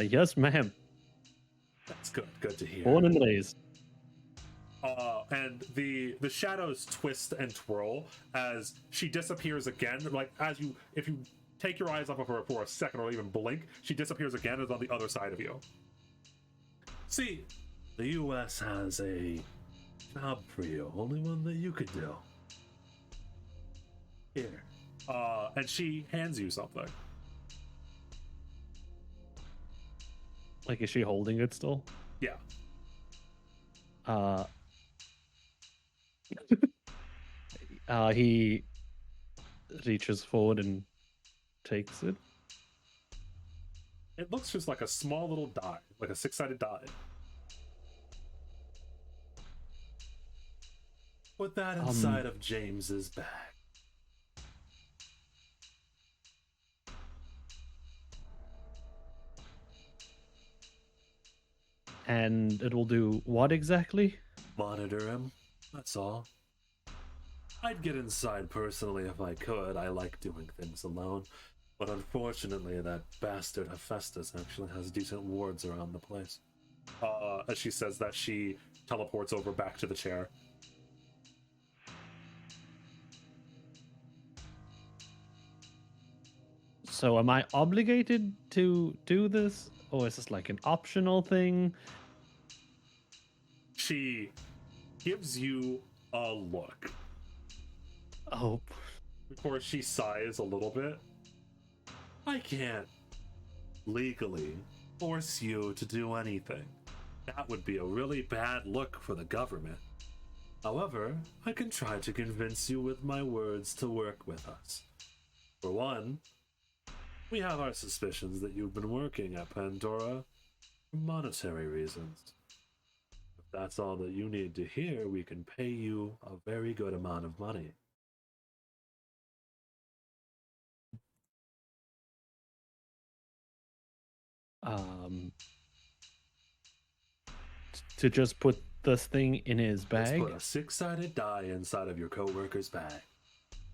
Yes, ma'am. That's good. Good to hear. Born and raised. And the shadows twist and twirl as she disappears again. Like if you take your eyes off of her for a second or even blink, she disappears again and is on the other side of you. See, the U.S. has a job for you, only one that you could do. Here, And she hands you something. Like, is she holding it still? Yeah. He reaches forward and takes it. It looks just like a small little die, like a 6-sided die. Put that inside of James's bag. And it will do what exactly? Monitor him, that's all. I'd get inside personally if I could. I like doing things alone. But unfortunately, that bastard Hephaestus actually has decent wards around the place. As she says that, she teleports over back to the chair. So am I obligated to do this? Or is this like an optional thing? She gives you a look. Oh. Before she sighs a little bit. I can't legally force you to do anything. That would be a really bad look for the government. However, I can try to convince you with my words to work with us. For one, we have our suspicions that you've been working at Pandora for monetary reasons. If that's all that you need to hear, we can pay you a very good amount of money. To just put this thing in his bag? Just put a 6-sided die inside of your coworker's bag.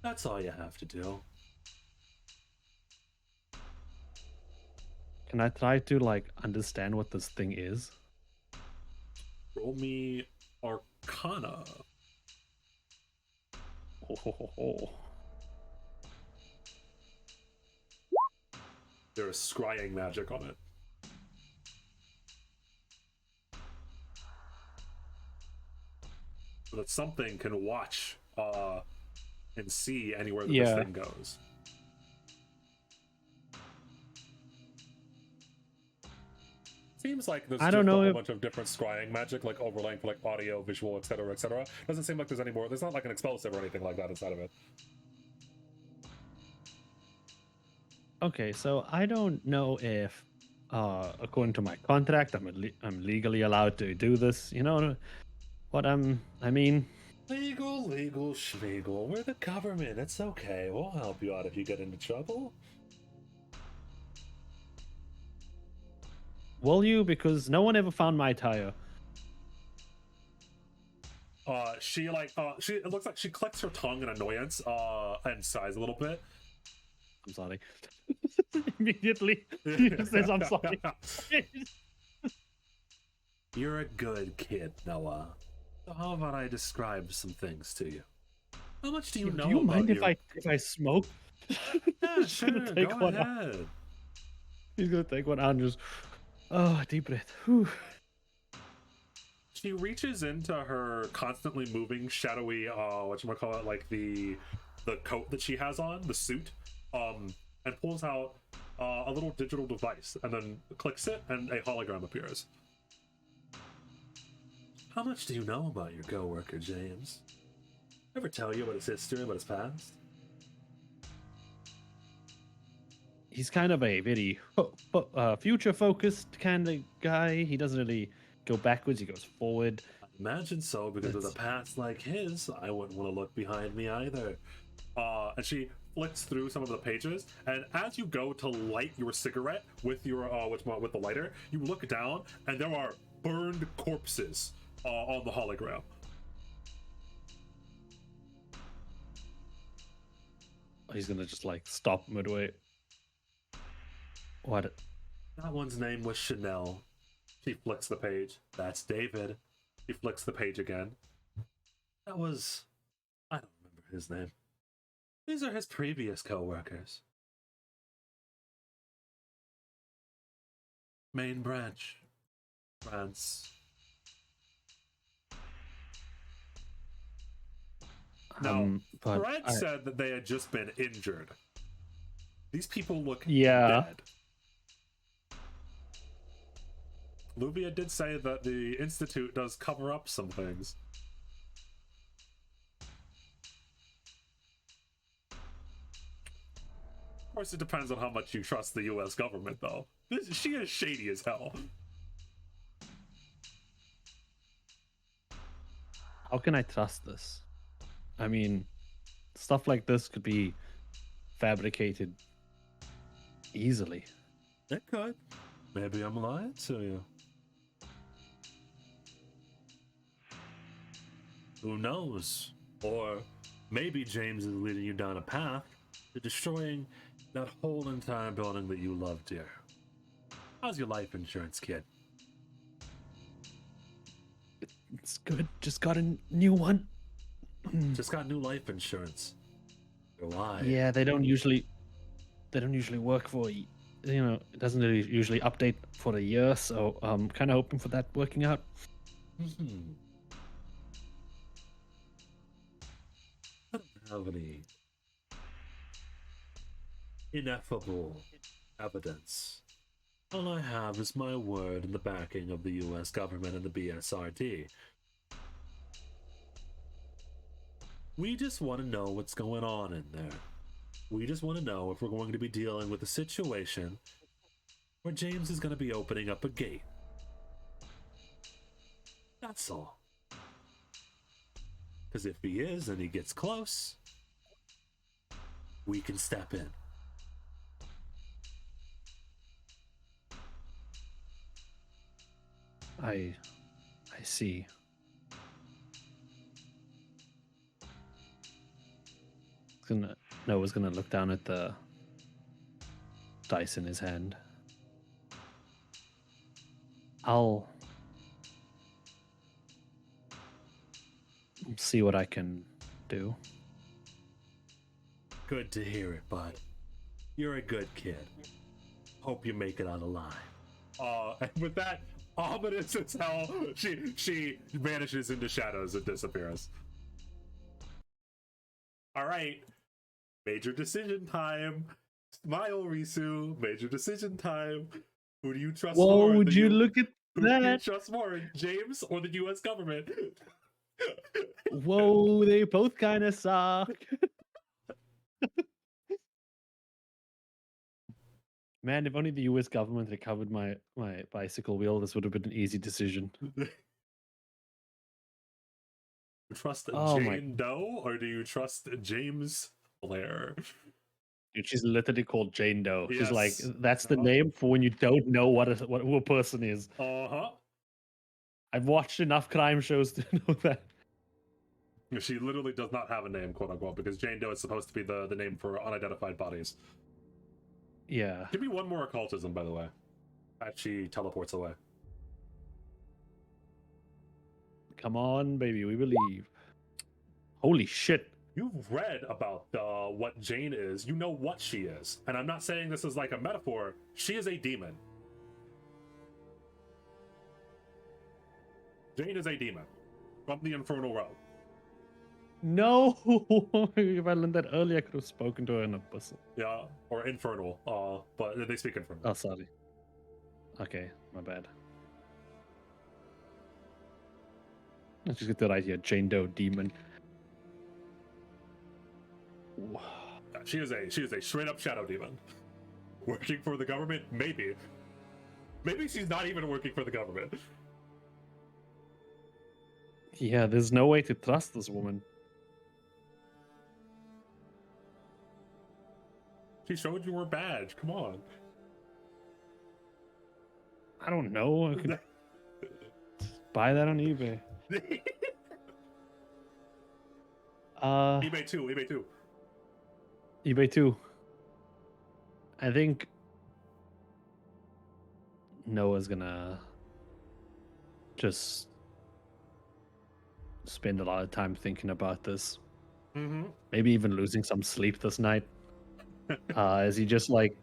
That's all you have to do. Can I try to, like, understand what this thing is? Roll me Arcana. Oh. There's scrying magic on it. So that something can watch and see anywhere that this thing goes. Seems like there's just a whole bunch of different scrying magic, like overlaying for like audio, visual, etc., etc. Doesn't seem like there's any more. There's not like an explosive or anything like that inside of it. Okay, so I don't know if, according to my contract, I'm legally allowed to do this. You know what I mean? Legal, schmeagle. We're the government. It's okay. We'll help you out if you get into trouble. Will you? Because no one ever found my tire. It looks like she clicks her tongue in annoyance, and sighs a little bit. I'm sorry. Immediately, he says, "I'm sorry." You're a good kid, Noah. So how about I describe some things to you? How much do you know? Do you mind if I smoke? Yeah, sure. Go ahead. He's gonna take one out and just, deep breath. Whew. She reaches into her constantly moving, shadowy, whatchamacallit, like the coat that she has on, the suit, and pulls out a little digital device, and then clicks it, and a hologram appears. How much do you know about your coworker, James? Ever tell you about his history, about his past? He's kind of a very future-focused kind of guy. He doesn't really go backwards, he goes forward. I imagine so, because with a past like his, I wouldn't want to look behind me either. And she flicks through some of the pages, and as you go to light your cigarette with your with the lighter, you look down, and there are burned corpses on the hologram. He's gonna just like stop midway. What? That one's name was Chanel. She flicks the page. That's David. She flicks the page again. That was... I don't remember his name. These are his previous co-workers. Main branch. France. Now, But Fred said that they had just been injured. These people look yeah. dead. Luvia did say that the Institute does cover up some things. Of course, it depends on how much you trust the U.S. government, though. She is shady as hell. How can I trust this? I mean, stuff like this could be fabricated easily. It could. Maybe I'm lying to you. Who knows? Or maybe James is leading you down a path to destroying that whole entire building that you love dear. How's your life insurance, kid? It's good. Just got a new one. Just got new life insurance. Why? Yeah, they don't usually work for, you know, it doesn't really usually update for a year, so I'm kind of hoping for that working out. I don't have any ineffable evidence. All I have is my word and the backing of the US government and the BSRD. We just want to know what's going on in there. We just want to know if we're going to be dealing with a situation where James is going to be opening up a gate. That's all. Because if he is and he gets close, we can step in. I see. Noah's gonna look down at the dice in his hand. I'll see what I can do. Good to hear it, bud. You're a good kid. Hope you make it out alive. And with that, ominous as hell, she vanishes into shadows and disappears. All right, major decision time. Smile, Risu. Major decision time. Who do you trust more? Whoa, would you look at who do you that? trust more, James or the U.S. government? Whoa, they both kind of suck. Man, if only the US government had covered my bicycle wheel, this would have been an easy decision. Trust Jane Doe or do you trust James Blair? Dude, she's literally called Jane Doe. Yes. She's like, that's the name for when you don't know who a person is. Uh-huh. I've watched enough crime shows to know that. She literally does not have a name, quote unquote, because Jane Doe is supposed to be the name for unidentified bodies. Yeah. Give me one more occultism, by the way. As she teleports away. Come on, baby, we believe. Holy shit. You've read about what Jane is. You know what she is. And I'm not saying this is like a metaphor. She is a demon. Jane is a demon. From the Infernal Realm. No! If I learned that earlier, I could have spoken to her in a whistle. Yeah, or Infernal. But they speak Infernal. Oh, sorry. Okay, my bad. Let's just get that right here. Jane Doe demon. She is a straight up shadow demon. Working for the government? Maybe. Maybe she's not even working for the government. Yeah, there's no way to trust this woman. She showed you her badge. Come on. I don't know. I could buy that on eBay. eBay too. eBay too. I think Noah's gonna just spend a lot of time thinking about this. Mm-hmm. Maybe even losing some sleep this night. As he just like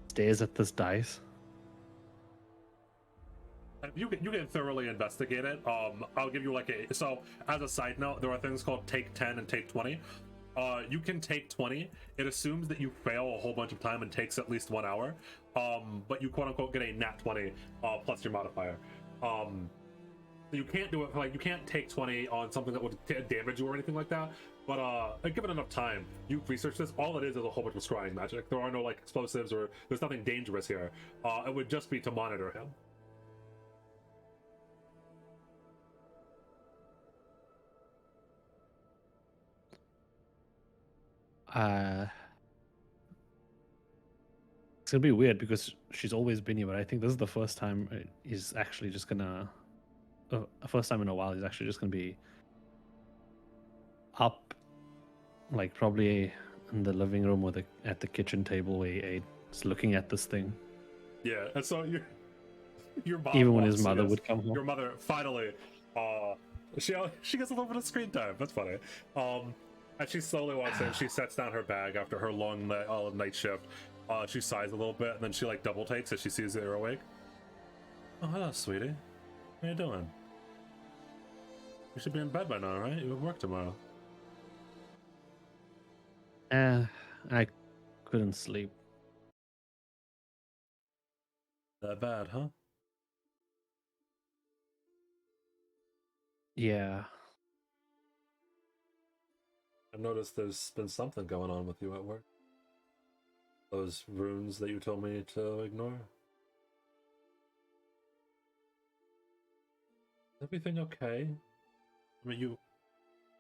stares at this dice. You can thoroughly investigate it. I'll give you like a so as a side note, there are things called take 10 and take 20. You can take 20. It assumes that you fail a whole bunch of time and takes at least 1 hour. But you quote unquote get a nat 20 plus your modifier. So you can't do it for, like, you can't take 20 on something that would damage you or anything like that. But given enough time, you research this. All it is a whole bunch of scrying magic. There are no like explosives or there's nothing dangerous here. It would just be to monitor him. It's gonna be weird because she's always been here, but I think this is the first time he's actually just gonna. First time in a while, he's actually just gonna be up, like probably in the living room or at the kitchen table where he ate, just looking at this thing. Yeah, and so your mom even when his mother would come home. Your mother finally, she gets a little bit of screen time. That's funny. And she slowly walks in. She sets down her bag after her long night shift. She sighs a little bit, and then she like double takes as she sees that you're awake. Oh, hello, sweetie. How you doing? You should be in bed by now, right? You have work tomorrow. I couldn't sleep. That bad, huh? Yeah. I've noticed there's been something going on with you at work. Those runes that you told me to ignore. Is everything okay? I mean,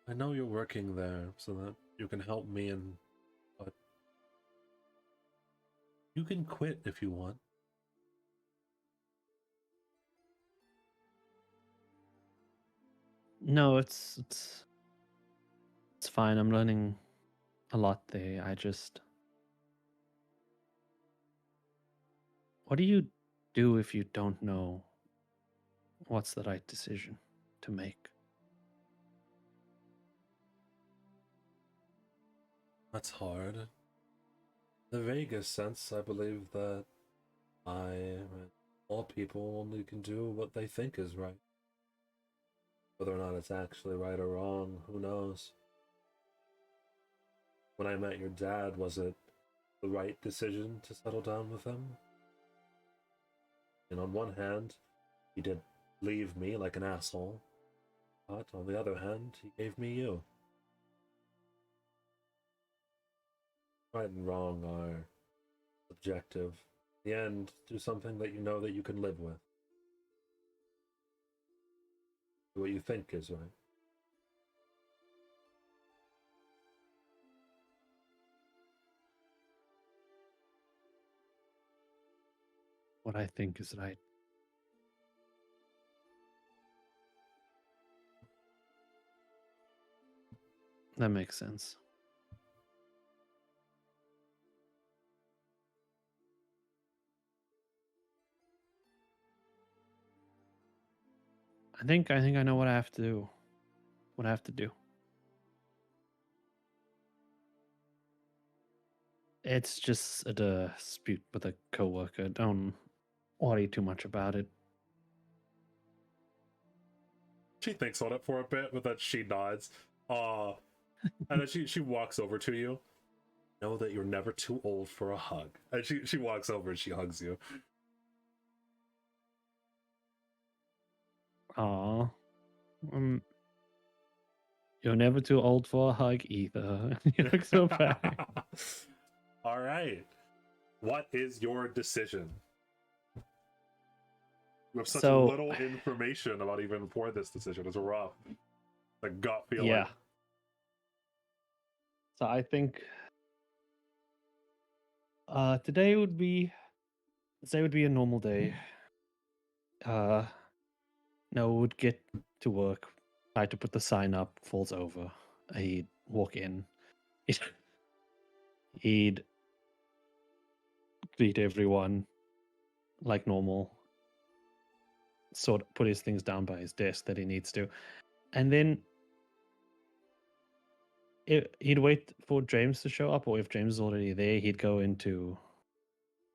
I know you're working there so that you can help me, but you can quit if you want. No, it's fine. I'm learning a lot there. What do you do if you don't know what's the right decision to make? That's hard. In the vaguest sense, I believe that all people only can do what they think is right. Whether or not it's actually right or wrong, who knows? When I met your dad, was it the right decision to settle down with him? And on one hand, he did leave me like an asshole, but on the other hand, he gave me you. Right and wrong are subjective. In the end, do something that you know that you can live with. Do what you think is right. What I think is right. That makes sense. I think I know what I have to do. What I have to do. It's just a dispute with a coworker. Don't worry too much about it. She thinks on it for a bit, but then she nods. And then she walks over to you. Know that you're never too old for a hug. And she walks over and she hugs you. Aw. You're never too old for a hug either. You look so bad. All right. What is your decision? You have such little information about even for this decision. It's rough. The gut feeling. Yeah. So I think today would be a normal day. No, would get to work, try to put the sign up, falls over. He'd walk in. He'd greet everyone like normal. Sort of put his things down by his desk that he needs to. And then he'd wait for James to show up, or if James is already there, he'd go into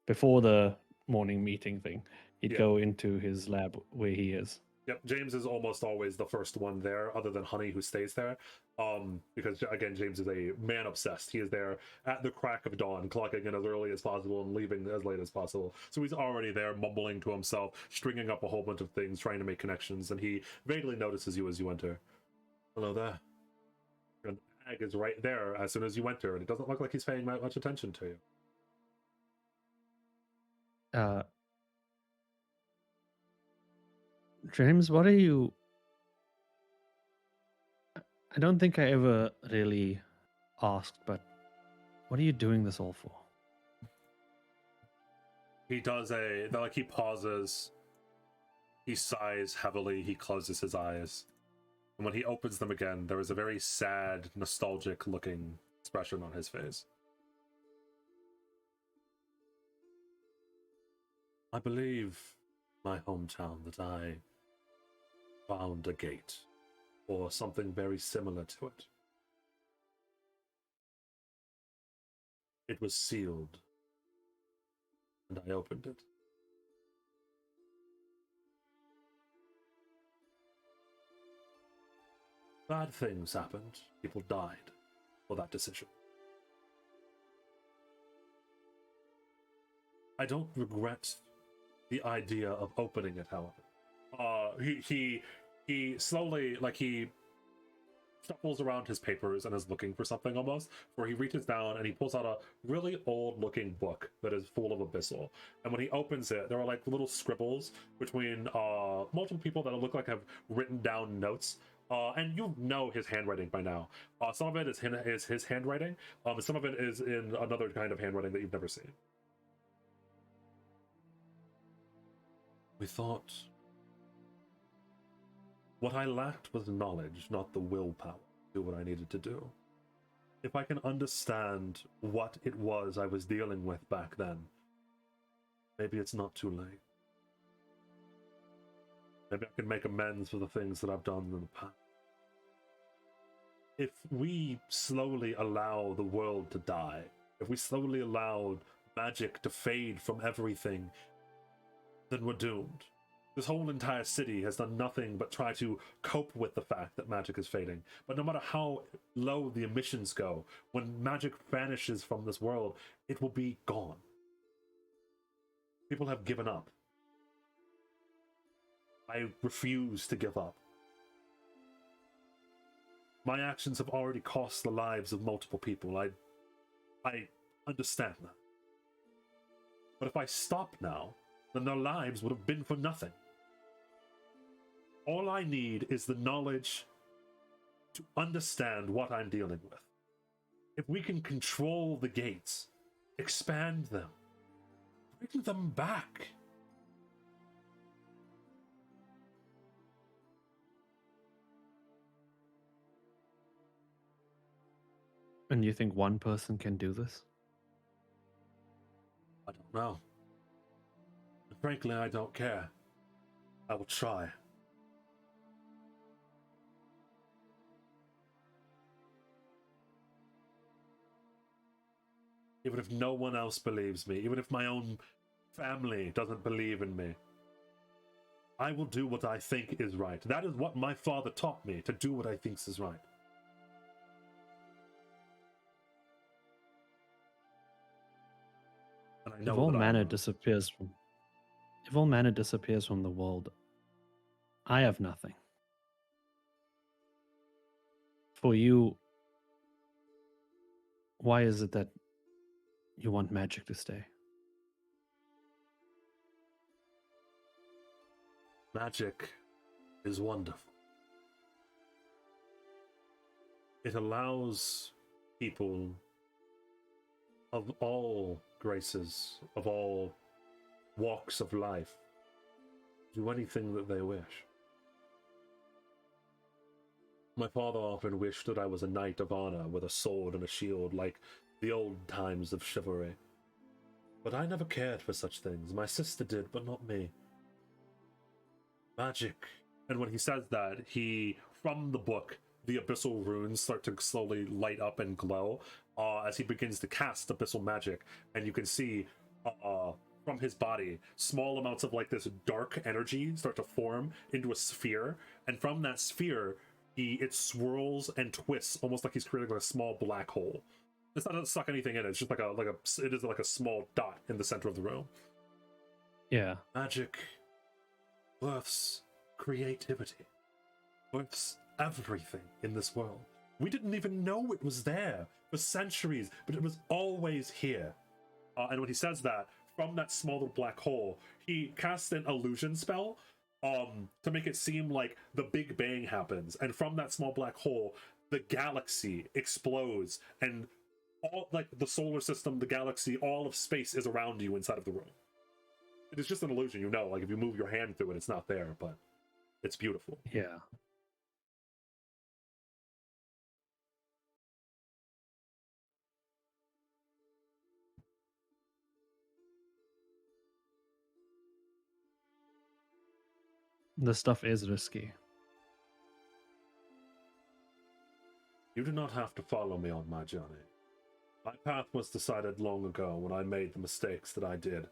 before the morning meeting thing. he'd go into his lab where he is. Yep, James is almost always the first one there, other than Honey, who stays there. Because again, James is a man obsessed. He is there at the crack of dawn, clocking in as early as possible and leaving as late as possible. So he's already there, mumbling to himself, stringing up a whole bunch of things, trying to make connections, and he vaguely notices you as you enter. Hello there. And the bag is right there as soon as you enter, and it doesn't look like he's paying that much attention to you. James, what are you... I don't think I ever really asked, but what are you doing this all for? He does he pauses, he sighs heavily, he closes his eyes. And when he opens them again, there is a very sad, nostalgic looking expression on his face. I believe my hometown that I found a gate, or something very similar to it. It was sealed, and I opened it. Bad things happened. People died for that decision. I don't regret the idea of opening it, however. He slowly, he shuffles around his papers and is looking for something almost, where he reaches down and he pulls out a really old looking book that is full of abyssal. And when he opens it, there are little scribbles between multiple people that look like have written down notes. And you know his handwriting by now. Some of it is his handwriting, some of it is in another kind of handwriting that you've never seen. We thought what I lacked was knowledge, not the willpower to do what I needed to do. If I can understand what it was I was dealing with back then, maybe it's not too late. Maybe I can make amends for the things that I've done in the past. If we slowly allow the world to die, if we slowly allow magic to fade from everything, then we're doomed. This whole entire city has done nothing but try to cope with the fact that magic is fading. But no matter how low the emissions go, when magic vanishes from this world, it will be gone. People have given up. I refuse to give up. My actions have already cost the lives of multiple people. I understand that. But if I stop now, then their lives would have been for nothing. All I need is the knowledge to understand what I'm dealing with. If we can control the gates, expand them, bring them back. And you think one person can do this? I don't know. And frankly, I don't care. I will try. Even if no one else believes me, even if my own family doesn't believe in me, I will do what I think is right. That is what my father taught me, to do what I think is right. And I know if all mana disappears from the world, I have nothing. For you, why is it that you want magic to stay? Magic is wonderful. It allows people of all graces, of all walks of life, to do anything that they wish. My father often wished that I was a knight of honor with a sword and a shield, like the old times of chivalry. But I never cared for such things. My sister did, but not me. Magic. And when he says that, from the book, the abyssal runes start to slowly light up and glow as he begins to cast abyssal magic. And you can see from his body, small amounts of like this dark energy start to form into a sphere, and from that sphere, it swirls and twists almost like he's creating like a small black hole. It's not to suck anything in it. It's just it is like a small dot in the center of the room. Yeah. Magic births creativity, births everything in this world. We didn't even know it was there for centuries, but it was always here. And when he says that, from that small little black hole, he casts an illusion spell to make it seem like the Big Bang happens. And from that small black hole, the galaxy explodes, and all like the solar system, the galaxy, all of space is around you inside of the room. It is just an illusion, you know. Like if you move your hand through it, it's not there, but it's beautiful. Yeah. This stuff is risky. You do not have to follow me on my journey. My path was decided long ago when I made the mistakes that I did.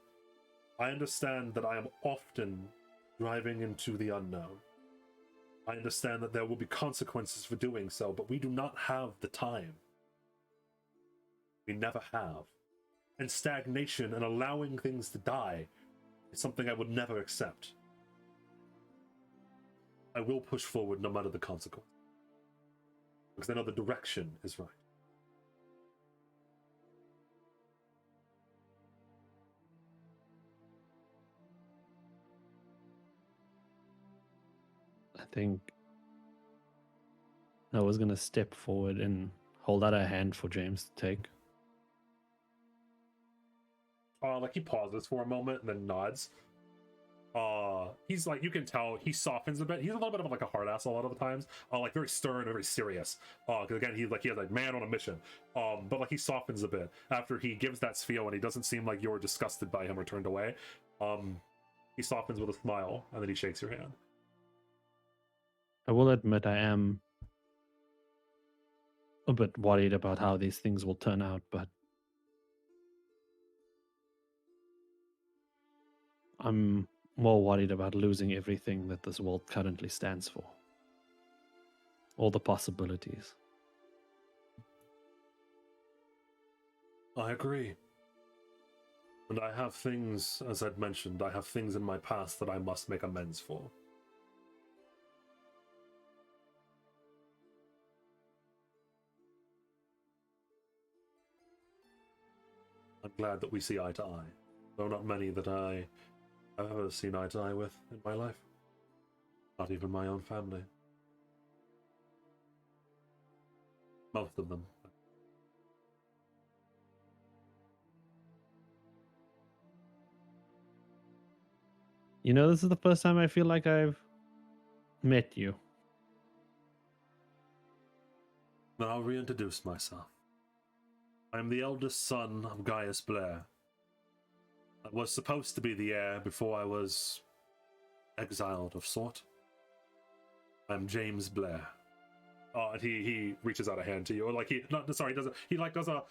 I understand that I am often driving into the unknown. I understand that there will be consequences for doing so, but we do not have the time. We never have. And stagnation and allowing things to die is something I would never accept. I will push forward no matter the consequence. Because I know the direction is right. I think I was gonna step forward and hold out a hand for James to take. Like he pauses for a moment and then nods. He's like, you can tell he softens a bit. He's a little bit of like a hard ass a lot of the times. Like very stern and very serious. Because again, he has like man on a mission. But like he softens a bit after he gives that spiel, and he doesn't seem like you're disgusted by him or turned away. He softens with a smile, and then he shakes your hand. I will admit I am a bit worried about how these things will turn out, but I'm more worried about losing everything that this world currently stands for. All the possibilities. I agree. And I have things, as I'd mentioned, I have things in my past that I must make amends for. I'm glad that we see eye to eye. Though not many that I have ever seen eye to eye with in my life. Not even my own family. Most of them. You know, this is the first time I feel like I've met you. Then I'll reintroduce myself. I am the eldest son of Gaius Blair. I was supposed to be the heir before I was exiled of sort. I'm James Blair. And he reaches out a hand to you, or like he does a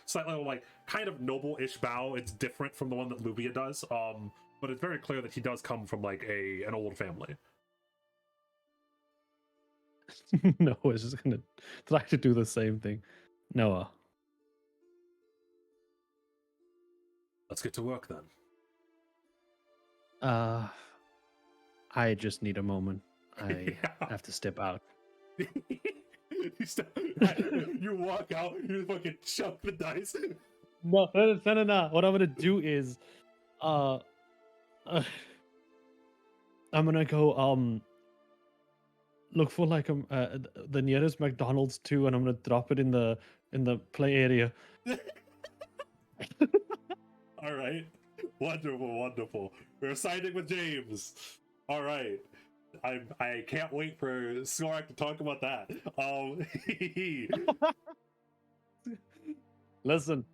slightly like kind of noble-ish bow. It's different from the one that Lubia does. But it's very clear that he does come from like an old family. No, I was just gonna try to do the same thing. Noah. Let's get to work then. I just need a moment. I have to step out. You walk out, you fucking chuck the dice. No. What I'm gonna do is, I'm gonna go look for like the nearest McDonald's too, and I'm gonna drop it in the play area. All right, wonderful. We're siding with James. All right. I can't wait for Snorak to talk about that. Listen.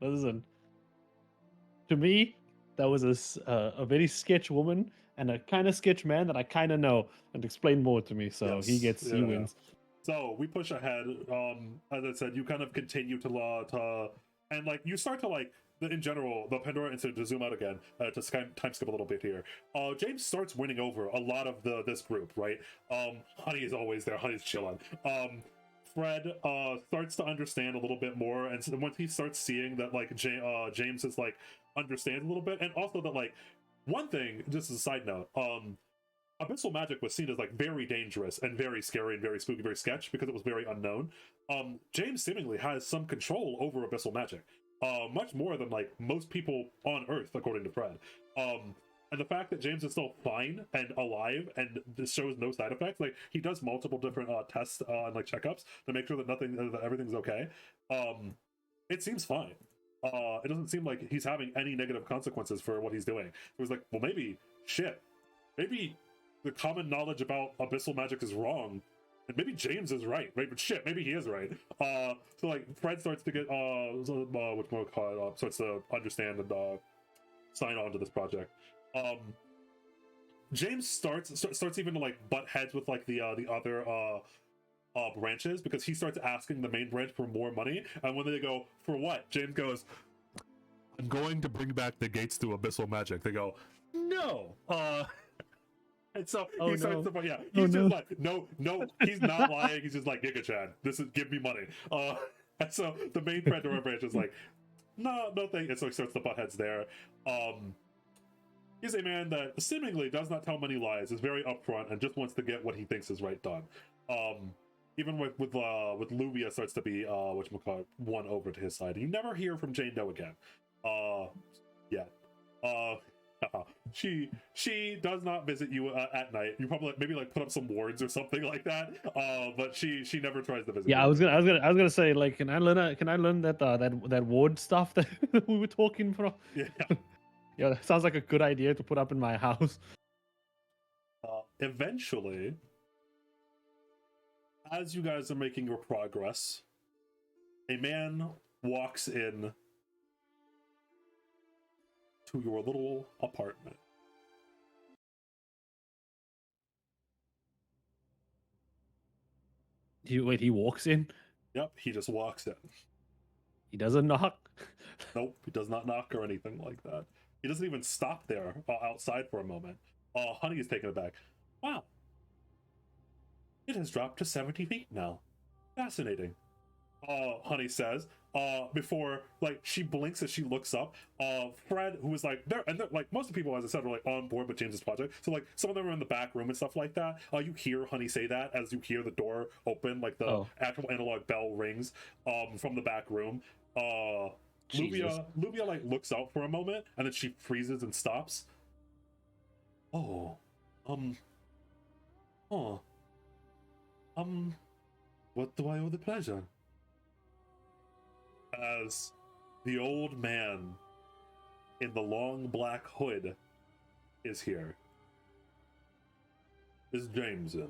To me, that was a very sketch woman and a kind of sketch man that I kind of know, and explain more to me. So yes, he wins. So we push ahead. As I said, you kind of continue to and like you start to like in general, the Pandora incident, to zoom out again, to time skip a little bit here. James starts winning over a lot of this group, right? Honey is always there. Honey's chilling. Fred starts to understand a little bit more, and so once he starts seeing that like James is like understands a little bit, and also that like one thing, just as a side note, abyssal magic was seen as like very dangerous and very scary and very spooky, very sketch because it was very unknown. James seemingly has some control over abyssal magic, much more than like most people on Earth, according to Fred. And the fact that James is still fine and alive and this shows no side effects, like he does multiple different tests and like checkups to make sure that that everything's okay. It seems fine. It doesn't seem like he's having any negative consequences for what he's doing. It was like, well, maybe maybe the common knowledge about abyssal magic is wrong, and maybe James is right. But shit, maybe he is right. So like Fred starts to get what's more called starts to understand and sign on to this project. James starts even to like butt heads with like the other branches, because he starts asking the main branch for more money, and when they go, for what? James goes, I'm going to bring back the gates to abyssal magic. They go, no. And so he starts to, yeah, he's just like, no, he's not lying. He's just like, Giga-chan, give me money. And so the main Pandora branch is like, no thing. And so he starts to butt heads there. He's a man that seemingly does not tell many lies, is very upfront, and just wants to get what he thinks is right done. Even with Luvia starts to be won over to his side. You never hear from Jane Doe again. Yet. She does not visit you at night. You probably maybe like put up some wards or something like that. But she never tries to visit. Yeah, I was gonna say, like, can I learn that ward stuff that we were talking from? Yeah. Yeah, that sounds like a good idea to put up in my house. Eventually, as you guys are making your progress, a man walks in to your little apartment. He walks in? Yep, he just walks in. He doesn't knock? Nope, he does not knock or anything like that. He doesn't even stop there outside for a moment. Honey is taken aback. Wow. It has dropped to 70 feet now. Fascinating. Honey says, before like she blinks as she looks up. Fred, who is like there, and like most of the people, as I said, are like on board with James's project. So like some of them are in the back room and stuff like that. You hear Honey say that as you hear the door open, like the actual analog bell rings from the back room. Luvia like looks out for a moment and then she freezes and stops. What do I owe the pleasure? As the old man in the long black hood is here. Is James in?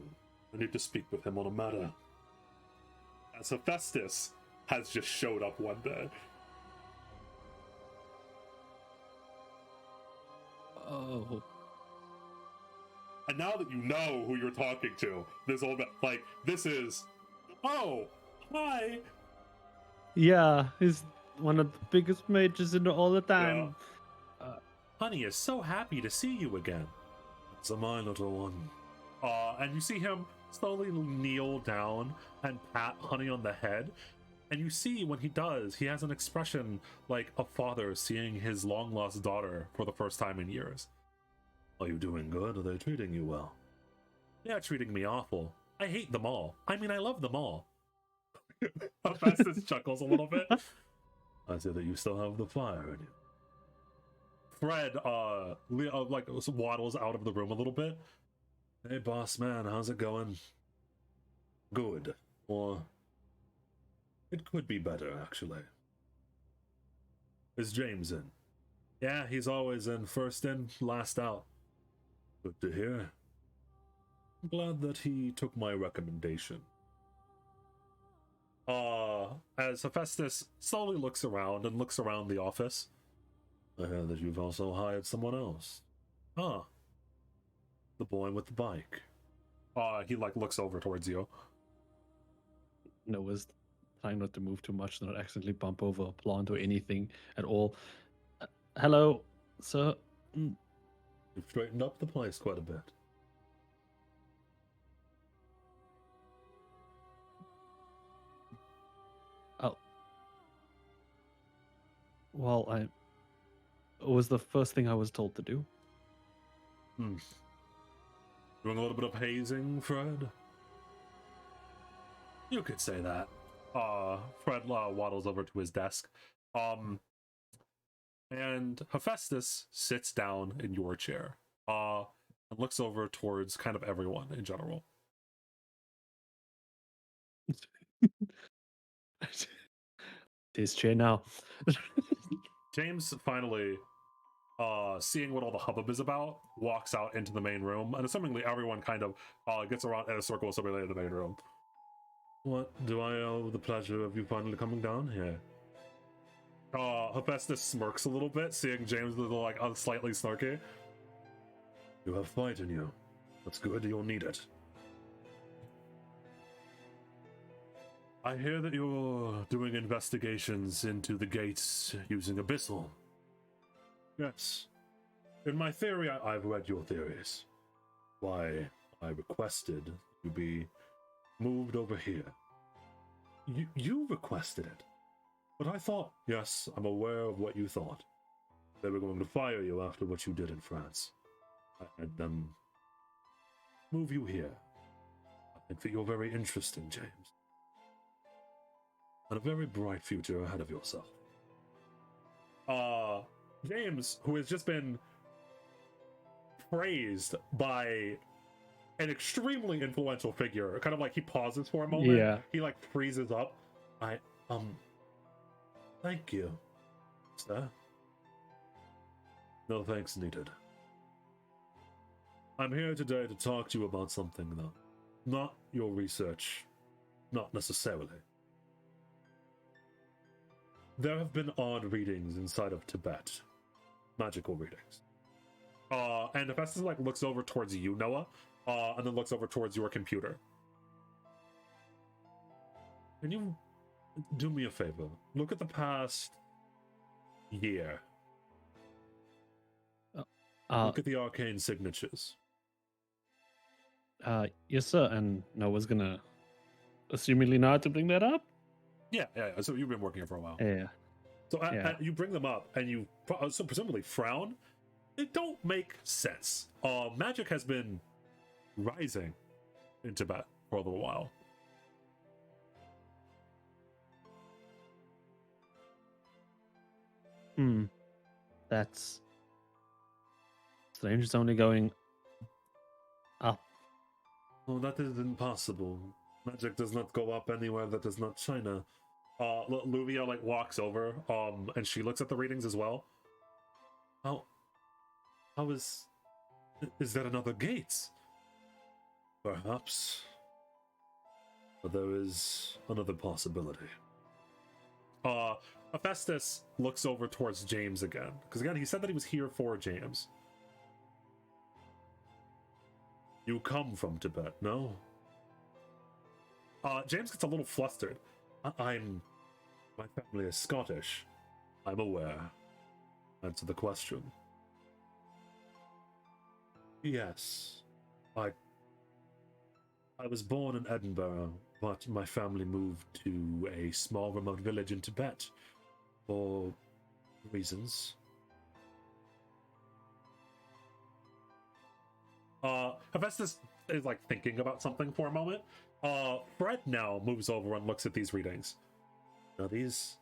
I need to speak with him on a matter. As Hephaestus has just showed up one day. Oh. And now that you know who you're talking to, this old man, like, this is, oh, hi. Yeah, he's one of the biggest mages in all the time. Yeah. Honey is so happy to see you again. It's my little one. And you see him slowly kneel down and pat Honey on the head. And you see when he does, he has an expression like a father seeing his long-lost daughter for the first time in years. Are you doing good? Are they treating you well? They're treating me awful. I hate them all. I mean, I love them all. Hephaestus chuckles a little bit. I say that you still have the fire in you. Fred, like waddles out of the room a little bit. Hey, boss man, how's it going? Good. Or it could be better, actually. Is James in? Yeah, he's always in. First in, last out. Good to hear. I'm glad that he took my recommendation. As Hephaestus slowly looks around the office. I heard that you've also hired someone else. Ah. The boy with the bike. He like looks over towards you. Noah's trying not to move too much, not accidentally bump over a plant or anything at all. Hello, sir. You've straightened up the place quite a bit. Oh. Well, it was the first thing I was told to do. Doing a little bit of hazing, Fred? You could say that. Fred waddles over to his desk. And Hephaestus sits down in your chair. And looks over towards kind of everyone in general. His chair now. James finally, seeing what all the hubbub is about, walks out into the main room, and assumingly everyone kind of gets around in a circle with somebody in the main room. What do I owe the pleasure of you finally coming down here? Hephaestus smirks a little bit, seeing James like slightly snarky. You have fight in you. That's good, you'll need it. I hear that you're doing investigations into the gates using Abyssal. Yes. In my theory, I've read your theories. Why I requested you be moved over here. You requested it. But I thought, yes, I'm aware of what you thought. They were going to fire you after what you did in France. I had them move you here. I think that you're very interesting, James. And a very bright future ahead of yourself. James, who has just been praised by an extremely influential figure, kind of like he pauses for a moment. Yeah. He like freezes up. Thank you, sir. No thanks needed. I'm here today to talk to you about something, though. Not your research. Not necessarily. There have been odd readings inside of Tibet. Magical readings. And Hephaestus like looks over towards you, Noah, and then looks over towards your computer. Can you do me a favor? Look at the past year. Look at the arcane signatures. Yes, sir. And Noah's gonna assumingly know how to bring that up. Yeah. So you've been working here for a while. Yeah. So you bring them up, and you so presumably frown. They don't make sense. Magic has been rising in Tibet for a little while. That's strange. It's only going up. Oh, that is impossible. Magic does not go up anywhere that is not China. Luvia like walks over, and she looks at the readings as well. How is that another gate? Perhaps. But there is another possibility. Hephaestus looks over towards James again, because again he said that he was here for James. You come from Tibet, no? James gets a little flustered. My family is Scottish. I'm aware. Answer the question. Yes. I was born in Edinburgh, but my family moved to a small remote village in Tibet for reasons. Hephaestus is like thinking about something for a moment. Fred now moves over and looks at these readings. Now these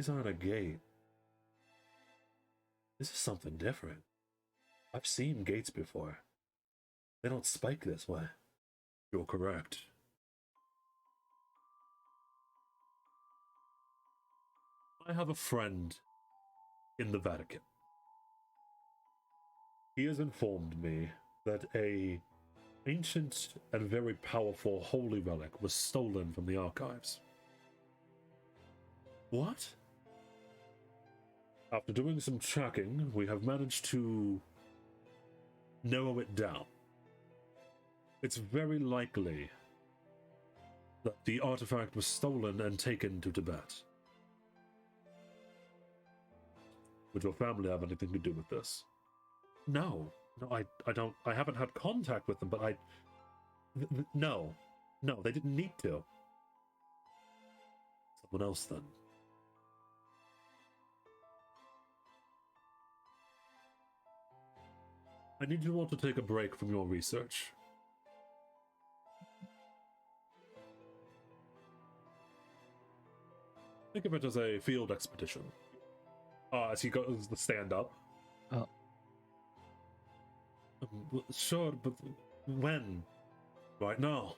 aren't a gate. This is something different. I've seen gates before. They don't spike this way. You're correct. I have a friend in the Vatican. He has informed me that a ancient and very powerful holy relic was stolen from the archives. What? After doing some tracking, we have managed to narrow it down. It's very likely that the artifact was stolen and taken to Tibet. Would your family have anything to do with this? No, I don't. I haven't had contact with them, but no, they didn't need to. Someone else then. I need you all to take a break from your research. Think of it as a field expedition. As he goes to stand up. Oh. Sure, but when? Right now.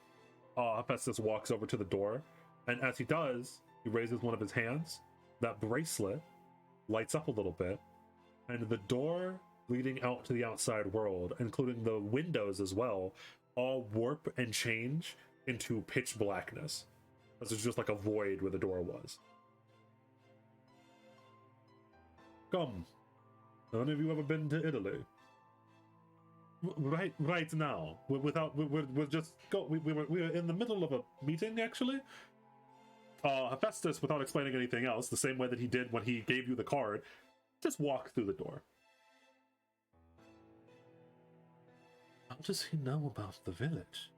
Hephaestus walks over to the door, and as he does, he raises one of his hands. That bracelet lights up a little bit, and the door leading out to the outside world, including the windows as well, all warp and change into pitch blackness. This is just like a void where the door was. Come. Have any of you ever been to Italy? Right now. We're just go. We were in the middle of a meeting actually. Hephaestus, without explaining anything else, the same way that he did when he gave you the card, just walked through the door. How does he know about the village?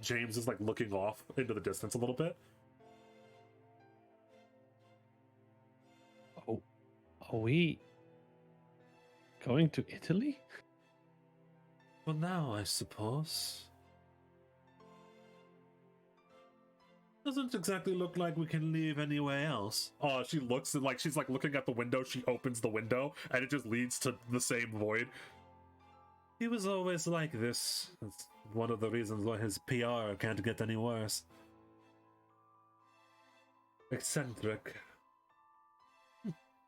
James is like looking off into the distance a little bit. Oh, are we going to Italy? Well, now I suppose. Doesn't exactly look like we can leave anywhere else. She looks like she's like looking at the window. She opens the window, and it just leads to the same void. He was always like this. It's one of the reasons why his PR can't get any worse. Eccentric.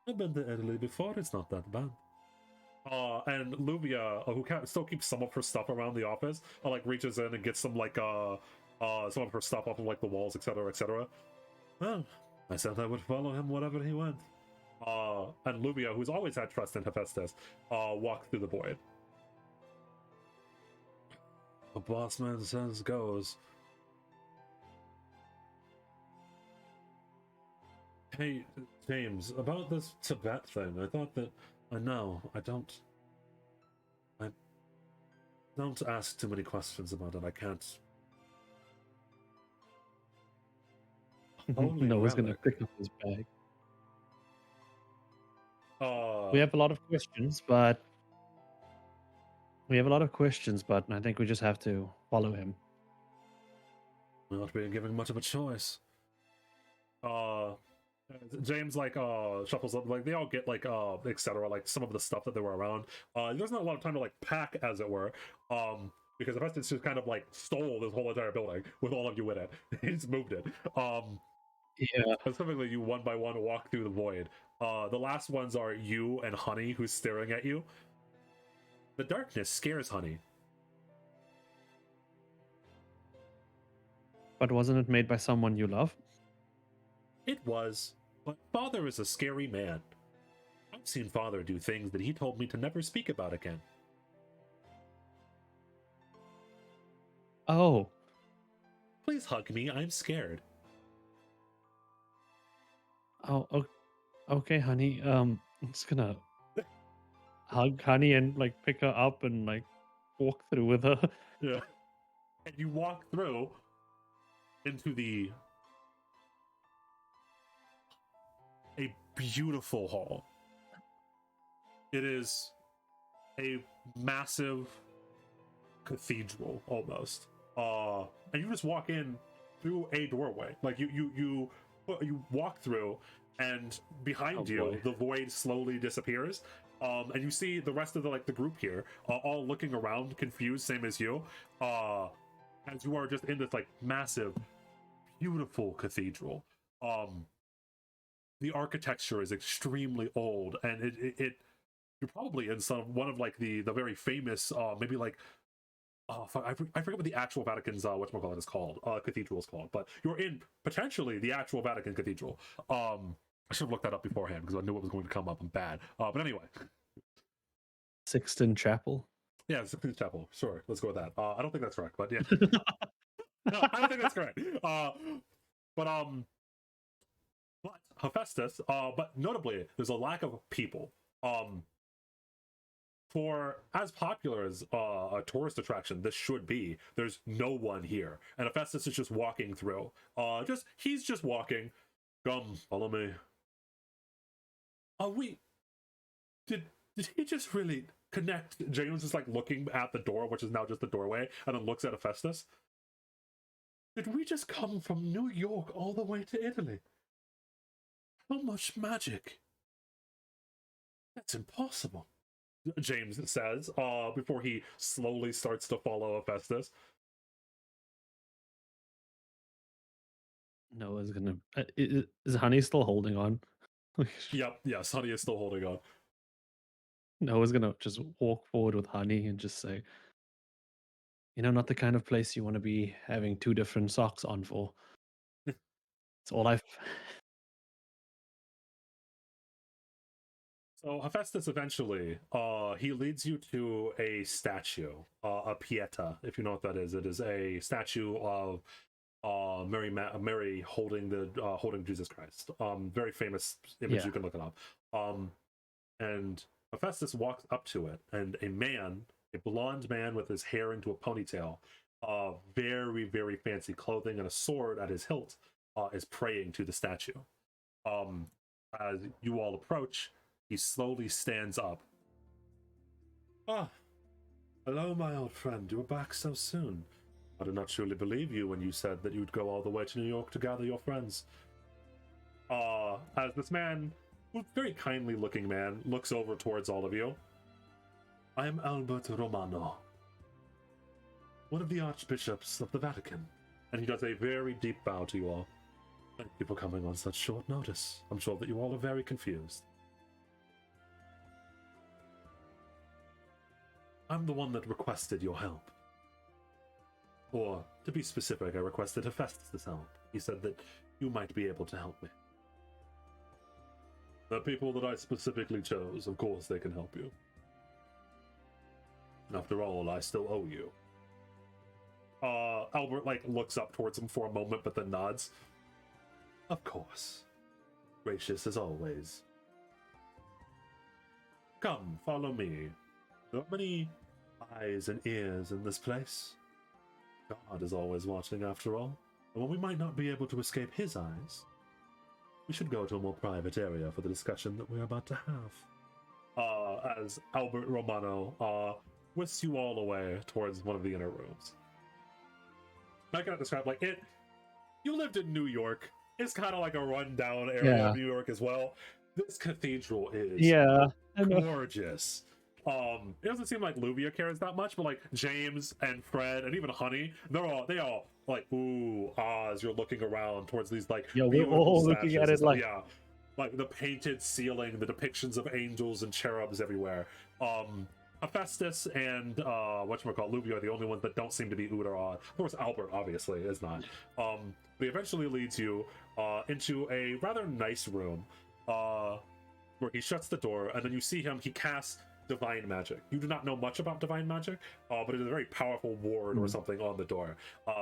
I've been to Italy before. It's not that bad. And Luvia, who still keeps some of her stuff around the office, like reaches in and gets some like some of her stuff off of like the walls, etc., etc. Well, I said I would follow him wherever he went. And Luvia, who's always had trust in Hephaestus, walked through the void. The boss man says goes. Hey, James, about this Tibet thing, I thought that I don't ask too many questions about it. I can't. Noah's gonna pick up his bag. We have a lot of questions, but I think we just have to follow him. We're not being given much of a choice. James like shuffles up, like they all get like etc., like some of the stuff that they were around. There's not a lot of time to like pack, as it were, because the Hephaestus just kind of like stole this whole entire building with all of you in it. He just moved it. Yeah. Specifically, you one by one walk through the void. The last ones are you and Honey, who's staring at you. The darkness scares Honey. But wasn't it made by someone you love? It was, but Father is a scary man. I've seen Father do things that he told me to never speak about again. Oh. Please hug me, I'm scared. Oh, okay, Honey. I'm just gonna hug Honey and like pick her up and like walk through with her. Yeah. And you walk through into a beautiful hall. It is a massive cathedral almost. And you just walk in through a doorway. Like you walk through, and behind you the void slowly disappears. And you see the rest of the group here, all looking around, confused, same as you. As you are just in this like massive, beautiful cathedral. The architecture is extremely old, and it you're probably in one of like the very famous maybe like I forget what the actual Vatican's whatchamacallit is called, cathedral is called, but you're in potentially the actual Vatican cathedral. I should have looked that up beforehand because I knew it was going to come up. I'm bad, but anyway. Sixtine Chapel. Yeah, Sixtine Chapel. Sure, let's go with that. I don't think that's correct, but yeah. No, I don't think that's correct. But Hephaestus. But notably, there's a lack of people. For as popular as a tourist attraction this should be, there's no one here, and Hephaestus is just walking through. He's just walking. Come, follow me. We did he just really connect? James is like looking at the door, which is now just the doorway, and then looks at Hephaestus. Did we just come from New York all the way to Italy? How much magic? That's impossible, James says, before he slowly starts to follow Hephaestus. Noah's gonna. Is Honey still holding on? Yep, yes, Honey is still holding on. Noah's gonna just walk forward with Honey and just say, not the kind of place you want to be having two different socks on for. It's all I've. So Hephaestus eventually, he leads you to a statue, a pieta, if you know what that is. It is a statue of Mary holding Jesus Christ. Very famous image. Yeah. You can look it up. And Hephaestus walks up to it, and a blonde man with his hair into a ponytail, very, very fancy clothing and a sword at his hilt, is praying to the statue. As you all approach, he slowly stands up. Hello, my old friend. You are back so soon. I did not truly believe you when you said that you'd go all the way to New York to gather your friends. As this man, very kindly looking man, looks over towards all of you. I am Albert Romano, one of the archbishops of the Vatican. And he does a very deep bow to you all. Thank you for coming on such short notice. I'm sure that you all are very confused. I'm the one that requested your help. Or, to be specific, I requested Hephaestus' help. He said that you might be able to help me. The people that I specifically chose, of course they can help you. After all, I still owe you. Albert, looks up towards him for a moment, but then nods. Of course. Gracious as always. Come, follow me. There are many eyes and ears in this place. God is always watching after all. And when we might not be able to escape his eyes, we should go to a more private area for the discussion that we're about to have. As Albert Romano whisks you all away towards one of the inner rooms. I cannot describe it. You lived in New York. It's kind of like a rundown area of New York as well. This cathedral is gorgeous. It doesn't seem like Luvia cares that much, but James and Fred and even Honey, they all ooh, as you're looking around towards these we're all looking at it the painted ceiling, the depictions of angels and cherubs everywhere. Hephaestus and Luvia are the only ones that don't seem to be oohed or awed. Of course, Albert obviously is not. But he eventually leads you into a rather nice room where he shuts the door, and then you see him. He casts divine magic. You do not know much about divine magic, but it is a very powerful ward or something on the door.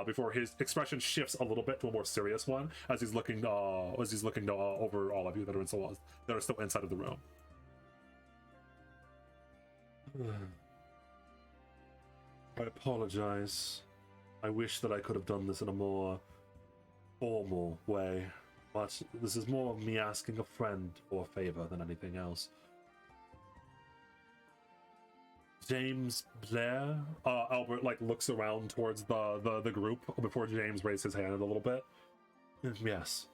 Before his expression shifts a little bit to a more serious one as he's looking over all of you that are still inside of the room. I apologize. I wish that I could have done this in a more formal way, but this is more of me asking a friend for a favor than anything else. James Blair? Albert looks around towards the group before James raises his hand a little bit. Yes.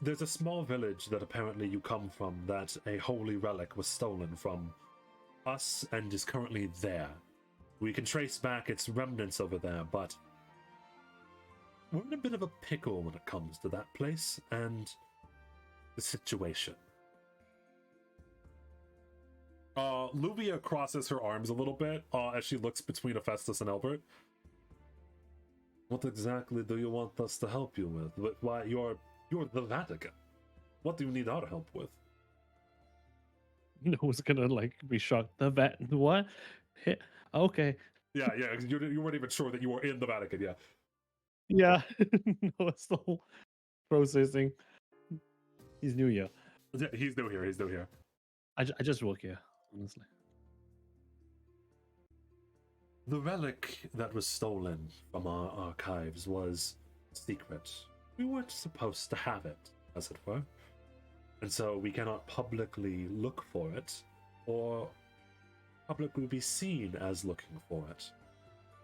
There's a small village that apparently you come from that a holy relic was stolen from us and is currently there. We can trace back its remnants over there, but we're in a bit of a pickle when it comes to that place and the situation. Luvia crosses her arms a little bit as she looks between Hephaestus and Albert. What exactly do you want us to help you with? Why, you're the Vatican. What do you need our help with? Noah's gonna be shocked. What? Okay. Yeah. You weren't even sure that you were in the Vatican. Yeah. Yeah, Noah's still processing. He's new here. Yeah, he's new here. He's new here. I just work here, honestly. The relic that was stolen from our archives was secret. We weren't supposed to have it, as it were. And so we cannot publicly look for it, or publicly be seen as looking for it.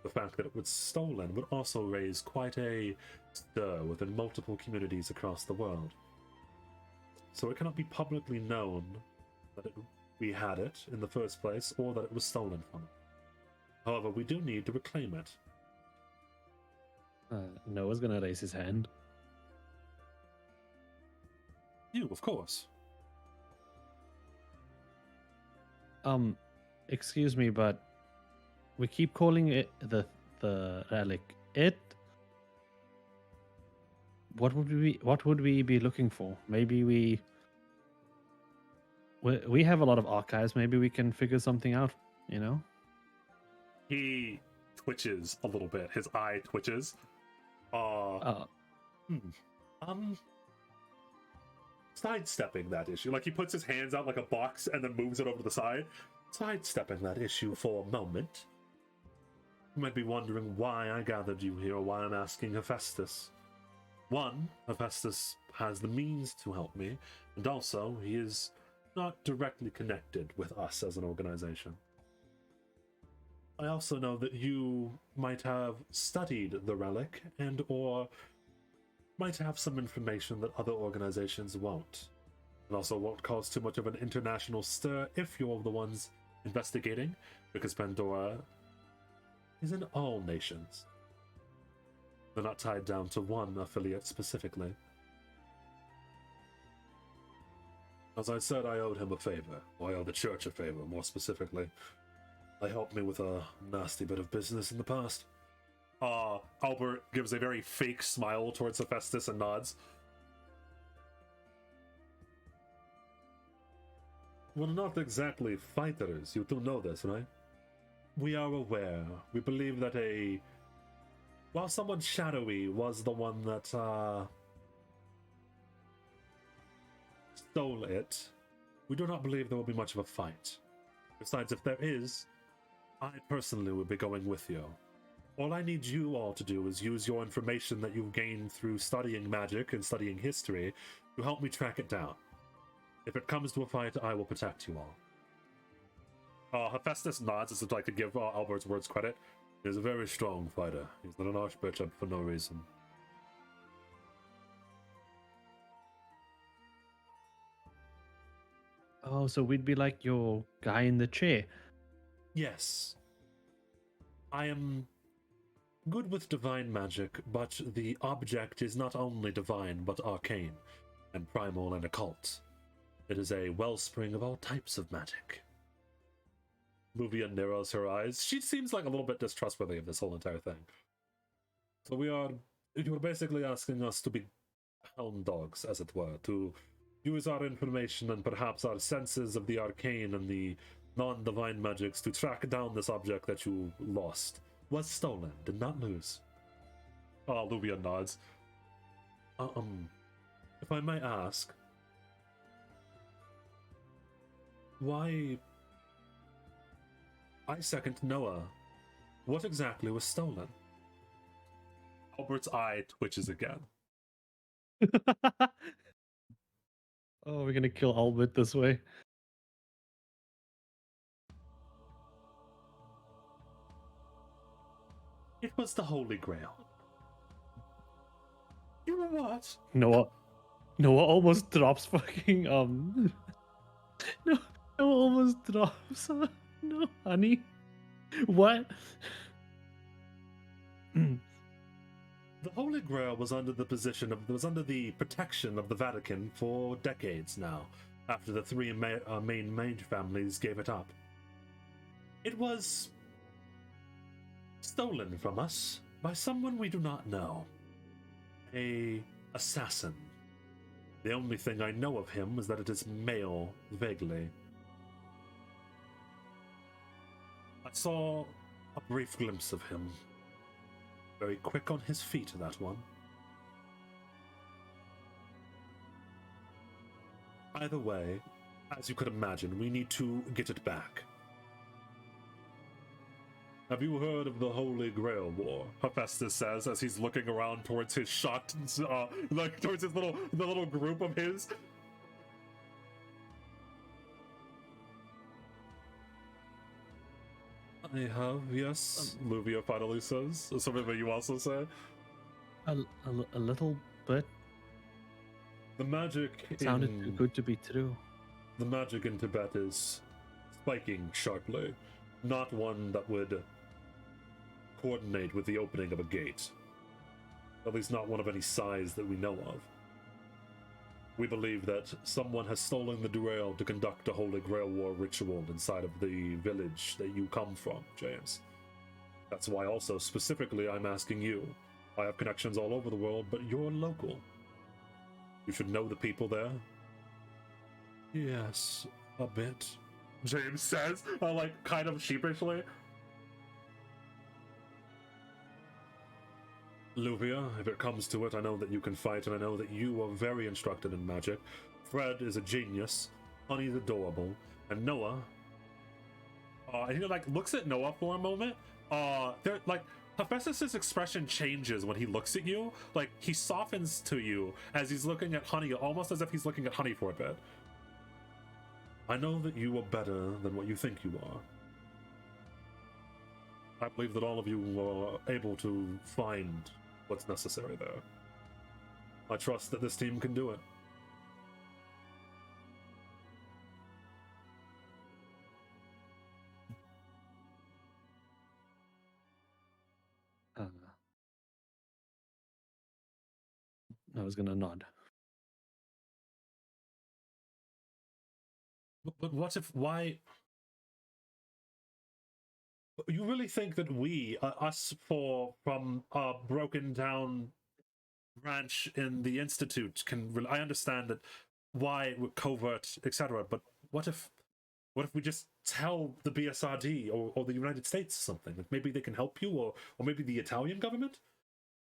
The fact that it was stolen would also raise quite a stir within multiple communities across the world. So it cannot be publicly known that we had it in the first place, or that it was stolen from us. However, we do need to reclaim it. Noah's gonna raise his hand. You, of course. Excuse me, but we keep calling it the relic. What would we be looking for? Maybe we have a lot of archives. Maybe we can figure something out. You know. He twitches a little bit. His eye twitches. Sidestepping that issue. Like, he puts his hands out like a box and then moves it over to the side. Sidestepping that issue for a moment. You might be wondering why I gathered you here, or why I'm asking Hephaestus. One, Hephaestus has the means to help me, and also he is not directly connected with us as an organization. I also know that you might have studied the relic, and or might have some information that other organizations won't. And also won't cause too much of an international stir if you're the ones investigating, because Pandora is in all nations. They're not tied down to one affiliate specifically. As I said, I owed him a favor, or I owe the church a favor, more specifically. They helped me with a nasty bit of business in the past. Albert gives a very fake smile towards Hephaestus and nods. We're not exactly fighters, you do know this, right? We are aware. We believe that while someone shadowy was the one that, stole it, we do not believe there will be much of a fight. Besides, if there is, I personally will be going with you. All I need you all to do is use your information that you've gained through studying magic and studying history to help me track it down. If it comes to a fight, I will protect you all. Hephaestus nods as if like to give Albert's words credit. He's a very strong fighter. He's not an archbishop for no reason. Oh, so we'd be like your guy in the chair. Yes. I am good with divine magic, but the object is not only divine, but arcane, and primal and occult. It is a wellspring of all types of magic. Luvia narrows her eyes. She seems like a little bit distrustworthy of this whole entire thing. So you're basically asking us to be hound dogs, as it were, to use our information and perhaps our senses of the arcane and the non-divine magics to track down this object that you lost. Was stolen, did not lose. Luvia nods. If I might ask, why... I second Noah. What exactly was stolen? Albert's eye twitches again. Oh, we're gonna kill Albert this way. It was the Holy Grail. You know what? Noah almost drops fucking No, Noah almost drops. No, honey. What? The Holy Grail was under the protection of the Vatican for decades now, after the three main mage families gave it up. It was stolen from us by someone we do not know. A assassin. The only thing I know of him is that it is male, vaguely. I saw a brief glimpse of him. Very quick on his feet, that one. Either way, as you could imagine, we need to get it back. Have you heard of the Holy Grail War? Hephaestus says as he's looking around towards his shot, like towards his the little group of his. I have, yes. Luvia finally says. Something that you also say. A little bit. The magic sounded too good to be true. The magic in Tibet is spiking sharply, not one that would coordinate with the opening of a gate. At least not one of any size that we know of. We believe that someone has stolen the Grail to conduct a Holy Grail War ritual inside of the village that you come from, James. That's why also, specifically, I'm asking you. I have connections all over the world, but you're local. You should know the people there. Yes, a bit. James says, like, kind of sheepishly. Luvia, if it comes to it, I know that you can fight, and I know that you are very instructed in magic. Fred is a genius. Honey's adorable. And Noah, and he, like, looks at Noah for a moment. They're, like, Hephaestus' expression changes when he looks at you. Like, he softens to you as he's looking at Honey, almost as if he's looking at Honey for a bit. I know that you are better than what you think you are. I believe that all of you are able to find what's necessary there. I trust that this team can do it. I was gonna nod. But what if, why? You really think that we, us from a broken down branch in the Institute can, I understand that why covert, etc., but what if we just tell the BSRD or the United States something? Like maybe they can help you, or maybe the Italian government?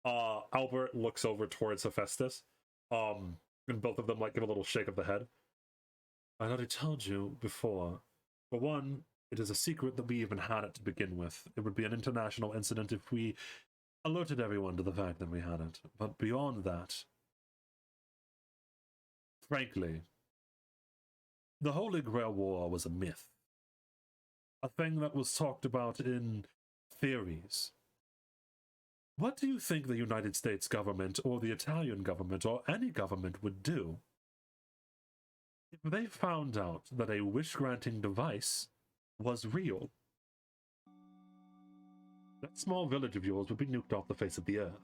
Albert looks over towards Hephaestus, and both of them like give a little shake of the head. I already told you before. For one, it is a secret that we even had it to begin with. It would be an international incident if we alerted everyone to the fact that we had it. But beyond that, frankly, the Holy Grail War was a myth. A thing that was talked about in theories. What do you think the United States government or the Italian government or any government would do if they found out that a wish-granting device was real? That small village of yours would be nuked off the face of the earth.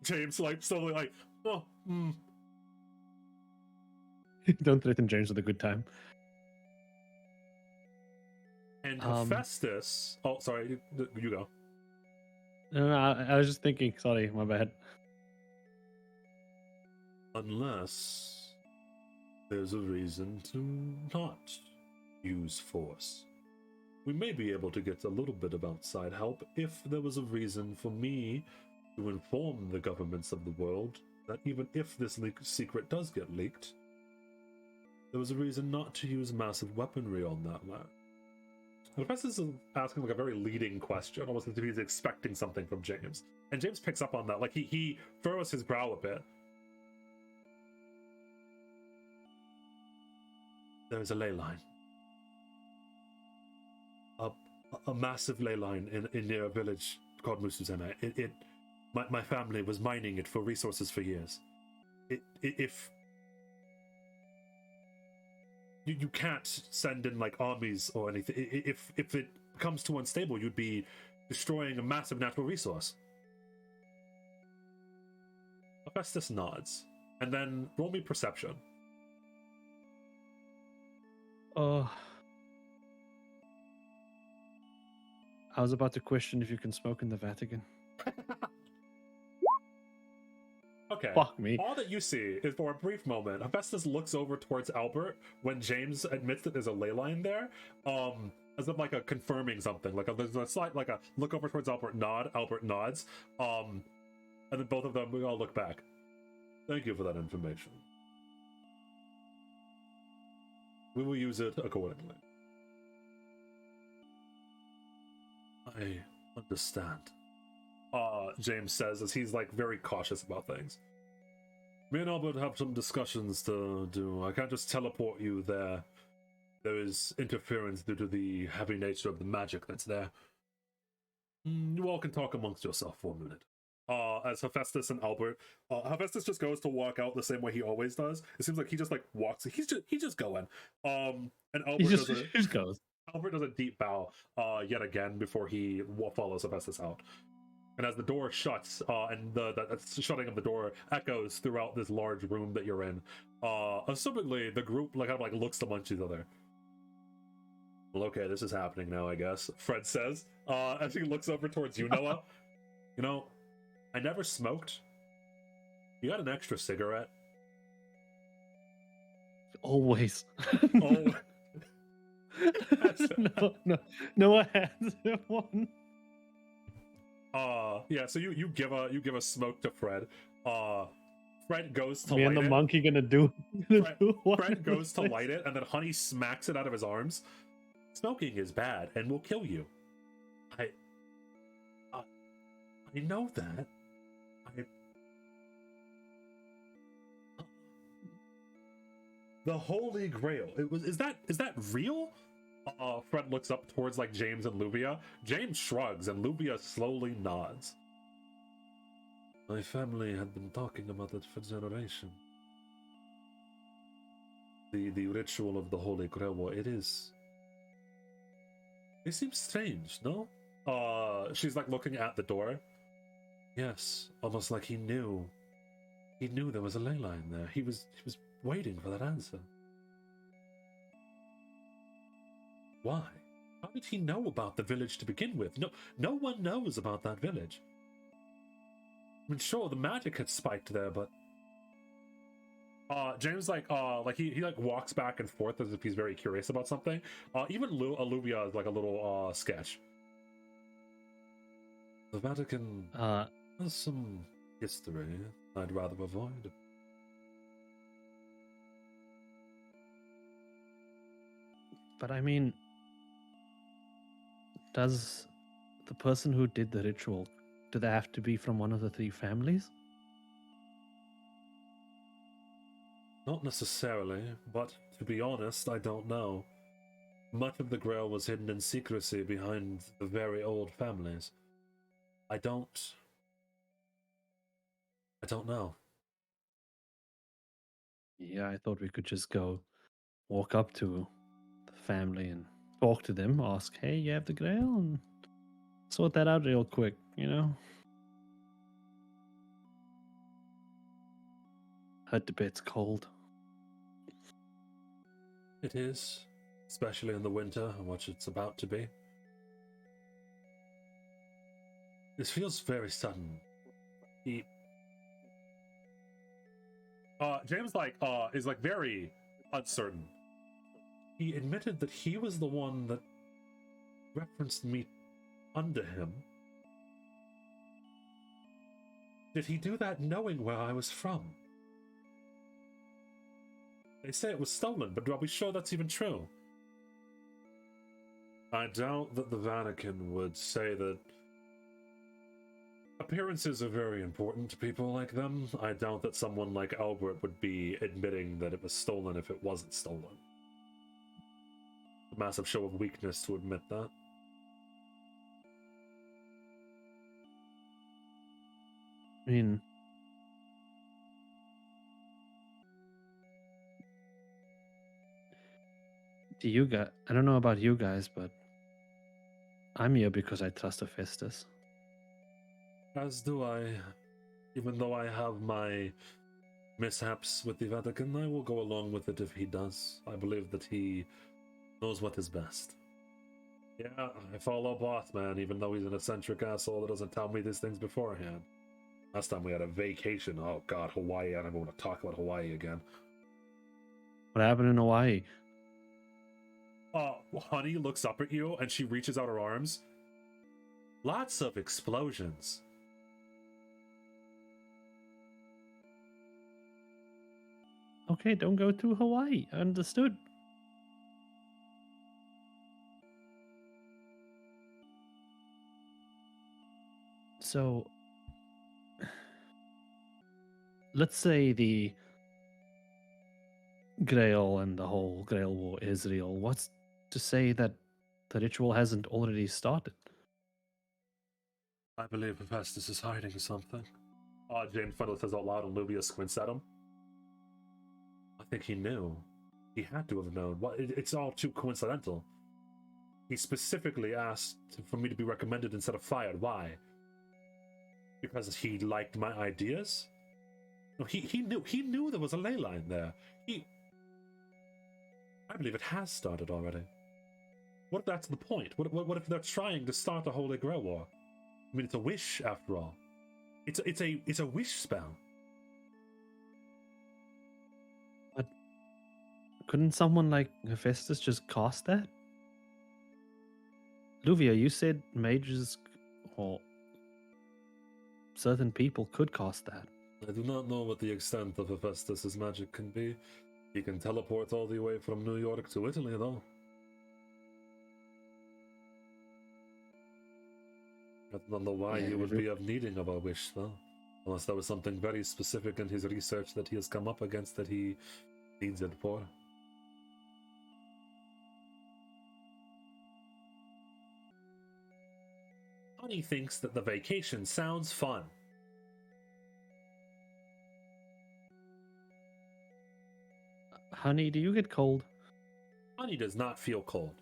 James, like, slowly, like, oh, Don't threaten James with a good time. And Hephaestus... Oh, sorry, you go. No, I was just thinking, sorry, my bad. Unless there's a reason to not use force. We may be able to get a little bit of outside help if there was a reason for me to inform the governments of the world that even if this secret does get leaked, there was a reason not to use massive weaponry on that land. The professor is asking like a very leading question, almost as if he's expecting something from James. And James picks up on that, like he furrows his brow a bit. There is a ley line. A massive ley line in near a village called Musuzena. My family was mining it for resources for years. If you can't send in like armies or anything. If it becomes too unstable, you'd be destroying a massive natural resource. Hephaestus nods, and then roll me perception. I was about to question if you can smoke in the Vatican. Okay. Fuck me. All that you see is for a brief moment, Hephaestus looks over towards Albert when James admits that there's a ley line there. As if like a confirming something. There's a slight like a look over towards Albert nods. And then both of them we all look back. Thank you for that information. We will use it accordingly. I understand. James says as he's like very cautious about things. Me and Albert have some discussions to do. I can't just teleport you there. There is interference due to the heavy nature of the magic that's there. You all can talk amongst yourself for a minute. As Hephaestus and Albert, Hephaestus just goes to walk out the same way he always does. It seems like he just like walks. He's just going. And Albert just goes. Albert does a deep bow yet again before he follows Hephaestus out. And as the door shuts, and the shutting of the door echoes throughout this large room that you're in, assumingly the group kind of looks amongst each other. Well, okay, this is happening now, I guess. Fred says, as he looks over towards you, Noah. You know, I never smoked. You got an extra cigarette? Always. Oh. Noah has one. Yeah, so you give a smoke to Fred. Fred goes to Me light and the it. monkey gonna do. Fred goes to light it, and then Honey smacks it out of his arms. Smoking is bad and will kill you. I know that. The Holy Grail. Is that real? Fred looks up towards James and Luvia. James shrugs and Luvia slowly nods. My family had been talking about it for generations. The ritual of the Holy Grail, it seems strange, no? She's looking at the door. Yes, almost like he knew. He knew there was a ley line there. He was waiting for that answer. Why? How did he know about the village to begin with? No one knows about that village. I mean, sure, the magic had spiked there, but James he walks back and forth as if he's very curious about something. Even Luvia is a little sketch. The Vatican has some history I'd rather avoid. But I mean, does the person who did the ritual, do they have to be from one of the three families? Not necessarily, but to be honest, I don't know. Much of the Grail was hidden in secrecy behind the very old families. I don't know. Yeah, I thought we could just go walk up to the family and talk to them, ask, hey, you have the Grail? And sort that out real quick, you know? Heard the bed's cold. It is, especially in the winter, which it's about to be. This feels very sudden. James is very uncertain. He admitted that he was the one that referenced me under him. Did he do that knowing where I was from? They say it was stolen, but are we sure that's even true? I doubt that the Vatican would say that. Appearances are very important to people like them. I doubt that someone like Albert would be admitting that it was stolen if it wasn't stolen. A massive show of weakness to admit that. I mean, I don't know about you guys, but I'm here because I trust Hephaestus. As do I. Even though I have my mishaps with the Vatican, I will go along with it if he does. I believe that he knows what is best. Yeah, I follow Boss, man, even though he's an eccentric asshole that doesn't tell me these things beforehand. Last time we had a vacation. Oh god, Hawaii. I don't want to talk about Hawaii again. What happened in Hawaii? Honey looks up at you and she reaches out her arms. Lots of explosions. Okay, don't go to Hawaii. Understood. So, let's say the Grail and the whole Grail War is real. What's to say that the ritual hasn't already started? I believe Hephaestus is hiding something. James finally says out loud, and Lubia squints at him. I think he knew. He had to have known. It's all too coincidental. He specifically asked for me to be recommended instead of fired. Why? Because he liked my ideas? No, he knew there was a ley line there. I believe it has started already. What if that's the point? What if they're trying to start a Holy Grail War? I mean, it's a wish after all. It's a wish spell. But couldn't someone like Hephaestus just cast that? Luvia, you said mages or certain people could cast that. I do not know what the extent of Hephaestus' magic can be. He can teleport all the way from New York to Italy, though. I don't know why he would be of needing of a wish, though. Unless there was something very specific in his research that he has come up against that he needs it for. Honey thinks that the vacation sounds fun. Honey, do you get cold? Honey does not feel cold.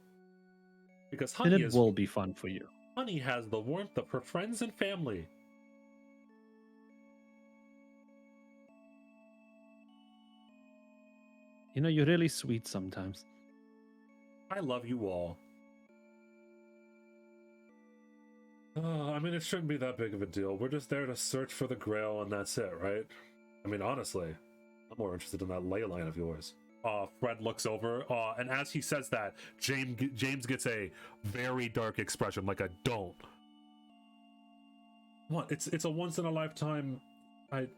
Because Then Honey it will be fun for you. Honey has the warmth of her friends and family. You know, you're really sweet sometimes. I love you all. I mean, it shouldn't be that big of a deal. We're just there to search for the Grail and that's it, right? I mean, honestly, I'm more interested in that ley line of yours. Fred looks over, and as he says that, James gets a very dark expression, like a don't. What? It's a once in a lifetime. The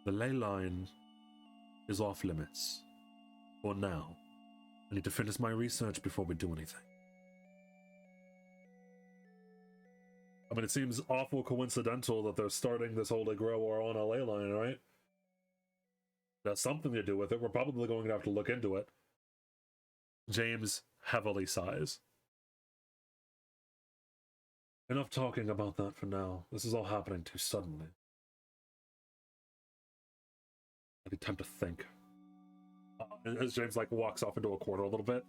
ley line is off limits. For now. I need to finish my research before we do anything. I mean, it seems awful coincidental that they're starting this Holy Grail War on a ley line, right? That's something to do with it. We're probably going to have to look into it. James heavily sighs. Enough talking about that for now. This is all happening too suddenly. I need time to think. As James walks off into a corner a little bit.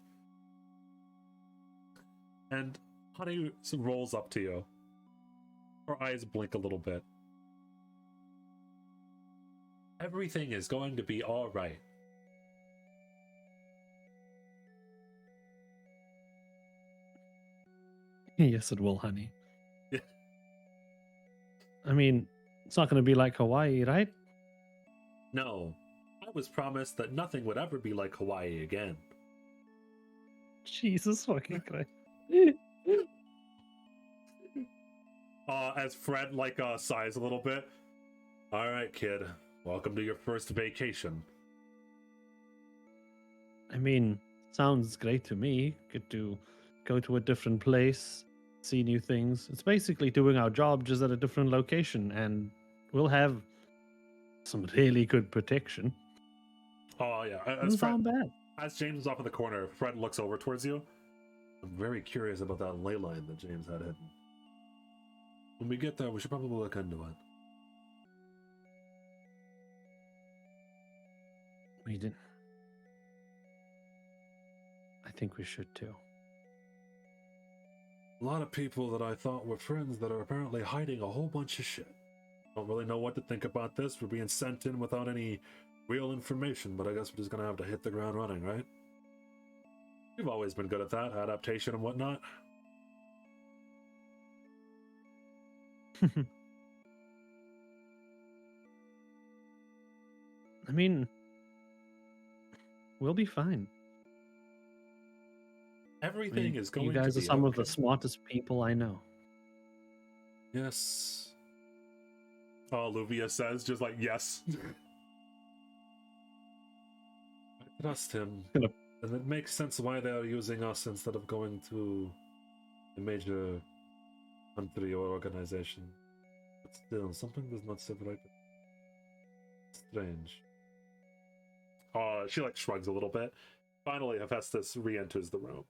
And Honey rolls up to you. Her eyes blink a little bit. Everything is going to be all right. Yes, it will, honey. Yeah. I mean, it's not going to be like Hawaii, right? No. I was promised that nothing would ever be like Hawaii again. Jesus fucking Christ. As Fred sighs a little bit. All right, kid. Welcome to your first vacation. I mean, sounds great to me. Get to go to a different place, see new things. It's basically doing our job just at a different location, and we'll have some really good protection. Oh yeah, Doesn't sound bad. As James is off in the corner, Fred looks over towards you. I'm very curious about that ley line that James had hidden. When we get there, we should probably look into it. We didn't. I think we should too. A lot of people that I thought were friends that are apparently hiding a whole bunch of shit. Don't really know what to think about this. We're being sent in without any real information, but I guess we're just gonna have to hit the ground running, right? You've always been good at that, adaptation and whatnot. I mean, we'll be fine. Everything is going you to guys are be some of okay. the smartest people I know. Yes. Luvia says, just like, yes. I trust him. And it makes sense why they are using us instead of going to a major country or organization. But still, something does not sit right. Strange. She like shrugs a little bit. Finally, Hephaestus re-enters the room.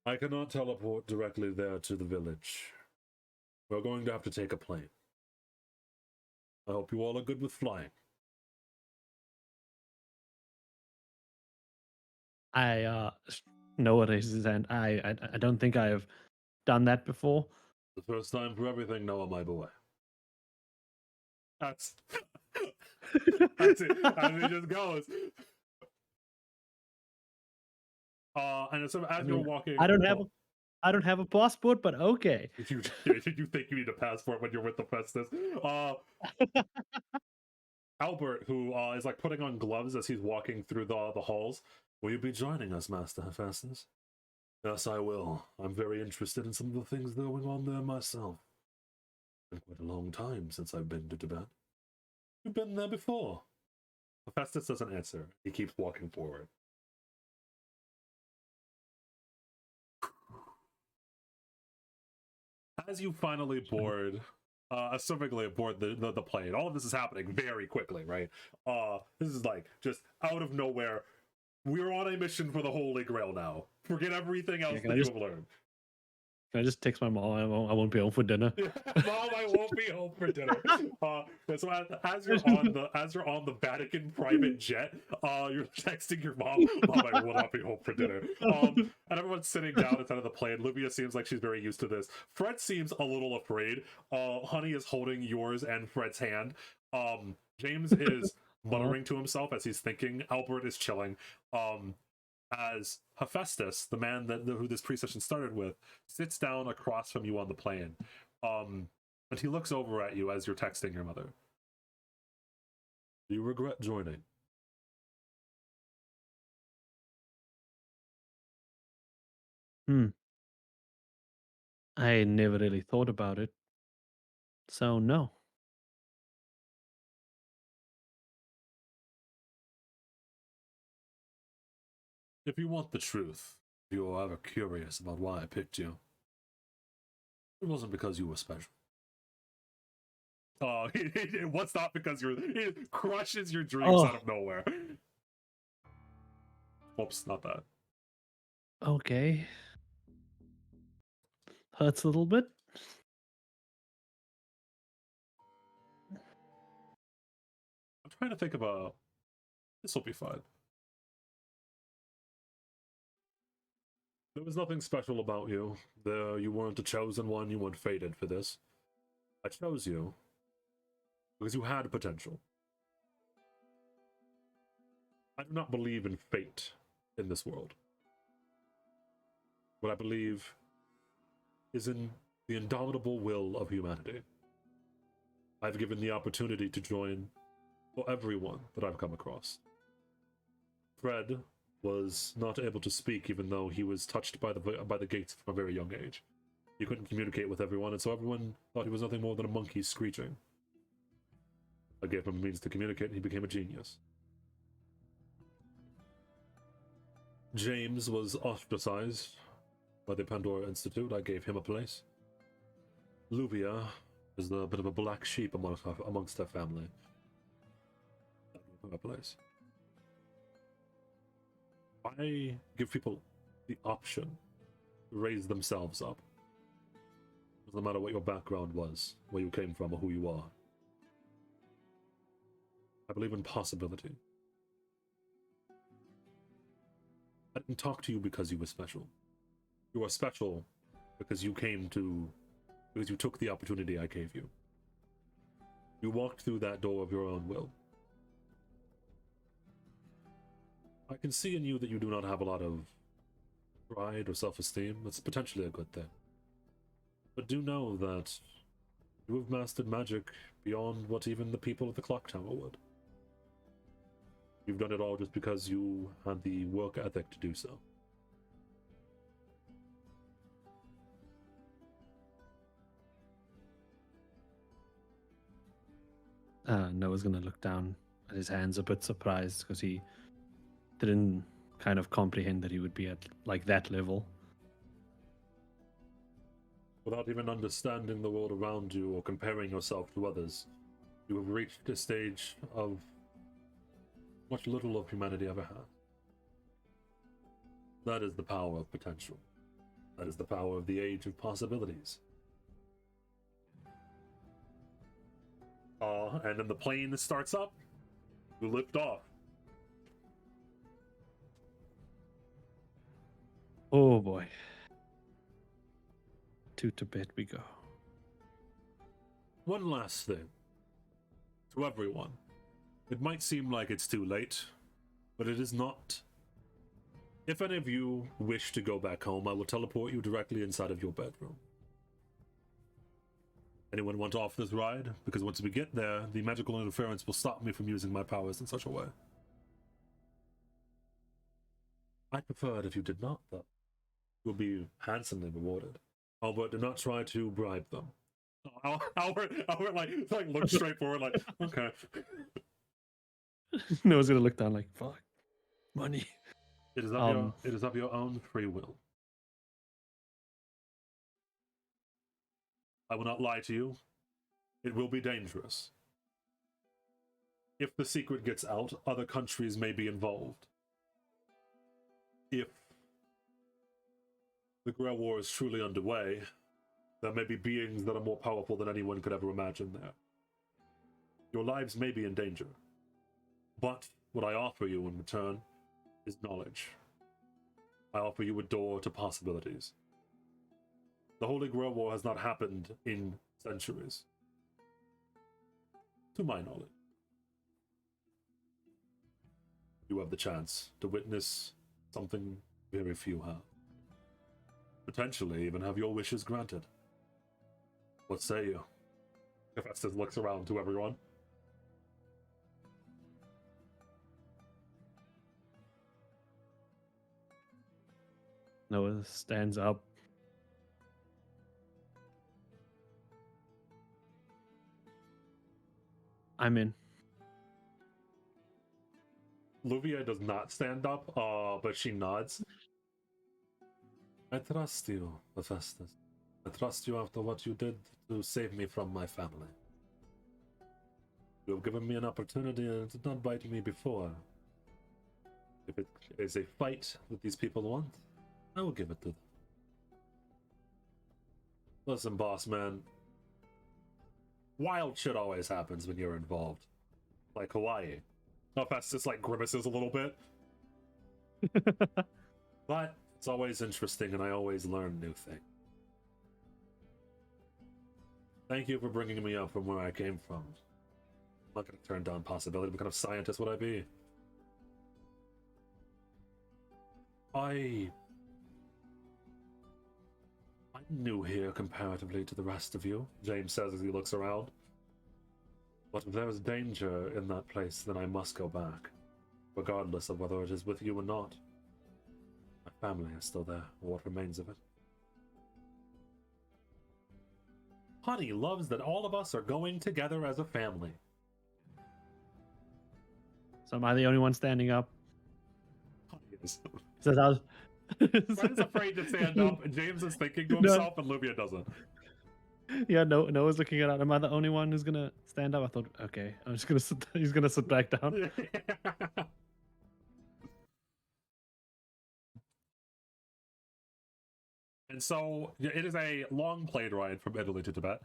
I cannot teleport directly there to the village. We're going to have to take a plane. I hope you all are good with flying. Noah raises his hand. I don't think I have done that before. The first time for everything, Noah, my boy. That's that's it. As it just goes. And so as you're walking, I don't have a passport, but okay. You think you need a passport when you're with the Festus? Albert, who is like putting on gloves as he's walking through the halls. Will you be joining us, Master Hephaestus? Yes, I will. I'm very interested in some of the things going on there myself. It's been quite a long time since I've been to Tibet. You've been there before. Hephaestus doesn't answer. He keeps walking forward. As you finally board, specifically aboard the plane, all of this is happening very quickly, right? This is like just out of nowhere. We're on a mission for the Holy Grail now. Forget everything else that you have learned. Can I just text my mom? I won't be home for dinner. Mom, I won't be home for dinner. So as you're on the Vatican private jet, you're texting your mom. Mom, I will not be home for dinner. And everyone's sitting down inside of the plane. Livia seems like she's very used to this. Fred seems a little afraid. Honey is holding yours and Fred's hand. James is muttering to himself as he's thinking. Albert is chilling. As Hephaestus, the man who this pre-session started with, sits down across from you on the plane. And he looks over at you as you're texting your mother. Do you regret joining? I never really thought about it. So, no. If you want the truth, if you are ever curious about why I picked you, it wasn't because you were special. It was not because it crushes your dreams out of nowhere. Oops, not that. Okay. Hurts a little bit. I'm trying to think about... This will be fine. There was nothing special about you. You weren't the chosen one. You weren't fated for this. I chose you because you had potential. I do not believe in fate in this world. What I believe is in the indomitable will of humanity. I've given the opportunity to join for everyone that I've come across. Fred was not able to speak even though he was touched by the gates from a very young age. He couldn't communicate with everyone, and so everyone thought he was nothing more than a monkey screeching. I gave him a means to communicate, and he became a genius. James was ostracized by the Pandora Institute. I gave him a place. Luvia is a bit of a black sheep amongst her family. I gave her a place. I give people the option to raise themselves up. No matter what your background was, where you came from, or who you are. I believe in possibility. I didn't talk to you because you were special. You are special because you took the opportunity I gave you. You walked through that door of your own will. I can see in you that you do not have a lot of pride or self-esteem. That's potentially a good thing. But do know that you have mastered magic beyond what even the people at the clock tower would. You've done it all just because you had the work ethic to do so. Noah's gonna look down at his hands a bit surprised because he didn't kind of comprehend that he would be at like that level. Without even understanding the world around you or comparing yourself to others, you have reached a stage of much little of humanity ever had. That is the power of potential. That is the power of the age of possibilities. And then the plane starts up. You lift off. Oh boy. To Tibet we go. One last thing. To everyone. It might seem like it's too late, but it is not. If any of you wish to go back home, I will teleport you directly inside of your bedroom. Anyone want off this ride? Because once we get there, the magical interference will stop me from using my powers in such a way. I'd prefer it if you did not, though. You will be handsomely rewarded. Albert, do not try to bribe them. Albert like look straight forward, like, okay. Noah's gonna look down like, fuck, money. It is of your own free will. I will not lie to you. It will be dangerous. If the secret gets out, other countries may be involved. If the Great War is truly underway, there may be beings that are more powerful than anyone could ever imagine there. Your lives may be in danger. But what I offer you in return is knowledge. I offer you a door to possibilities. The Holy Grail War has not happened in centuries, to my knowledge. You have the chance to witness something very few have. Potentially even have your wishes granted. What say you? Hephaestus looks around to everyone. Noah stands up. I'm in. Luvia does not stand up, but she nods. I trust you, Hephaestus. I trust you after what you did to save me from my family. You have given me an opportunity and it did not bite me before. If it is a fight that these people want, I will give it to them. Listen, boss man. Wild shit always happens when you're involved. Like Hawaii. Hephaestus like grimaces a little bit. But it's always interesting and I always learn new things. Thank you for bringing me up from where I came from. I'm not going to turn down possibility. What kind of scientist would I be? I'm new here comparatively to the rest of you, James says as he looks around. But if there is danger in that place, then I must go back, regardless of whether it is with you or not. My family is still there, or what remains of it. Honey loves that all of us are going together as a family. So am I the only one standing up? Honey is. So that was... Fred's afraid to stand up, and James is thinking to himself, and Luvia doesn't. Yeah, Noah's looking at it. Am I the only one who's gonna stand up? I thought, okay, I'm just gonna sit. He's gonna sit back down. And so it is a long plane ride from Italy to Tibet.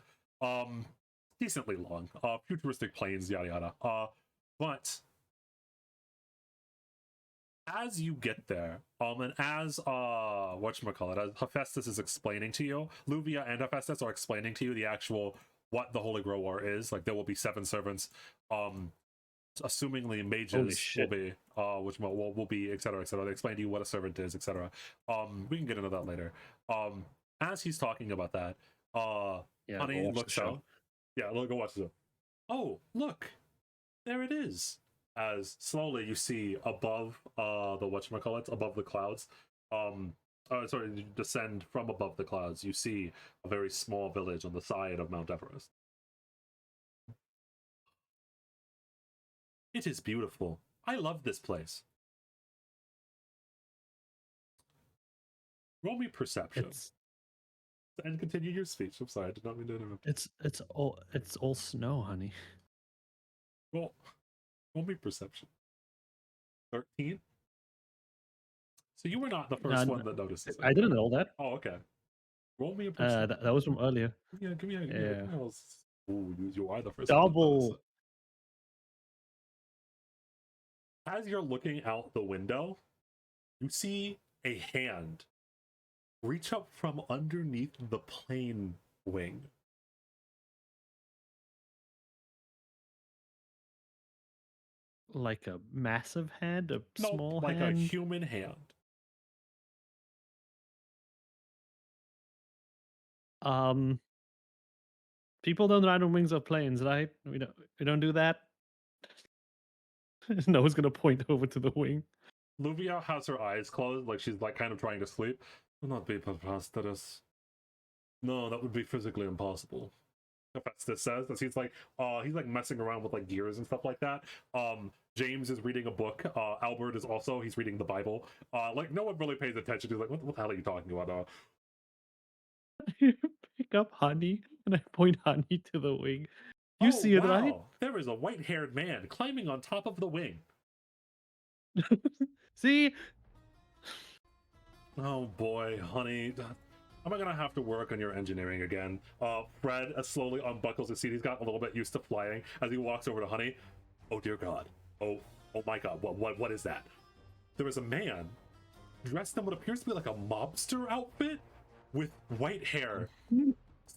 Decently long. Futuristic planes, yada yada. But as you get there, and as whatchamacallit, as Hephaestus is explaining to you, Luvia and Hephaestus are explaining to you the actual what the Holy Grail War is. Like there will be 7 servants. Assumingly mages will be which will be etc etc. They explain to you what a servant is, etc. We can get into that later. As he's talking about that, Honey looks out. Yeah, go watch the show. Oh, look, there it is. as slowly you see above the whatchamacallit, above the clouds, sorry, you descend from above the clouds, you see a very small village on the side of Mount Everest. It is beautiful. I love this place. Roll me perception. And continue your speech. I'm sorry, I did not mean to interrupt. It's all snow, honey. Roll me perception. 13. So you were not the first one that noticed this. I didn't know that. Oh, okay. Roll me a perception. That was from earlier. Yeah, give me a. Ooh, you are the first double. One. As you're looking out the window, you see a hand reach up from underneath the plane wing. Like a massive hand, a small like hand? a human hand. People don't ride on wings of planes, right? We don't do that. No one's gonna point over to the wing. Luvia has her eyes closed, like she's like kind of trying to sleep. Will not be preposterous. No, that would be physically impossible. Hephaestus says that he's like messing around with like gears and stuff like that. James is reading a book. Albert is also, he's reading the Bible. Like no one really pays attention to like what the hell are you talking about? Pick up Honey and I point Honey to the wing. You see it, right? There is a white-haired man climbing on top of the wing. See? Oh boy, Honey. Am I gonna have to work on your engineering again? Fred slowly unbuckles his seat. He's got a little bit used to flying as he walks over to Honey. Oh dear God. Oh my God. What is that? There is a man dressed in what appears to be like a mobster outfit with white hair,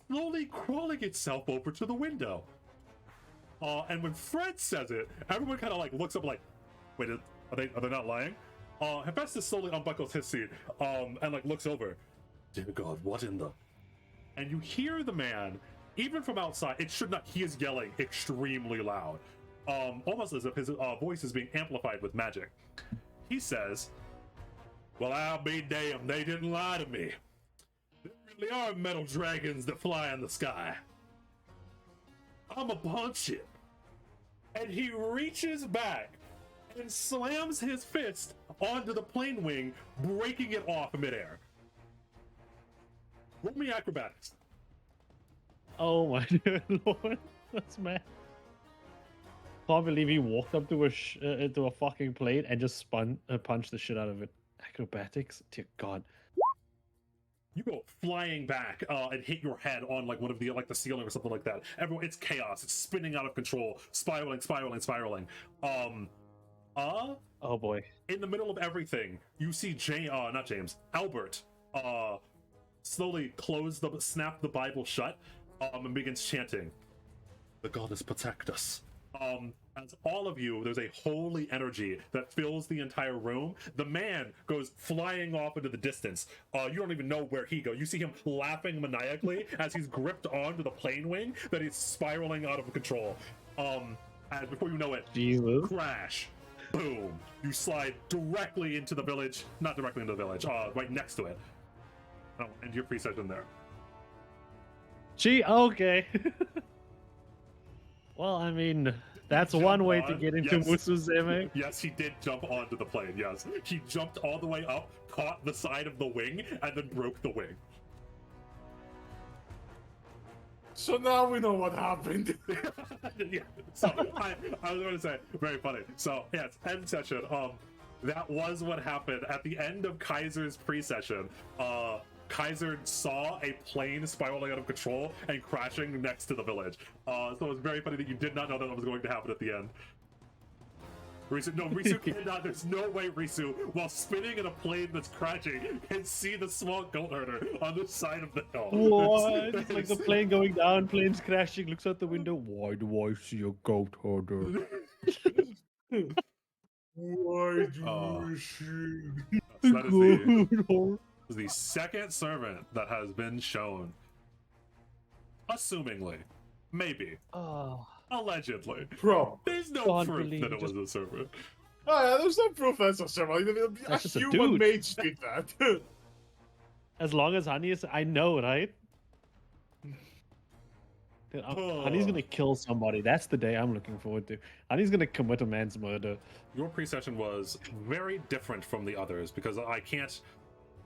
slowly crawling itself over to the window. And when Fred says it, everyone kind of like looks up like, wait, are they not lying? Hephaestus slowly unbuckles his seat, and like looks over. Dear God, what in the? And you hear the man, even from outside, it should not, he is yelling extremely loud. Almost as if his voice is being amplified with magic. He says, well, I'll be damned, they didn't lie to me. There really are metal dragons that fly in the sky. I'ma punch it. And he reaches back and slams his fist onto the plane wing, breaking it off in midair. Roll me acrobatics. Oh my dear Lord, that's mad. Can't believe he walked up to a fucking plane and just punched the shit out of it. Acrobatics, dear God. You go flying back and hit your head on like one of the the ceiling or something like that. Everyone, it's chaos. It's spinning out of control, spiraling. Oh boy. In the middle of everything, you see Albert, slowly snap the Bible shut, and begins chanting, "The goddess protect us." As all of you, there's a holy energy that fills the entire room. The man goes flying off into the distance. You don't even know where he goes. You see him laughing maniacally as he's gripped onto the plane wing that he's spiraling out of control. And before you know it, Jesus. Crash, boom, you slide directly into the village. Not directly into the village, right next to it. Oh, and your free session there. Okay. Well, I mean, that's one way to get into Musuzeme. Yes, he did jump onto the plane, yes. He jumped all the way up, caught the side of the wing, and then broke the wing. So now we know what happened. Yeah, so I was going to say, very funny. So, yeah, it's end session. That was what happened. At the end of Kaiser's pre-session, Kaiser saw a plane spiraling out of control and crashing next to the village. So it was very funny that you did not know that was going to happen at the end. Risu cannot, there's no way Risu, while spinning in a plane that's crashing, can see the small goat herder on the side of the hill. What? It's like the plane going down, plane's crashing, looks out the window. Why do I see a goat herder? Why do you see that is the second servant that has been shown. Assumingly. Maybe. Oh. Allegedly. Bro. There's no God proof believe that he it was a servant. Oh, yeah, there's no proof that's a servant. A That's just a human dude. mage did that. As long as Honey is, I know, right? Dude, Honey's gonna kill somebody. That's the day I'm looking forward to. Honey's gonna commit a man's murder. Your pre-session was very different from the others because I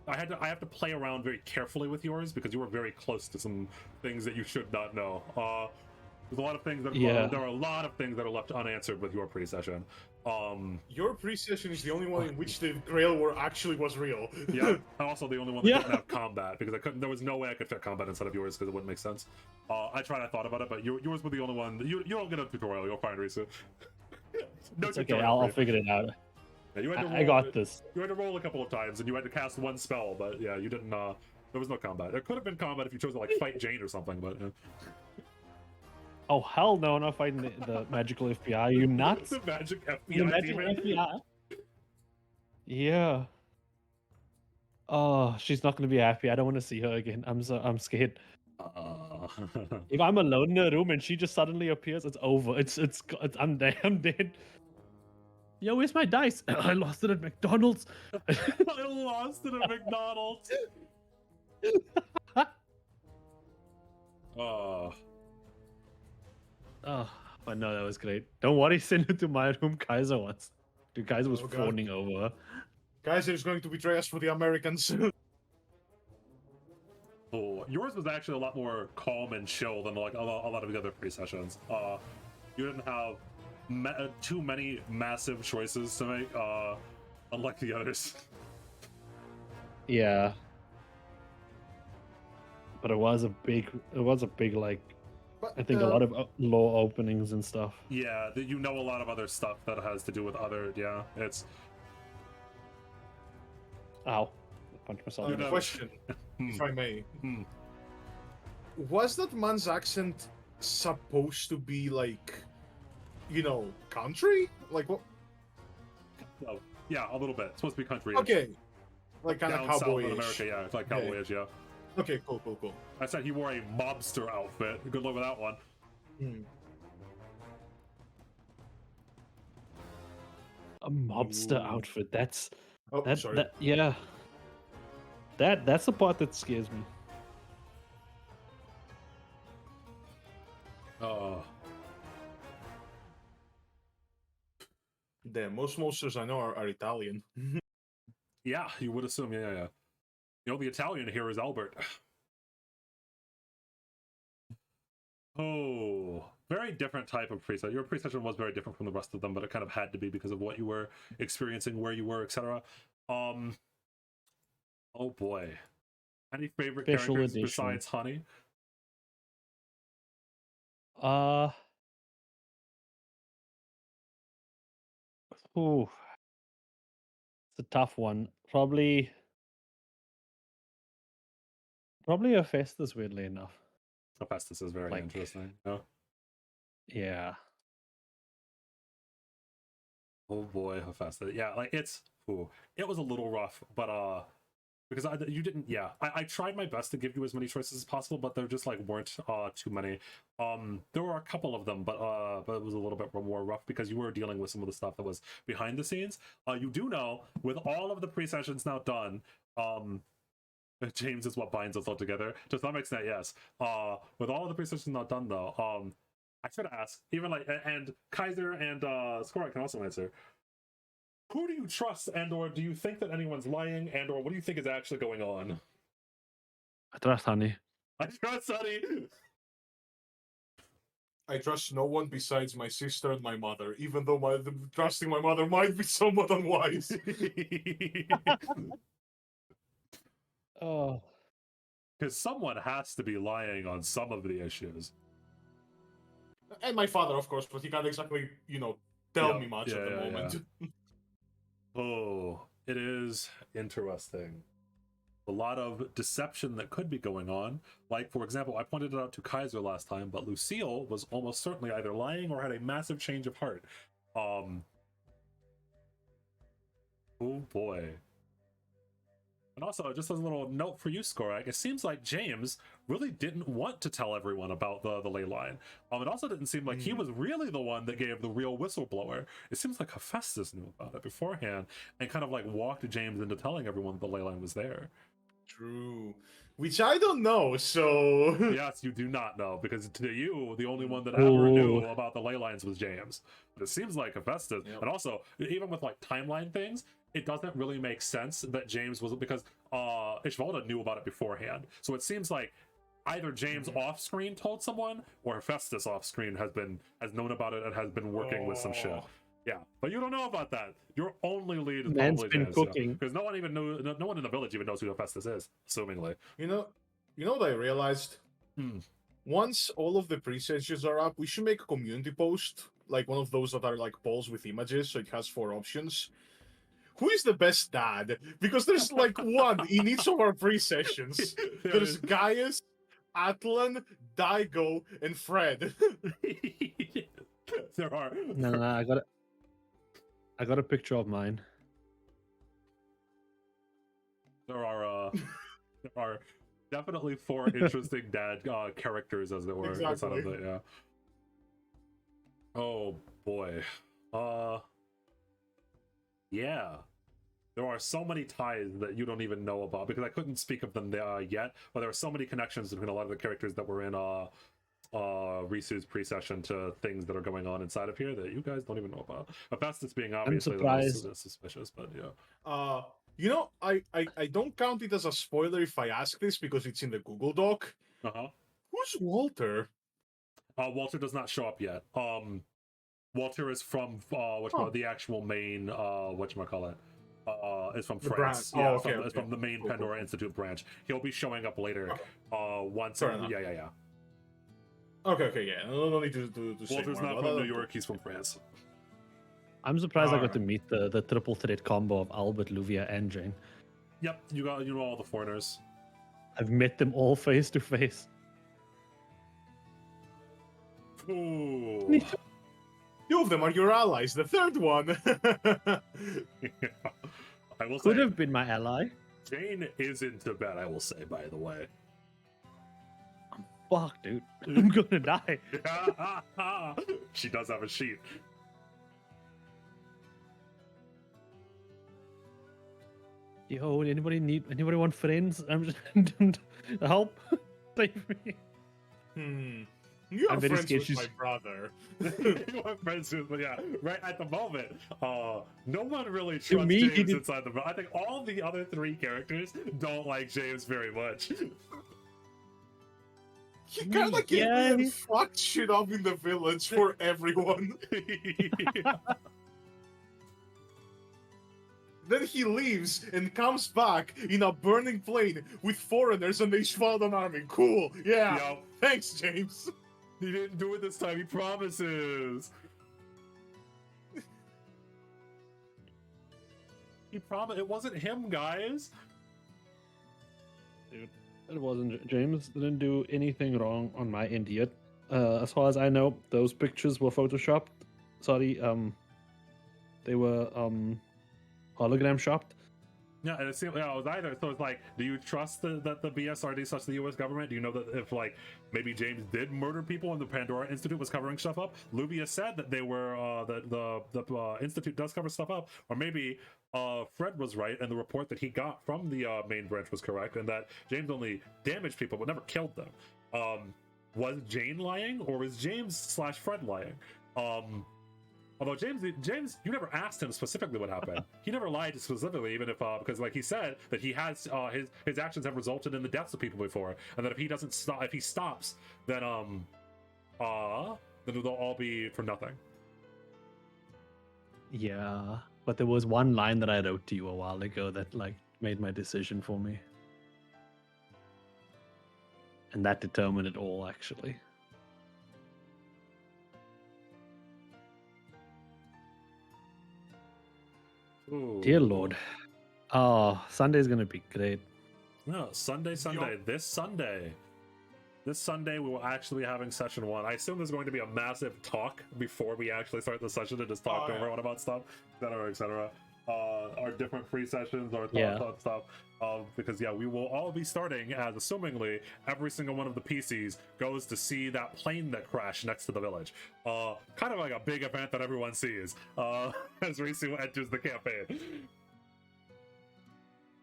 have to play around very carefully with yours because you were very close to some things that you should not know. There's a lot of things that there are a lot of things that are left unanswered with your pre-session. Your pre-session is the only one in which the Grail War actually was real. Yeah, and also the only one that didn't have combat because I couldn't. There was no way I could fit combat inside of yours because it wouldn't make sense. I thought about it, but yours was the only one. You don't get a tutorial. You'll find Risa. No It's okay. I'll figure it out. Yeah, you had to roll, I got this. You had to roll a couple of times, and you had to cast one spell, but yeah, you didn't. There was no combat. There could have been combat if you chose to like fight Jane or something, but. Oh hell no! I'm not fighting the magical FBI. Are you nuts? The magic FBI. The magical FBI. Yeah. Oh, she's not gonna be happy. I don't want to see her again. I'm scared. If I'm alone in a room and she just suddenly appears, it's over. I'm dead. I'm dead. Yo, where's my dice? I lost it at McDonald's. I lost it at McDonald's. Oh, but no, that was great. Don't worry, send it to my room. Kaiser wants. Dude, Kaiser was God. fawning over. Kaiser is going to betray us for the Americans. Oh, yours was actually a lot more calm and chill than like a lot of the other pre-sessions. You didn't have too many massive choices to make, unlike the others. Yeah. But it was a big like, But, I think a lot of lore openings and stuff. Yeah, you know a lot of other stuff that has to do with other. Yeah, it's. Ow! Punch myself. Question, if I may. Was that man's accent supposed to be like, country? Like what? Oh, yeah, a little bit. It's supposed to be country. Okay, like kind of down south in cowboyish. America, yeah, it's like cowboyish, yeah. Okay, cool. I said he wore a mobster outfit. Good luck with that one. A mobster outfit. That's sorry. That's the part that scares me. Most mobsters I know are Italian. Yeah, you would assume. Yeah. The Italian here is Albert. Oh, very different type of preset. Your pre-session was very different from the rest of them, but it kind of had to be because of what you were experiencing, where you were, etc. Oh boy. Any favorite Special characters edition. besides Honey? Ooh. It's a tough one. Probably Hephaestus, weirdly enough. Hephaestus is very interesting. Yeah. Oh boy, Hephaestus. Yeah, like it was a little rough, but because I tried my best to give you as many choices as possible, but there just like weren't too many. There were a couple of them, but it was a little bit more rough because you were dealing with some of the stuff that was behind the scenes. You do know, with all of the pre-sessions now done, James is what binds us all together. To some extent, yes. With all of the pre-sessions not done though, I should ask, even like, and Kaiser and Skorak can also answer. Who do you trust, and/or do you think that anyone's lying, and/or what do you think is actually going on? I trust Honey. I trust Honey. I trust no one besides my sister and my mother, even though trusting my mother might be somewhat unwise. Oh. Because someone has to be lying on some of the issues. And my father, of course, but he can't exactly, tell me much at the moment. Yeah. Oh, it is interesting. A lot of deception that could be going on. Like, for example, I pointed it out to Kaiser last time, but Lucille was almost certainly either lying or had a massive change of heart. Oh boy. And also, just as a little note for you, Skorak, it seems like James really didn't want to tell everyone about the ley line. It also didn't seem like he was really the one that gave the real whistleblower. It seems like Hephaestus knew about it beforehand and kind of like walked James into telling everyone the ley line was there. True. Which I don't know, so... Yes, you do not know, because to you, the only one that ever knew about the ley lines was James. But it seems like Hephaestus, and also, even with like timeline things, it doesn't really make sense that James was, because Ishvalda knew about it beforehand. So it seems like either James off-screen told someone, or Hephaestus off-screen has known about it and has been working with some shit. Yeah, but you don't know about that. Your only lead is probably James, cooking, because no one even knew. No one in the village even knows who Hephaestus is, assumingly. You know what I realized? Once all of the presentations are up, we should make a community post, like one of those that are like polls with images, so it has 4 options. Who is the best dad? Because there's like one in each of our pre-sessions. There's Gaius, Atlan, Daigo, and Fred. There are. No, I got a picture of mine. There are definitely 4 interesting dad characters, as it were. Exactly. Yeah. Oh boy. Yeah. There are so many ties that you don't even know about, because I couldn't speak of them yet, but there are so many connections between a lot of the characters that were in Risu's pre-session to things that are going on inside of here that you guys don't even know about. Hephaestus being obviously the most suspicious, but yeah. You know, I don't count it as a spoiler if I ask this, because it's in the Google Doc. Who's Walter? Walter does not show up yet. Walter is from the actual main whatchamacallit. Is from France. It's from the main Pandora Institute branch. He'll be showing up later. Once. Yeah. Okay, yeah. No need to Walter's not from New York. He's from France. I'm surprised I got to meet the triple threat combo of Albert, Luvia, and Jane. Yep, you know all the foreigners. I've met them all face to face. Ooh. 2 of them are your allies. The 3rd one. I will say, could have been my ally. Jane is in Tibet, I will say, by the way. Fuck, dude. I'm gonna die. She does have a sheet. Yo, anybody want friends? I'm just help. Save me. You are friends with my brother. You are friends with, yeah. Right at the moment, no one really trusts James inside the. I think all the other 3 characters don't like James very much. He kind of came in and fucked shit up in the village for everyone. Then he leaves and comes back in a burning plane with foreigners and the Ishvaldan army. Cool, yeah. Yep. Thanks, James. He didn't do it this time, he promises. He promised. It wasn't him, guys. Dude, it wasn't. James didn't do anything wrong on my end yet. As far as I know, those pictures were photoshopped. Sorry, they were hologram shopped. Yeah, and it seemed it was either. So it's like, do you trust that the BSRD such the U.S. government? Do you know that if like maybe James did murder people and the Pandora Institute was covering stuff up? Luvia said that they were that the Institute does cover stuff up, or maybe Fred was right and the report that he got from the main branch was correct, and that James only damaged people but never killed them. Was Jane lying, or was James/Fred lying? Although James, you never asked him specifically what happened. He never lied specifically, even if because like he said that he has his actions have resulted in the deaths of people before, and that if he doesn't stop, if he stops, then they'll all be for nothing. Yeah, but there was one line that I wrote to you a while ago that like made my decision for me, and that determined it all, actually. Ooh. Dear Lord. Oh, Sunday's gonna be great. No, Sunday. This Sunday we will actually be having session 1. I assume there's going to be a massive talk before we actually start the session to just talk to everyone about stuff, etc., etc. our different free sessions or thoughts on stuff. Because we will all be starting as, assumingly, every single one of the PCs goes to see that plane that crashed next to the village. Kind of like a big event that everyone sees as Risu enters the campaign.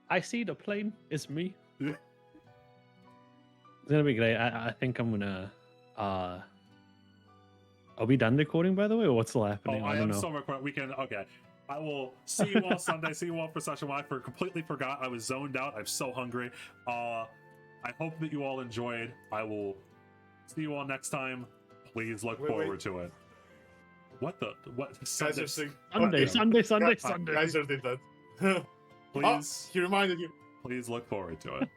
I see the plane. It's me. It's gonna be great. I think I'm gonna. Are we done recording, by the way, or what's still happening? I don't know. So we can. Okay. I will see you all Sunday. See you all for session 1. I completely forgot. I was zoned out. I'm so hungry. I hope that you all enjoyed. I will see you all next time. Please look forward to it. What? Sunday. Sunday. Kaiser did that. Please. He reminded you. Please look forward to it.